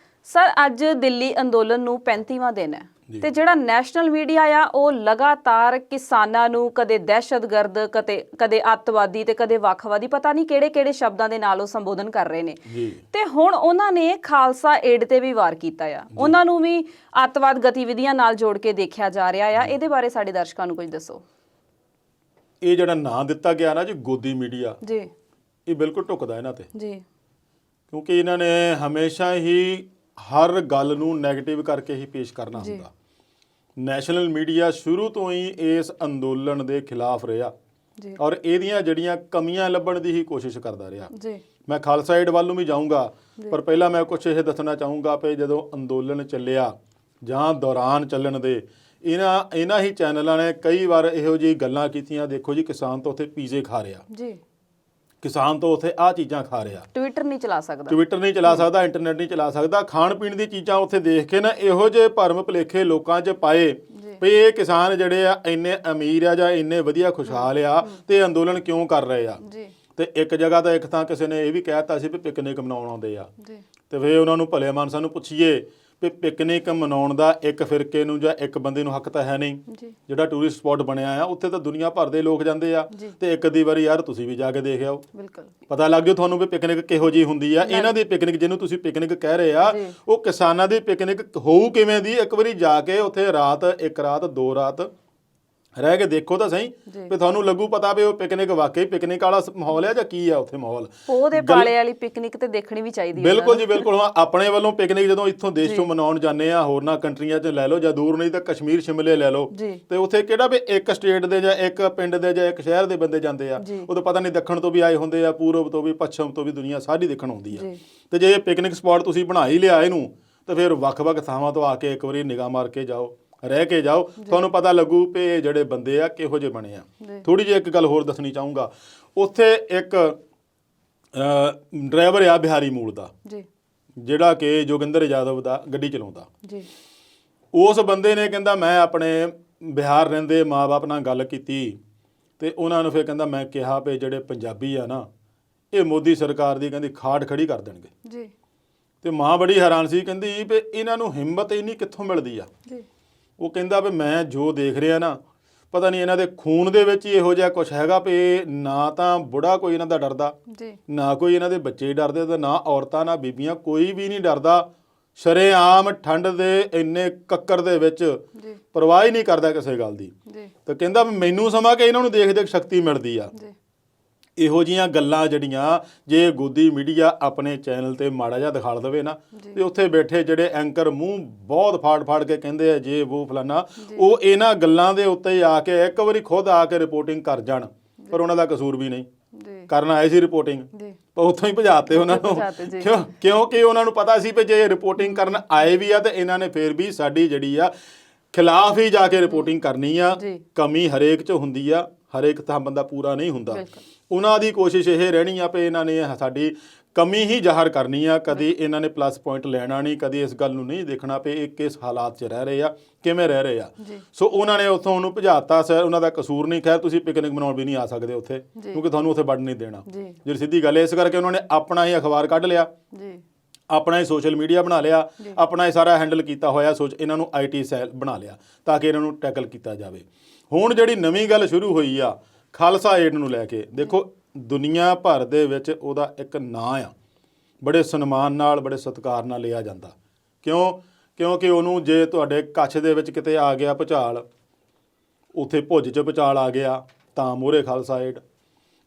ਸਰ, ਅੱਜ ਦਿੱਲੀ ਅੰਦੋਲਨ ਨੂੰ 35ਵਾਂ ਦਿਨ ਹੈ ਤੇ ਜਿਹੜਾ ਨੈਸ਼ਨਲ ਮੀਡੀਆ ਆ ਉਹ ਲਗਾਤਾਰ ਕਿਸਾਨਾਂ ਨੂੰ ਕਦੇ ਦਹਿਸ਼ਤਗਰਦ, ਕਦੇ ਅੱਤਵਾਦੀ ਤੇ ਕਦੇ ਵੱਖਵਾਦੀ, ਪਤਾ ਨਹੀਂ ਕਿਹੜੇ-ਕਿਹੜੇ ਸ਼ਬਦਾਂ ਦੇ ਨਾਲ ਉਹ ਸੰਬੋਧਨ ਕਰ ਰਹੇ ਨੇ। ਤੇ ਹੁਣ ਉਹਨਾਂ ਨੇ ਖਾਲਸਾ ਏਡ ਤੇ ਵੀ ਵਾਰ ਕੀਤਾ ਆ, ਉਹਨਾਂ ਨੂੰ ਵੀ ਅੱਤਵਾਦ ਗਤੀਵਿਧੀਆਂ ਨਾਲ ਜੋੜ ਕੇ ਦੇਖਿਆ ਜਾ ਰਿਹਾ ਆ। ਇਹਦੇ ਬਾਰੇ ਸਾਡੇ ਦਰਸ਼ਕਾਂ ਨੂੰ ਕੁਝ ਦੱਸੋ। ਇਹ ਜਿਹੜਾ ਨਾਂ ਦਿੱਤਾ ਗਿਆ ਨਾ ਜੀ, ਗੋਦੀ ਮੀਡੀਆ ਜੀ, ਇਹ ਬਿਲਕੁਲ ਢੁਕਦਾ ਇਹਨਾਂ ਤੇ ਜੀ, ਕਿਉਂਕਿ ਇਹਨਾਂ ਨੇ ਹਮੇਸ਼ਾ ਹੀ ਹਰ ਗੱਲ ਨੂੰ ਨੈਗੇਟਿਵ ਕਰਕੇ ਹੀ ਪੇਸ਼ ਕਰਨਾ ਹੁੰਦਾ। ਨੈਸ਼ਨਲ ਮੀਡੀਆ ਸ਼ੁਰੂ ਤੋਂ ਹੀ ਇਸ ਅੰਦੋਲਨ ਦੇ ਖਿਲਾਫ ਰਿਹਾ ਔਰ ਇਹਦੀਆਂ ਜਿਹੜੀਆਂ ਕਮੀਆਂ ਲੱਭਣ ਦੀ ਹੀ ਕੋਸ਼ਿਸ਼ ਕਰਦਾ ਰਿਹਾ। ਮੈਂ ਖਾਲਸਾ ਏਡ ਵੱਲ ਨੂੰ ਵੀ ਜਾਊਂਗਾ, ਪਰ ਪਹਿਲਾਂ ਮੈਂ ਕੁਝ ਇਹ ਦੱਸਣਾ ਚਾਹੂੰਗਾ ਕਿ ਜਦੋਂ ਅੰਦੋਲਨ ਚੱਲਿਆ ਜਾਂ ਦੌਰਾਨ ਚੱਲਣ ਦੇ ਇਹਨਾਂ ਹੀ ਚੈਨਲਾਂ ਨੇ ਕਈ ਵਾਰ ਇਹੋ ਜਿਹੀ ਗੱਲਾਂ ਕੀਤੀਆਂ। ਦੇਖੋ ਜੀ, ਕਿਸਾਨ ਤਾਂ ਉੱਥੇ ਪੀਜ਼ੇ ਖਾ ਰਿਹਾ, ਕਿਸਾਨ ਤੋਂ ਉੱਥੇ ਆਹ ਚੀਜ਼ਾਂ ਖਾ ਰਿਹਾ, ਟਵਿੱਟਰ ਨਹੀਂ ਚਲਾ ਸਕਦਾ, ਇੰਟਰਨੈਟ ਨਹੀਂ ਚਲਾ ਸਕਦਾ। ਖਾਣ ਪੀਣ ਦੀ ਚੀਜ਼ਾਂ ਉੱਥੇ ਦੇਖ ਕੇ ਨਾ ਇਹੋ ਜਿਹੇ ਭਰਮ ਭੁਲੇਖੇ ਲੋਕਾਂ 'ਚ ਪਾਏ ਵੀ ਇਹ ਕਿਸਾਨ ਜਿਹੜੇ ਆ ਇੰਨੇ ਅਮੀਰ ਆ ਜਾਂ ਇੰਨੇ ਵਧੀਆ ਖੁਸ਼ਹਾਲ ਆ ਤੇ ਅੰਦੋਲਨ ਕਿਉਂ ਕਰ ਰਹੇ ਆ। ਤੇ ਇੱਕ ਜਗ੍ਹਾ ਤਾਂ ਇੱਕ ਥਾਂ ਕਿਸੇ ਨੇ ਇਹ ਵੀ ਕਹਿ ਦਿੱਤਾ ਸੀ ਵੀ ਪਿਕਨਿਕ ਮਨਾਉਣ ਆਉਂਦੇ ਆ, ਤੇ ਫਿਰ ਉਹਨਾਂ ਨੂੰ ਭਲੇ ਮਾਨਸਾਂ ਨੂੰ ਪੁੱਛੀਏ ਵੀ ਪਿਕਨਿਕ ਮਨਾਉਣ ਦਾ ਇੱਕ ਫਿਰਕੇ ਨੂੰ ਜਾਂ ਇੱਕ ਬੰਦੇ ਨੂੰ ਹੱਕ ਤਾਂ ਹੈ ਨਹੀਂ। ਜਿਹੜਾ ਟੂਰਿਸਟ ਸਪੌਟ ਬਣਿਆ ਆ ਉੱਥੇ ਤਾਂ ਦੁਨੀਆ ਭਰ ਦੇ ਲੋਕ ਜਾਂਦੇ ਆ, ਤੇ ਇੱਕ ਅੱਧੀ ਵਾਰੀ ਯਾਰ ਤੁਸੀਂ ਵੀ ਜਾ ਕੇ ਦੇਖ ਆਓ, ਪਤਾ ਲੱਗ ਜਾਓ ਤੁਹਾਨੂੰ ਵੀ ਪਿਕਨਿਕ ਕਿਹੋ ਜਿਹੀ ਹੁੰਦੀ ਆ। ਇਹਨਾਂ ਦੀ ਪਿਕਨਿਕ ਜਿਹਨੂੰ ਤੁਸੀਂ ਪਿਕਨਿਕ ਕਹਿ ਰਹੇ ਆ, ਉਹ ਕਿਸਾਨਾਂ ਦੀ ਪਿਕਨਿਕ ਹੋਊ ਕਿਵੇਂ ਦੀ, ਇੱਕ ਵਾਰੀ ਜਾ ਕੇ ਉੱਥੇ ਇੱਕ ਰਾਤ 2 ਰਾਤ ਰਹਿ ਕੇ ਦੇਖੋ ਤਾਂ ਸਹੀ, ਵੀ ਤੁਹਾਨੂੰ ਲੱਗੂ ਪਤਾ ਵੀ ਉਹ ਪਿਕਨਿਕ ਵਾਕਈ ਪਿਕਨਿਕ ਵਾਲਾ ਮਾਹੌਲ ਹੈ ਜਾਂ ਕੀ ਆ ਉੱਥੇ ਮਾਹੌਲ। ਉਹਦੇ ਪਾਲੇ ਵਾਲੀ ਪਿਕਨਿਕ ਤੇ ਦੇਖਣੀ ਵੀ ਚਾਹੀਦੀ ਹੈ। ਬਿਲਕੁਲ ਜੀ, ਬਿਲਕੁਲ। ਹਾਂ, ਆਪਣੇ ਵੱਲੋਂ ਪਿਕਨਿਕ ਜਦੋਂ ਇੱਥੋਂ ਦੇਸ਼ ਚੋਂ ਮਨਾਉਣ ਜਾਂਦੇ ਆ, ਹੋਰਨਾਂ ਕੰਟਰੀਆਂ 'ਚ ਲੈ ਲਓ ਜਾਂ ਦੂਰ ਨਹੀਂ ਤਾਂ ਕਸ਼ਮੀਰ ਸ਼ਿਮਲੇ ਲੈ ਲਓ, ਤੇ ਉੱਥੇ ਕਿਹੜਾ ਵੀ ਇੱਕ ਸਟੇਟ ਦੇ ਜਾਂ ਇੱਕ ਪਿੰਡ ਦੇ ਜਾਂ ਇੱਕ ਸ਼ਹਿਰ ਦੇ ਬੰਦੇ ਜਾਂਦੇ ਆ, ਉਦੋਂ ਪਤਾ ਨਹੀਂ ਦੱਖਣ ਤੋਂ ਵੀ ਆਏ ਹੁੰਦੇ ਆ, ਪੂਰਬ ਤੋਂ ਵੀ, ਪੱਛਮ ਤੋਂ ਵੀ, ਦੁਨੀਆ ਸਾਰੀ ਦੇਖਣ ਆਉਂਦੀ ਆ। ਤੇ ਜੇ ਪਿਕਨਿਕ ਸਪੌਟ ਤੁਸੀਂ ਬਣਾ ਹੀ ਲਿਆ ਇਹਨੂੰ, ਤਾਂ ਫਿਰ ਵੱਖ-ਵੱਖ ਥਾਵਾਂ ਤੋਂ ਆ ਕੇ ਇੱਕ ਵਾਰੀ ਨਿਗਾਹ ਮਾਰ ਕੇ ਜਾਓ, ਰਹਿ ਕੇ ਜਾਓ, ਤੁਹਾਨੂੰ ਪਤਾ ਲੱਗੂ ਕਿ ਇਹ ਜਿਹੜੇ ਬੰਦੇ ਆ ਕਿਹੋ ਜਿਹੇ ਬਣੇ ਆ। ਥੋੜੀ ਜਿਹੀ ਇੱਕ ਗੱਲ ਹੋਰ ਦੱਸਣੀ ਚਾਹੂੰਗਾ। ਉੱਥੇ ਇੱਕ ਡਰਾਈਵਰ ਆ ਬਿਹਾਰੀ ਮੂਲ ਦਾ, ਜਿਹੜਾ ਕਿ ਜੋਗਿੰਦਰ ਯਾਦਵ ਦਾ ਗੱਡੀ ਚਲਾਉਂਦਾ। ਉਸ ਬੰਦੇ ਨੇ ਕਹਿੰਦਾ ਮੈਂ ਆਪਣੇ ਬਿਹਾਰ ਰਹਿੰਦੇ ਮਾਂ-ਬਾਪ ਨਾਲ ਗੱਲ ਕੀਤੀ ਤੇ ਉਹਨਾਂ ਨੂੰ ਫਿਰ ਕਹਿੰਦਾ ਮੈਂ ਕਿਹਾ ਵੀ ਜਿਹੜੇ ਪੰਜਾਬੀ ਆ ਨਾ, ਇਹ ਮੋਦੀ ਸਰਕਾਰ ਦੀ ਕਹਿੰਦੀ ਖਾੜ ਖੜੀ ਕਰ ਦੇਣਗੇ। ਤੇ ਮਾਂ ਬੜੀ ਹੈਰਾਨ ਸੀ, ਕਹਿੰਦੀ ਵੀ ਇਹਨਾਂ ਨੂੰ ਹਿੰਮਤ ਇੰਨੀ ਕਿੱਥੋਂ ਮਿਲਦੀ ਆ। ਉਹ ਕਹਿੰਦਾ ਵੀ ਮੈਂ ਜੋ ਦੇਖ ਰਿਹਾ ਨਾ, ਪਤਾ ਨਹੀਂ ਇਹਨਾਂ ਦੇ ਖੂਨ ਦੇ ਵਿੱਚ ਹੀ ਇਹੋ ਜਿਹਾ ਕੁਛ ਹੈਗਾ ਵੀ ਨਾ ਤਾਂ ਬੁੜਾ ਕੋਈ ਇਹਨਾਂ ਦਾ ਡਰਦਾ, ਨਾ ਕੋਈ ਇਹਨਾਂ ਦੇ ਬੱਚੇ ਡਰਦੇ, ਤੇ ਨਾ ਔਰਤਾਂ ਨਾ ਬੀਬੀਆਂ, ਕੋਈ ਵੀ ਨਹੀਂ ਡਰਦਾ। ਸ਼ਰੇਆਮ ਠੰਡ ਦੇ ਇੰਨੇ ਕੱਕਰ ਦੇ ਵਿੱਚ ਪਰਵਾਹ ਹੀ ਨਹੀਂ ਕਰਦਾ ਕਿਸੇ ਗੱਲ ਦੀ। ਤਾਂ ਕਹਿੰਦਾ ਵੀ ਮੈਨੂੰ ਸਮਾਂ ਕਿ ਇਹਨਾਂ ਨੂੰ ਦੇਖ ਦੇਖ ਸ਼ਕਤੀ ਮਿਲਦੀ ਆ। ਇਹੋ ਜਿਹੀਆਂ ਗੱਲਾਂ ਜਿਹੜੀਆਂ ਜੇ ਗੋਦੀ ਮੀਡੀਆ ਆਪਣੇ ਚੈਨਲ ਤੇ ਮਾੜਾ ਜਿਹਾ ਦਿਖਾ ਦੇਵੇ ਨਾ, ਤੇ ਉੱਥੇ ਬੈਠੇ ਜਿਹੜੇ ਐਂਕਰ ਮੂੰਹ ਬਹੁਤ ਫਾੜ ਕੇ ਕਹਿੰਦੇ ਆ ਜੇ ਉਹ ਫਲਾਨਾ, ਉਹ ਇਹਨਾਂ ਗੱਲਾਂ ਦੇ ਉੱਤੇ ਆ ਕੇ ਇੱਕ ਵਾਰੀ ਖੁਦ ਆ ਕੇ ਰਿਪੋਰਟਿੰਗ ਕਰ ਜਾਣ, ਪਰ ਉਹਨਾਂ ਦਾ ਕਸੂਰ ਵੀ ਨਹੀਂ। ਕਰਨ ਆਏ ਸੀ ਰਿਪੋਰਟਿੰਗ, ਜੀ ਪਰ ਉੱਥੋਂ ਹੀ ਭਜਾਤੇ ਉਹਨਾਂ ਨੂੰ। ਭਜਾਤੇ ਜੀ। ਕਿਉਂਕਿ ਉਹਨਾਂ ਨੂੰ ਪਤਾ ਸੀ ਵੀ ਜੇ ਰਿਪੋਰਟਿੰਗ ਕਰਨ ਆਏ ਵੀ ਆ ਤੇ ਇਹਨਾਂ ਨੇ ਫਿਰ ਵੀ ਸਾਡੀ ਜਿਹੜੀ ਆ ਖਿਲਾਫ ਹੀ ਜਾ ਕੇ ਰਿਪੋਰਟਿੰਗ ਕਰਨੀ ਆ। ਜੀ। ਕਮੀ ਹਰੇਕ 'ਚ ਹੁੰਦੀ ਆ, ਹਰੇਕ ਤਾਂ ਬੰਦਾ ਪੂਰਾ ਨਹੀਂ ਹੁੰਦਾ। ਬਿਲਕੁਲ। ਉਹਨਾਂ ਦੀ ਕੋਸ਼ਿਸ਼ ਇਹ ਰਹਿਣੀ ਆ ਵੀ ਇਹਨਾਂ ਨੇ ਸਾਡੀ ਕਮੀ ਹੀ ਜ਼ਾਹਰ ਕਰਨੀ ਆ, ਕਦੀ ਇਹਨਾਂ ਨੇ ਪਲੱਸ ਪੁਆਇੰਟ ਲੈਣਾ ਨਹੀਂ, ਕਦੀ ਇਸ ਗੱਲ ਨੂੰ ਨਹੀਂ ਦੇਖਣਾ ਵੀ ਇਹ ਕਿਸ ਹਾਲਾਤ 'ਚ ਰਹਿ ਰਹੇ ਆ, ਕਿਵੇਂ ਰਹਿ ਰਹੇ ਆ। ਸੋ ਉਹਨਾਂ ਨੇ ਉੱਥੋਂ ਉਹਨੂੰ ਭਜਾਤਾ। ਸਰ ਉਹਨਾਂ ਦਾ ਕਸੂਰ ਨਹੀਂ, ਖੈਰ ਤੁਸੀਂ ਪਿਕਨਿਕ ਮਨਾਉਣ ਵੀ ਨਹੀਂ ਆ ਸਕਦੇ ਉੱਥੇ, ਕਿਉਂਕਿ ਤੁਹਾਨੂੰ ਉੱਥੇ ਵੜਨ ਨਹੀਂ ਦੇਣਾ। ਜਿਹੜੀ ਸਿੱਧੀ ਗੱਲ ਇਸ ਕਰਕੇ ਉਹਨਾਂ ਨੇ ਆਪਣਾ ਹੀ ਅਖਬਾਰ ਕੱਢ ਲਿਆ, ਆਪਣਾ ਹੀ ਸੋਸ਼ਲ ਮੀਡੀਆ ਬਣਾ ਲਿਆ, ਆਪਣਾ ਹੀ ਸਾਰਾ ਹੈਂਡਲ ਕੀਤਾ ਹੋਇਆ। ਇਹਨਾਂ ਨੂੰ IT ਸੈੱਲ ਬਣਾ ਲਿਆ ਤਾਂ ਕਿ ਇਹਨਾਂ ਨੂੰ ਟੈਕਲ ਕੀਤਾ ਜਾਵੇ। ਹੁਣ ਜਿਹੜੀ ਨਵੀਂ ਗੱਲ ਸ਼ੁਰੂ ਹੋਈ ਆ ਖਾਲਸਾ ਏਡ ਨੂੰ ਲੈ ਕੇ, ਦੇਖੋ ਦੁਨੀਆ ਭਰ ਦੇ ਵਿੱਚ ਉਹਦਾ ਇੱਕ ਨਾਂ ਆ, ਬੜੇ ਸਨਮਾਨ ਨਾਲ ਬੜੇ ਸਤਿਕਾਰ ਨਾਲ ਲਿਆ ਜਾਂਦਾ। ਕਿਉਂਕਿ ਉਹਨੂੰ ਜੇ ਤੁਹਾਡੇ ਕੱਛ ਦੇ ਵਿੱਚ ਕਿਤੇ ਆ ਗਿਆ ਭੁਚਾਲ, ਉੱਥੇ ਭੁੱਜ 'ਚ ਭੁਚਾਲ ਆ ਗਿਆ ਤਾਂ ਮੂਹਰੇ ਖਾਲਸਾ ਏਡ।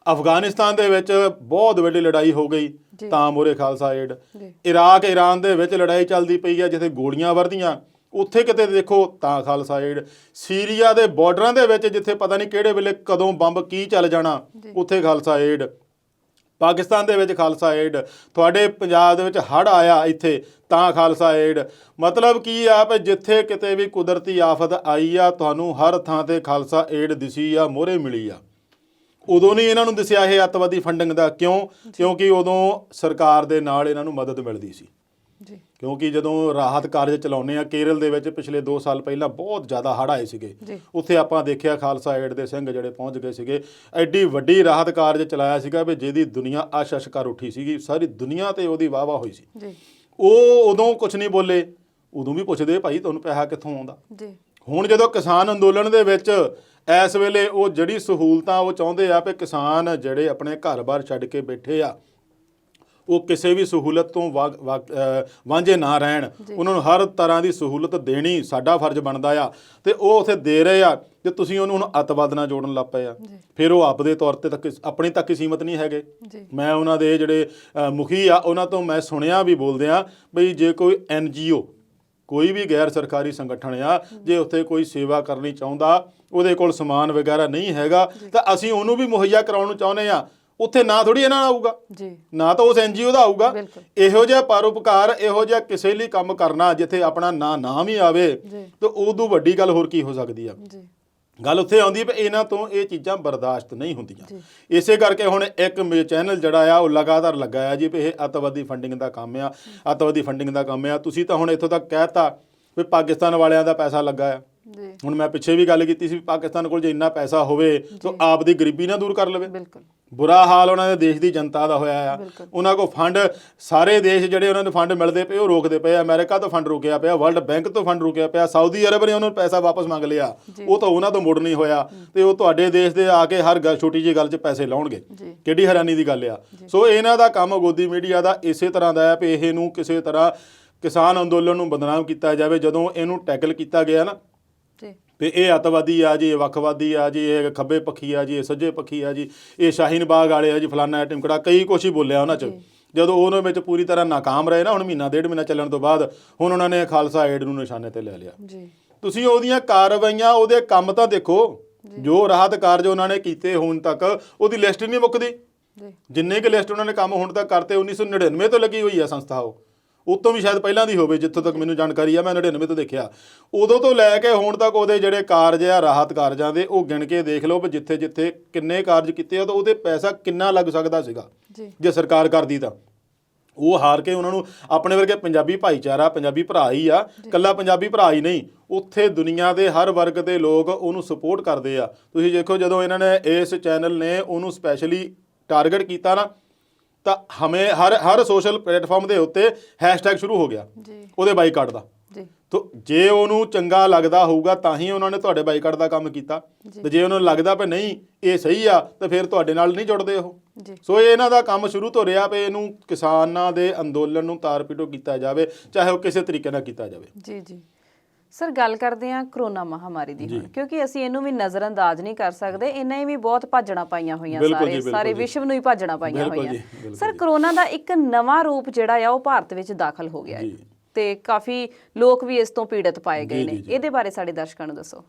ਅਫਗਾਨਿਸਤਾਨ ਦੇ ਵਿੱਚ ਬਹੁਤ ਵੱਡੀ ਲੜਾਈ ਹੋ ਗਈ ਤਾਂ ਮੂਹਰੇ ਖਾਲਸਾ ਏਡ। ਇਰਾਕ ਈਰਾਨ ਦੇ ਵਿੱਚ ਲੜਾਈ ਚੱਲਦੀ ਪਈ ਆ, ਜਿੱਥੇ ਗੋਲੀਆਂ ਵਰਦੀਆਂ, ਉੱਥੇ ਕਿਤੇ ਦੇਖੋ ਤਾਂ ਖਾਲਸਾ ਏਡ। ਸੀਰੀਆ ਦੇ ਬਾਰਡਰਾਂ ਦੇ ਵਿੱਚ ਜਿੱਥੇ ਪਤਾ ਨਹੀਂ ਕਿਹੜੇ ਵੇਲੇ ਕਦੋਂ ਬੰਬ ਕੀ ਚੱਲ ਜਾਣਾ, ਉੱਥੇ ਖਾਲਸਾ ਏਡ। ਪਾਕਿਸਤਾਨ ਦੇ ਵਿੱਚ ਖਾਲਸਾ ਏਡ। ਤੁਹਾਡੇ ਪੰਜਾਬ ਦੇ ਵਿੱਚ ਹੜ੍ਹ ਆਇਆ ਇੱਥੇ ਤਾਂ ਖਾਲਸਾ ਏਡ। ਮਤਲਬ ਕੀ ਆ ਵੀ ਜਿੱਥੇ ਕਿਤੇ ਵੀ ਕੁਦਰਤੀ ਆਫਤ ਆਈ ਆ, ਤੁਹਾਨੂੰ ਹਰ ਥਾਂ ਤੇ ਖਾਲਸਾ ਏਡ ਦਿਸੀ ਆ, ਮੋਹਰੇ ਮਿਲੀ ਆ। ਉਦੋਂ ਨਹੀਂ ਇਹਨਾਂ ਨੂੰ ਦਿਸਿਆ ਇਹ ਅੱਤਵਾਦੀ ਫੰਡਿੰਗ ਦਾ। ਕਿਉਂਕਿ ਉਦੋਂ ਸਰਕਾਰ ਦੇ ਨਾਲ ਇਹਨਾਂ ਨੂੰ ਮਦਦ ਮਿਲਦੀ ਸੀ। ਕਿਉਂਕਿ ਜਦੋਂ ਰਾਹਤ ਕਾਰਜ ਚਲਾਉਂਦੇ ਆ, ਕੇਰਲ ਦੇ ਵਿੱਚ ਪਿਛਲੇ 2 ਸਾਲ ਪਹਿਲਾਂ ਬਹੁਤ ਜ਼ਿਆਦਾ ਹੜ੍ਹ ਆਏ ਸੀਗੇ, ਉੱਥੇ ਆਪਾਂ ਦੇਖਿਆ ਖਾਲਸਾ ਏਡ ਦੇ ਸਿੰਘ ਜਿਹੜੇ ਪਹੁੰਚ ਗਏ ਸੀਗੇ, ਐਡੀ ਵੱਡੀ ਰਾਹਤ ਕਾਰਜ ਚਲਾਇਆ ਸੀਗਾ ਵੀ ਜਿਹਦੀ ਦੁਨੀਆ ਅਸ਼ ਕਰ ਉੱਠੀ ਸੀਗੀ, ਸਾਰੀ ਦੁਨੀਆ ਤੇ ਉਹਦੀ ਵਾਹ ਵਾਹ ਹੋਈ ਸੀ। ਉਹ ਉਦੋਂ ਕੁਛ ਨਹੀਂ ਬੋਲੇ, ਉਦੋਂ ਵੀ ਪੁੱਛਦੇ ਭਾਈ ਤੁਹਾਨੂੰ ਪੈਸਾ ਕਿੱਥੋਂ ਆਉਂਦਾ। ਹੁਣ ਜਦੋਂ ਕਿਸਾਨ ਅੰਦੋਲਨ ਦੇ ਵਿੱਚ ਇਸ ਵੇਲੇ ਉਹ ਜਿਹੜੀ ਸਹੂਲਤਾਂ ਉਹ ਚਾਹੁੰਦੇ ਆ ਵੀ ਕਿਸਾਨ ਜਿਹੜੇ ਆਪਣੇ ਘਰ-ਬਾਰ ਛੱਡ ਕੇ ਬੈਠੇ ਆ, ਉਹ ਕਿਸੇ ਵੀ ਸਹੂਲਤ ਤੋਂ ਵਾਂਝੇ ਨਾ ਰਹਿਣ, ਉਹਨਾਂ ਨੂੰ ਹਰ ਤਰ੍ਹਾਂ ਦੀ ਸਹੂਲਤ ਦੇਣੀ ਸਾਡਾ ਫਰਜ਼ ਬਣਦਾ ਆ। ਤੇ ਉਹ ਉੱਥੇ ਦੇ ਰਹੇ ਆ ਤੇ ਤੁਸੀਂ ਉਹਨੂੰ ਹੁਣ ਅੱਤਵਾਦ ਨਾਲ ਜੋੜਨ ਲੱਗ ਪਏ ਆ। ਫਿਰ ਉਹ ਆਪਦੇ ਤੌਰ ਤੇ ਤੱਕ ਆਪਣੇ ਤੱਕ ਹੀ ਸੀਮਤ ਨਹੀਂ ਹੈਗੇ। ਮੈਂ ਉਹਨਾਂ ਦੇ ਜਿਹੜੇ ਮੁਖੀ ਆ ਉਹਨਾਂ ਤੋਂ ਮੈਂ ਸੁਣਿਆ ਵੀ ਬੋਲਦੇ ਆ ਬਈ ਜੇ ਕੋਈ NGO, ਕੋਈ ਵੀ ਗੈਰ ਸਰਕਾਰੀ ਸੰਗਠਨ ਆ, ਜੇ ਉੱਥੇ ਕੋਈ ਸੇਵਾ ਕਰਨੀ ਚਾਹੁੰਦਾ, ਉਹਦੇ ਕੋਲ ਸਮਾਨ ਵਗੈਰਾ ਨਹੀਂ ਹੈਗਾ ਤਾਂ ਅਸੀਂ ਉਹਨੂੰ ਵੀ ਮੁਹੱਈਆ ਕਰਾਉਣ ਨੂੰ ਚਾਹੁੰਦੇ ਆ। ਉੱਥੇ ਨਾ ਥੋੜੀ ਇਹਨਾਂ ਨਾਲ ਆਊਗਾ, ਨਾ ਤਾਂ ਉਸ NGO ਦਾ ਆਊਗਾ। ਇਹੋ ਜਿਹਾ ਪਰਉਪਕਾਰ, ਇਹੋ ਜਿਹਾ ਕਿਸੇ ਲਈ ਕੰਮ ਕਰਨਾ ਜਿੱਥੇ ਆਪਣਾ ਨਾਮ ਹੀ ਆਵੇ, ਤੇ ਉਦੋਂ ਵੱਡੀ ਗੱਲ ਹੋਰ ਕੀ ਹੋ ਸਕਦੀ ਆ। ਗੱਲ ਉੱਥੇ ਆਉਂਦੀ ਹੈ ਵੀ ਇਹਨਾਂ ਤੋਂ ਇਹ ਚੀਜ਼ਾਂ ਬਰਦਾਸ਼ਤ ਨਹੀਂ ਹੁੰਦੀਆਂ। ਇਸੇ ਕਰਕੇ ਹੁਣ ਇੱਕ ਚੈਨਲ ਜਿਹੜਾ ਆ ਉਹ ਲਗਾਤਾਰ ਲੱਗਾ ਆ ਜੀ ਵੀ ਇਹ ਅੱਤਵਾਦੀ ਫੰਡਿੰਗ ਦਾ ਕੰਮ ਆ, ਅੱਤਵਾਦੀ ਫੰਡਿੰਗ ਦਾ ਕੰਮ ਆ। ਤੁਸੀਂ ਤਾਂ ਹੁਣ ਇੱਥੋਂ ਤੱਕ ਕਹਿਤਾ ਵੀ ਪਾਕਿਸਤਾਨ ਵਾਲਿਆਂ ਦਾ ਪੈਸਾ ਲੱਗਾ ਆ। ਹੁਣ ਮੈਂ ਪਿੱਛੇ ਵੀ ਗੱਲ ਕੀਤੀ ਸੀ ਵੀ ਪਾਕਿਸਤਾਨ ਕੋਲ ਜੇ ਇੰਨਾ ਪੈਸਾ ਹੋਵੇ ਤਾਂ ਆਪ ਦੀ ਗਰੀਬੀ ਨਾ ਦੂਰ ਕਰ ਲਵੇ। ਬੁਰਾ ਹਾਲ ਉਹਨਾਂ ਦੇ ਦੇਸ਼ ਦੀ ਜਨਤਾ ਦਾ ਹੋਇਆ ਆ। ਉਹਨਾਂ ਕੋਲ ਫੰਡ, ਸਾਰੇ ਦੇਸ਼ ਜਿਹੜੇ ਉਹਨਾਂ ਨੂੰ ਫੰਡ ਮਿਲਦੇ ਪਏ ਉਹ ਰੋਕਦੇ ਪਏ। ਅਮਰੀਕਾ ਤੋਂ ਫੰਡ ਰੁਕਿਆ ਪਿਆ, ਵਰਲਡ ਬੈਂਕ ਤੋਂ ਫੰਡ ਰੁਕਿਆ ਪਿਆ, ਸਾਊਦੀ ਅਰਬ ਨੇ ਉਹਨਾਂ ਨੂੰ ਪੈਸਾ ਵਾਪਸ ਮੰਗ ਲਿਆ, ਉਹ ਤਾਂ ਉਹਨਾਂ ਤੋਂ ਮੁੜ ਨਹੀਂ ਹੋਇਆ ਤੇ ਉਹ ਤੁਹਾਡੇ ਦੇਸ਼ ਦੇ ਆ ਕੇ ਹਰ ਛੋਟੀ ਜਿਹੀ ਗੱਲ 'ਚ ਪੈਸੇ ਲਾਉਣਗੇ। ਕਿਹੜੀ ਹੈਰਾਨੀ ਦੀ ਗੱਲ ਆ। ਸੋ ਇਹਨਾਂ ਦਾ ਕੰਮ ਗੋਦੀ ਮੀਡੀਆ ਦਾ ਇਸੇ ਤਰ੍ਹਾਂ ਦਾ ਹੈ ਵੀ ਇਹ ਨੂੰ ਕਿਸੇ ਤਰ੍ਹਾਂ ਕਿਸਾਨ ਅੰਦੋਲਨ ਨੂੰ ਬਦਨਾਮ ਕੀਤਾ ਜਾਵੇ। ਜਦੋਂ ਇਹਨੂੰ ਟੈਕਲ ਕੀਤਾ ਗਿਆ ਨਾ ਵੀ ਇਹ ਅੱਤਵਾਦੀ ਆ ਜੀ, ਇਹ ਵੱਖਵਾਦੀ ਆ ਜੀ, ਇਹ ਖੱਬੇ ਪੱਖੀ ਆ ਜੀ, ਇਹ ਸੱਜੇ ਪੱਖੀ ਆ ਜੀ, ਇਹ ਸ਼ਾਹੀਨ ਬਾਗ ਵਾਲੇ ਆ ਜੀ, ਫਲਾਨਾ ਟਿਮਕੜਾ, ਕਈ ਕੁਛ ਹੀ ਬੋਲਿਆ ਉਹਨਾਂ 'ਚ। ਜਦੋਂ ਉਹਨਾਂ ਵਿੱਚ ਪੂਰੀ ਤਰ੍ਹਾਂ ਨਾਕਾਮ ਰਹੇ ਨਾ, ਹੁਣ ਮਹੀਨਾ 1.5 ਮਹੀਨਾ ਚੱਲਣ ਤੋਂ ਬਾਅਦ ਹੁਣ ਉਹਨਾਂ ਨੇ ਖਾਲਸਾ ਏਡ ਨੂੰ ਨਿਸ਼ਾਨੇ ਤੇ ਲੈ ਲਿਆ। ਤੁਸੀਂ ਉਹਦੀਆਂ ਕਾਰਵਾਈਆਂ, ਉਹਦੇ ਕੰਮ ਤਾਂ ਦੇਖੋ, ਜੋ ਰਾਹਤ ਕਾਰਜ ਉਹਨਾਂ ਨੇ ਕੀਤੇ ਹੁਣ ਤੱਕ, ਉਹਦੀ ਲਿਸਟ ਨਹੀਂ ਮੁੱਕਦੀ। ਜਿੰਨੇ ਕੁ ਲਿਸਟ ਉਹਨਾਂ ਨੇ ਕੰਮ ਹੁਣ ਤੱਕ ਕਰਤੇ, 1999 ਤੋਂ ਲੱਗੀ ਹੋਈ ਆ ਸੰਸਥਾ। ਉਹ ਤੋਂ ਵੀ ਸ਼ਾਇਦ ਪਹਿਲਾਂ ਦੀ ਹੋਵੇ, ਜਿੱਥੋਂ ਤੱਕ ਮੈਨੂੰ ਜਾਣਕਾਰੀ ਆ, ਮੈਂ 99 ਤੋਂ ਦੇਖਿਆ। ਉਦੋਂ ਤੋਂ ਲੈ ਕੇ ਹੁਣ ਤੱਕ ਉਹਦੇ ਜਿਹੜੇ ਕਾਰਜ ਆ ਰਾਹਤ ਕਾਰਜਾਂ ਦੇ, ਉਹ ਗਿਣ ਕੇ ਦੇਖ ਲਓ ਵੀ ਜਿੱਥੇ ਜਿੱਥੇ ਕਿੰਨੇ ਕਾਰਜ ਕੀਤੇ ਆ ਤਾਂ ਉਹਦੇ ਪੈਸਾ ਕਿੰਨਾ ਲੱਗ ਸਕਦਾ ਸੀਗਾ ਜੇ ਸਰਕਾਰ ਕਰਦੀ ਤਾਂ। ਉਹ ਹਾਰ ਕੇ ਉਹਨਾਂ ਨੂੰ ਆਪਣੇ ਵਰਗੇ ਪੰਜਾਬੀ ਭਾਈਚਾਰਾ, ਪੰਜਾਬੀ ਭਰਾ ਹੀ ਆ, ਇਕੱਲਾ ਪੰਜਾਬੀ ਭਰਾ ਹੀ ਨਹੀਂ, ਉੱਥੇ ਦੁਨੀਆ ਦੇ ਹਰ ਵਰਗ ਦੇ ਲੋਕ ਉਹਨੂੰ ਸਪੋਰਟ ਕਰਦੇ ਆ। ਤੁਸੀਂ ਦੇਖੋ ਜਦੋਂ ਇਹਨਾਂ ਨੇ ਇਸ ਚੈਨਲ ਨੇ ਉਹਨੂੰ ਸਪੈਸ਼ਲੀ ਟਾਰਗੇਟ ਕੀਤਾ ਨਾ, ਤਾਂ ਹਰ ਸੋਸ਼ਲ ਪਲੇਟਫਾਰਮ ਦੇ ਉੱਤੇ ਹੈਸ਼ਟੈਗ ਸ਼ੁਰੂ ਹੋ ਗਿਆ ਉਹਦੇ ਬਾਈਕਾਟ ਦਾ। ਤਾਂ ਜੇ ਉਹਨੂੰ ਚੰਗਾ ਲੱਗਦਾ ਹੋਊਗਾ ਤਾਂ ਹੀ ਉਹਨਾਂ ਨੇ ਤੁਹਾਡੇ ਬਾਈਕਾਟ ਦਾ ਕੰਮ ਕੀਤਾ, ਤੇ ਜੇ ਉਹਨਾਂ ਨੂੰ ਲੱਗਦਾ ਵੀ ਨਹੀਂ ਇਹ ਸਹੀ ਆ ਤਾਂ ਫਿਰ ਤੁਹਾਡੇ ਨਾਲ ਨਹੀਂ ਜੁੜਦੇ ਉਹ। ਸੋ ਇਹ ਇਹਨਾਂ ਦਾ ਕੰਮ ਸ਼ੁਰੂ ਤੋਂ ਰਿਹਾ ਵੀ ਇਹਨੂੰ ਕਿਸਾਨਾਂ ਦੇ ਅੰਦੋਲਨ ਨੂੰ ਤਾਰ ਪੀਟੋ ਕੀਤਾ ਜਾਵੇ, ਚਾਹੇ ਉਹ ਕਿਸੇ ਤਰੀਕੇ ਨਾਲ ਕੀਤਾ ਜਾਵੇ। ਜੀ ਸਰ, ਗੱਲ ਕਰਦੇ ਹਾਂ ਕਰੋਨਾ ਮਹਾਮਾਰੀ ਦੀ, ਕਿਉਂਕਿ ਅਸੀਂ ਇਹਨੂੰ ਵੀ ਨਜ਼ਰਅੰਦਾਜ਼ ਨਹੀਂ ਕਰ ਸਕਦੇ। ਇਹਨਾਂ ਹੀ ਵੀ ਬਹੁਤ ਭਾਜਣਾ ਪਾਈਆਂ ਹੋਈਆਂ, ਸਾਰੇ ਵਿਸ਼ਵ ਨੂੰ ਹੀ ਭਾਜਣਾ ਪਾਈਆਂ ਹੋਈਆਂ। ਸਰ, ਕਰੋਨਾ ਦਾ ਇੱਕ ਨਵਾਂ ਰੂਪ ਜਿਹੜਾ ਆ ਉਹ ਭਾਰਤ ਵਿੱਚ ਦਾਖਲ ਹੋ ਗਿਆ ਹੈ ਤੇ ਕਾਫੀ ਲੋਕ ਵੀ ਇਸ ਤੋਂ ਪੀੜਤ ਪਾਏ ਗਏ ਨੇ। ਇਹਦੇ ਬਾਰੇ ਸਾਡੇ ਦਰਸ਼ਕਾਂ ਨੂੰ ਦੱਸੋ।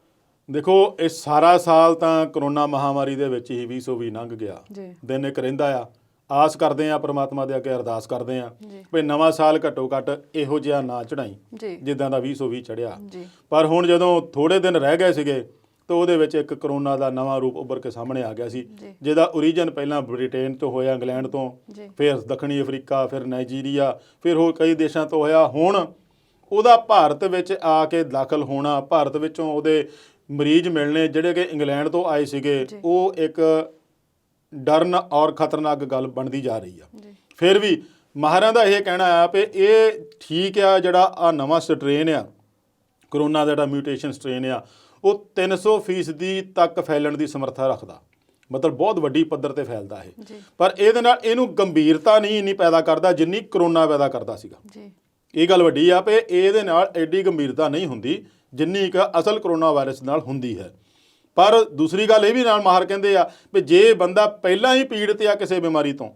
ਦੇਖੋ ਇਹ ਸਾਰਾ ਸਾਲ ਤਾਂ ਕਰੋਨਾ ਮਹਾਮਾਰੀ ਦੇ ਵਿੱਚ ਹੀ 2020 ਲੰਘ ਗਿਆ। ਜੀ ਦਿਨ ਇੱਕ ਰਹਿੰਦਾ ਆ, ਆਸ ਕਰਦੇ ਆ ਪ੍ਰਮਾਤਮਾ ਦੇ ਅੱਗੇ ਅਰਦਾਸ ਕਰਦੇ ਆ ਜੀ ਵੀ ਨਵਾਂ ਸਾਲ ਘੱਟੋ ਘੱਟ ਇਹੋ ਜਿਹਾ ਨਾ ਚੜਾਈ ਜੀ ਜਿੱਦਾਂ ਦਾ 2020 ਚੜਿਆ। ਜੀ ਪਰ ਹੁਣ ਜਦੋਂ ਥੋੜੇ ਦਿਨ ਰਹਿ ਗਏ ਸੀਗੇ ਤਾਂ ਉਹਦੇ ਵਿੱਚ ਇੱਕ ਕਰੋਨਾ ਦਾ ਨਵਾਂ ਰੂਪ ਉੱਭਰ ਕੇ ਸਾਹਮਣੇ ਆ ਗਿਆ ਸੀ, ਜੀ ਜਿਹਦਾ ਓਰੀਜਨ ਪਹਿਲਾਂ ਬ੍ਰਿਟੇਨ ਤੋਂ ਹੋਇਆ, ਇੰਗਲੈਂਡ ਤੋਂ, ਜੀ ਫਿਰ ਦੱਖਣੀ ਅਫਰੀਕਾ, ਫਿਰ ਨਾਈਜੀਰੀਆ, ਫਿਰ ਹੋਰ ਕਈ ਦੇਸ਼ਾਂ ਤੋਂ ਹੋਇਆ। ਹੁਣ ਉਹਦਾ ਭਾਰਤ ਵਿੱਚ ਆ ਕੇ ਦਾਖਲ ਹੋਣਾ, ਭਾਰਤ ਵਿੱਚੋਂ ਉਹਦੇ ਮਰੀਜ਼ ਮਿਲਣੇ ਜਿਹੜੇ ਕਿ ਇੰਗਲੈਂਡ ਤੋਂ ਆਏ ਸੀਗੇ, ਜੀ। ਉਹ ਇੱਕ ਡਰਨ ਔਰ ਖਤਰਨਾਕ ਗੱਲ ਬਣਦੀ ਜਾ ਰਹੀ ਆ। ਜੀ ਫਿਰ ਵੀ ਮਾਹਰਾਂ ਦਾ ਇਹ ਕਹਿਣਾ ਆ ਵੀ ਇਹ ਠੀਕ ਆ, ਜਿਹੜਾ ਆ ਨਵਾਂ ਸਟ੍ਰੇਨ ਆ ਕਰੋਨਾ ਦਾ, ਜਿਹੜਾ ਮਿਊਟੇਸ਼ਨ ਸਟ੍ਰੇਨ ਆ, ਉਹ 300% ਤੱਕ ਫੈਲਣ ਦੀ ਸਮਰੱਥਾ ਰੱਖਦਾ, ਮਤਲਬ ਬਹੁਤ ਵੱਡੀ ਪੱਧਰ ਤੇ ਫੈਲਦਾ ਇਹ। ਜੀ ਪਰ ਇਹਦੇ ਨਾਲ ਇਹਨੂੰ ਗੰਭੀਰਤਾ ਨਹੀਂ ਇੰਨੀ ਪੈਦਾ ਕਰਦਾ ਜਿੰਨੀ ਕਰੋਨਾ ਪੈਦਾ ਕਰਦਾ ਸੀਗਾ। ਜੀ ਇਹ ਗੱਲ ਵੱਡੀ ਆ ਵੀ ਇਹਦੇ ਨਾਲ ਐਡੀ ਗੰਭੀਰਤਾ ਨਹੀਂ ਹੁੰਦੀ ਜਿੰਨੀ ਇੱਕ ਅਸਲ ਕਰੋਨਾ ਵਾਇਰਸ ਨਾਲ ਹੁੰਦੀ ਹੈ। ਪਰ ਦੂਸਰੀ ਗੱਲ ਇਹ ਵੀ ਨਾਲ ਮਾਹਰ ਕਹਿੰਦੇ ਆ ਵੀ ਜੇ ਬੰਦਾ ਪਹਿਲਾਂ ਹੀ ਪੀੜਤ ਆ ਕਿਸੇ ਬਿਮਾਰੀ ਤੋਂ,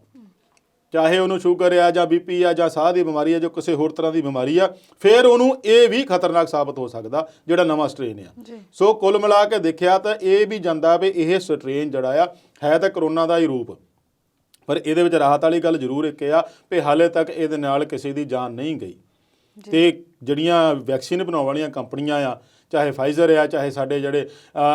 ਚਾਹੇ ਉਹਨੂੰ ਸ਼ੂਗਰ ਆ ਜਾਂ ਬੀਪੀ ਆ ਜਾਂ ਸਾਹ ਦੀ ਬਿਮਾਰੀ ਆ ਜਾਂ ਕਿਸੇ ਹੋਰ ਤਰ੍ਹਾਂ ਦੀ ਬਿਮਾਰੀ ਆ, ਫਿਰ ਉਹਨੂੰ ਇਹ ਵੀ ਖਤਰਨਾਕ ਸਾਬਤ ਹੋ ਸਕਦਾ ਜਿਹੜਾ ਨਵਾਂ ਸਟ੍ਰੇਨ ਆ। ਜੀ ਸੋ ਕੁੱਲ ਮਿਲਾ ਕੇ ਦੇਖਿਆ ਤਾਂ ਇਹ ਵੀ ਜਾਂਦਾ ਵੀ ਇਹ ਸਟ੍ਰੇਨ ਜਿਹੜਾ ਆ ਹੈ ਤਾਂ ਕਰੋਨਾ ਦਾ ਹੀ ਰੂਪ, ਪਰ ਇਹਦੇ ਵਿੱਚ ਰਾਹਤ ਵਾਲੀ ਗੱਲ ਜ਼ਰੂਰ ਇੱਕ ਆ ਵੀ ਹਾਲੇ ਤੱਕ ਇਹਦੇ ਨਾਲ ਕਿਸੇ ਦੀ ਜਾਨ ਨਹੀਂ ਗਈ। ਤੇ ਜਿਹੜੀਆਂ ਵੈਕਸੀਨ ਬਣਾਉਣ ਵਾਲੀਆਂ ਕੰਪਨੀਆਂ ਆ, ਚਾਹੇ ਫਾਈਜ਼ਰ ਆ, ਚਾਹੇ ਸਾਡੇ ਜਿਹੜੇ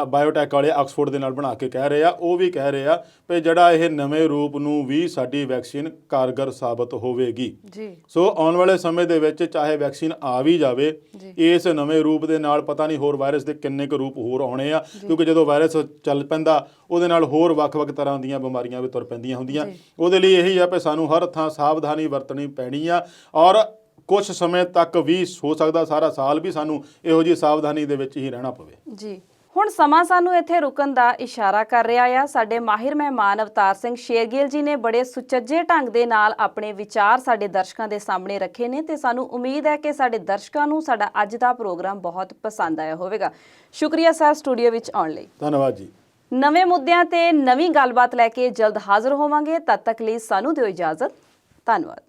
ਬਾਇਓਟੈਕ ਵਾਲੇ ਆਕਸਫੋਰਡ ਦੇ ਨਾਲ ਬਣਾ ਕੇ ਕਹਿ ਰਹੇ ਆ, ਉਹ ਵੀ ਕਹਿ ਰਹੇ ਆ ਵੀ ਜਿਹੜਾ ਇਹ ਨਵੇਂ ਰੂਪ ਨੂੰ ਵੀ ਸਾਡੀ ਵੈਕਸੀਨ ਕਾਰਗਰ ਸਾਬਤ ਹੋਵੇਗੀ। ਜੀ ਸੋ ਆਉਣ ਵਾਲੇ ਸਮੇਂ ਦੇ ਵਿੱਚ ਚਾਹੇ ਵੈਕਸੀਨ ਆ ਵੀ ਜਾਵੇ, ਜੀ ਇਸ ਨਵੇਂ ਰੂਪ ਦੇ ਨਾਲ ਪਤਾ ਨਹੀਂ ਹੋਰ ਵਾਇਰਸ ਦੇ ਕਿੰਨੇ ਕੁ ਰੂਪ ਹੋਰ ਆਉਣੇ ਆ, ਕਿਉਂਕਿ ਜਦੋਂ ਵਾਇਰਸ ਚੱਲ ਪੈਂਦਾ ਉਹਦੇ ਨਾਲ ਹੋਰ ਵੱਖ-ਵੱਖ ਤਰ੍ਹਾਂ ਦੀਆਂ ਬਿਮਾਰੀਆਂ ਵੀ ਤੁਰ ਪੈਂਦੀਆਂ ਹੁੰਦੀਆਂ। ਜੀ। ਉਹਦੇ ਲਈ ਇਹੀ ਆ ਵੀ ਸਾਨੂੰ ਹਰ ਥਾਂ ਸਾਵਧਾਨੀ ਵਰਤਣੀ ਪੈਣੀ ਆ, ਔਰ ਕੁਝ ਸਮੇਂ ਤੱਕ ਵੀ ਹੋ ਸਕਦਾ ਸਾਰਾ ਸਾਲ ਵੀ ਸਾਨੂੰ ਇਹੋ ਜਿਹੀ ਸਾਵਧਾਨੀ ਦੇ ਵਿੱਚ ਹੀ ਰਹਿਣਾ ਪਵੇ। ਜੀ ਹੁਣ ਸਮਾਂ ਸਾਨੂੰ ਇੱਥੇ ਰੁਕਣ ਦਾ ਇਸ਼ਾਰਾ ਕਰ ਰਿਹਾ ਆ। ਸਾਡੇ ਮਾਹਿਰ ਮਹਿਮਾਨ ਅਵਤਾਰ ਸਿੰਘ ਸ਼ੇਰਗਿੱਲ ਜੀ ਨੇ ਬੜੇ ਸੁਚੱਜੇ ਢੰਗ ਦੇ ਨਾਲ ਆਪਣੇ ਵਿਚਾਰ ਸਾਡੇ ਦਰਸ਼ਕਾਂ ਦੇ ਸਾਹਮਣੇ ਰੱਖੇ ਨੇ ਤੇ ਸਾਨੂੰ ਉਮੀਦ ਹੈ ਕਿ ਸਾਡੇ ਦਰਸ਼ਕਾਂ ਨੂੰ ਸਾਡਾ ਅੱਜ ਦਾ ਪ੍ਰੋਗਰਾਮ ਬਹੁਤ ਪਸੰਦ ਆਇਆ ਹੋਵੇਗਾ। ਸ਼ੁਕਰੀਆ ਸਰ ਸਟੂਡੀਓ ਵਿੱਚ ਆਉਣ ਲਈ। ਧੰਨਵਾਦ ਜੀ। ਨਵੇਂ ਮੁੱਦਿਆਂ ਤੇ ਨਵੀਂ ਗੱਲਬਾਤ ਲੈ ਕੇ ਜਲਦ ਹਾਜ਼ਰ ਹੋਵਾਂਗੇ। ਤਦ ਤੱਕ ਲਈ ਸਾਨੂੰ ਦਿਓ ਇਜਾਜ਼ਤ। ਧੰਨਵਾਦ।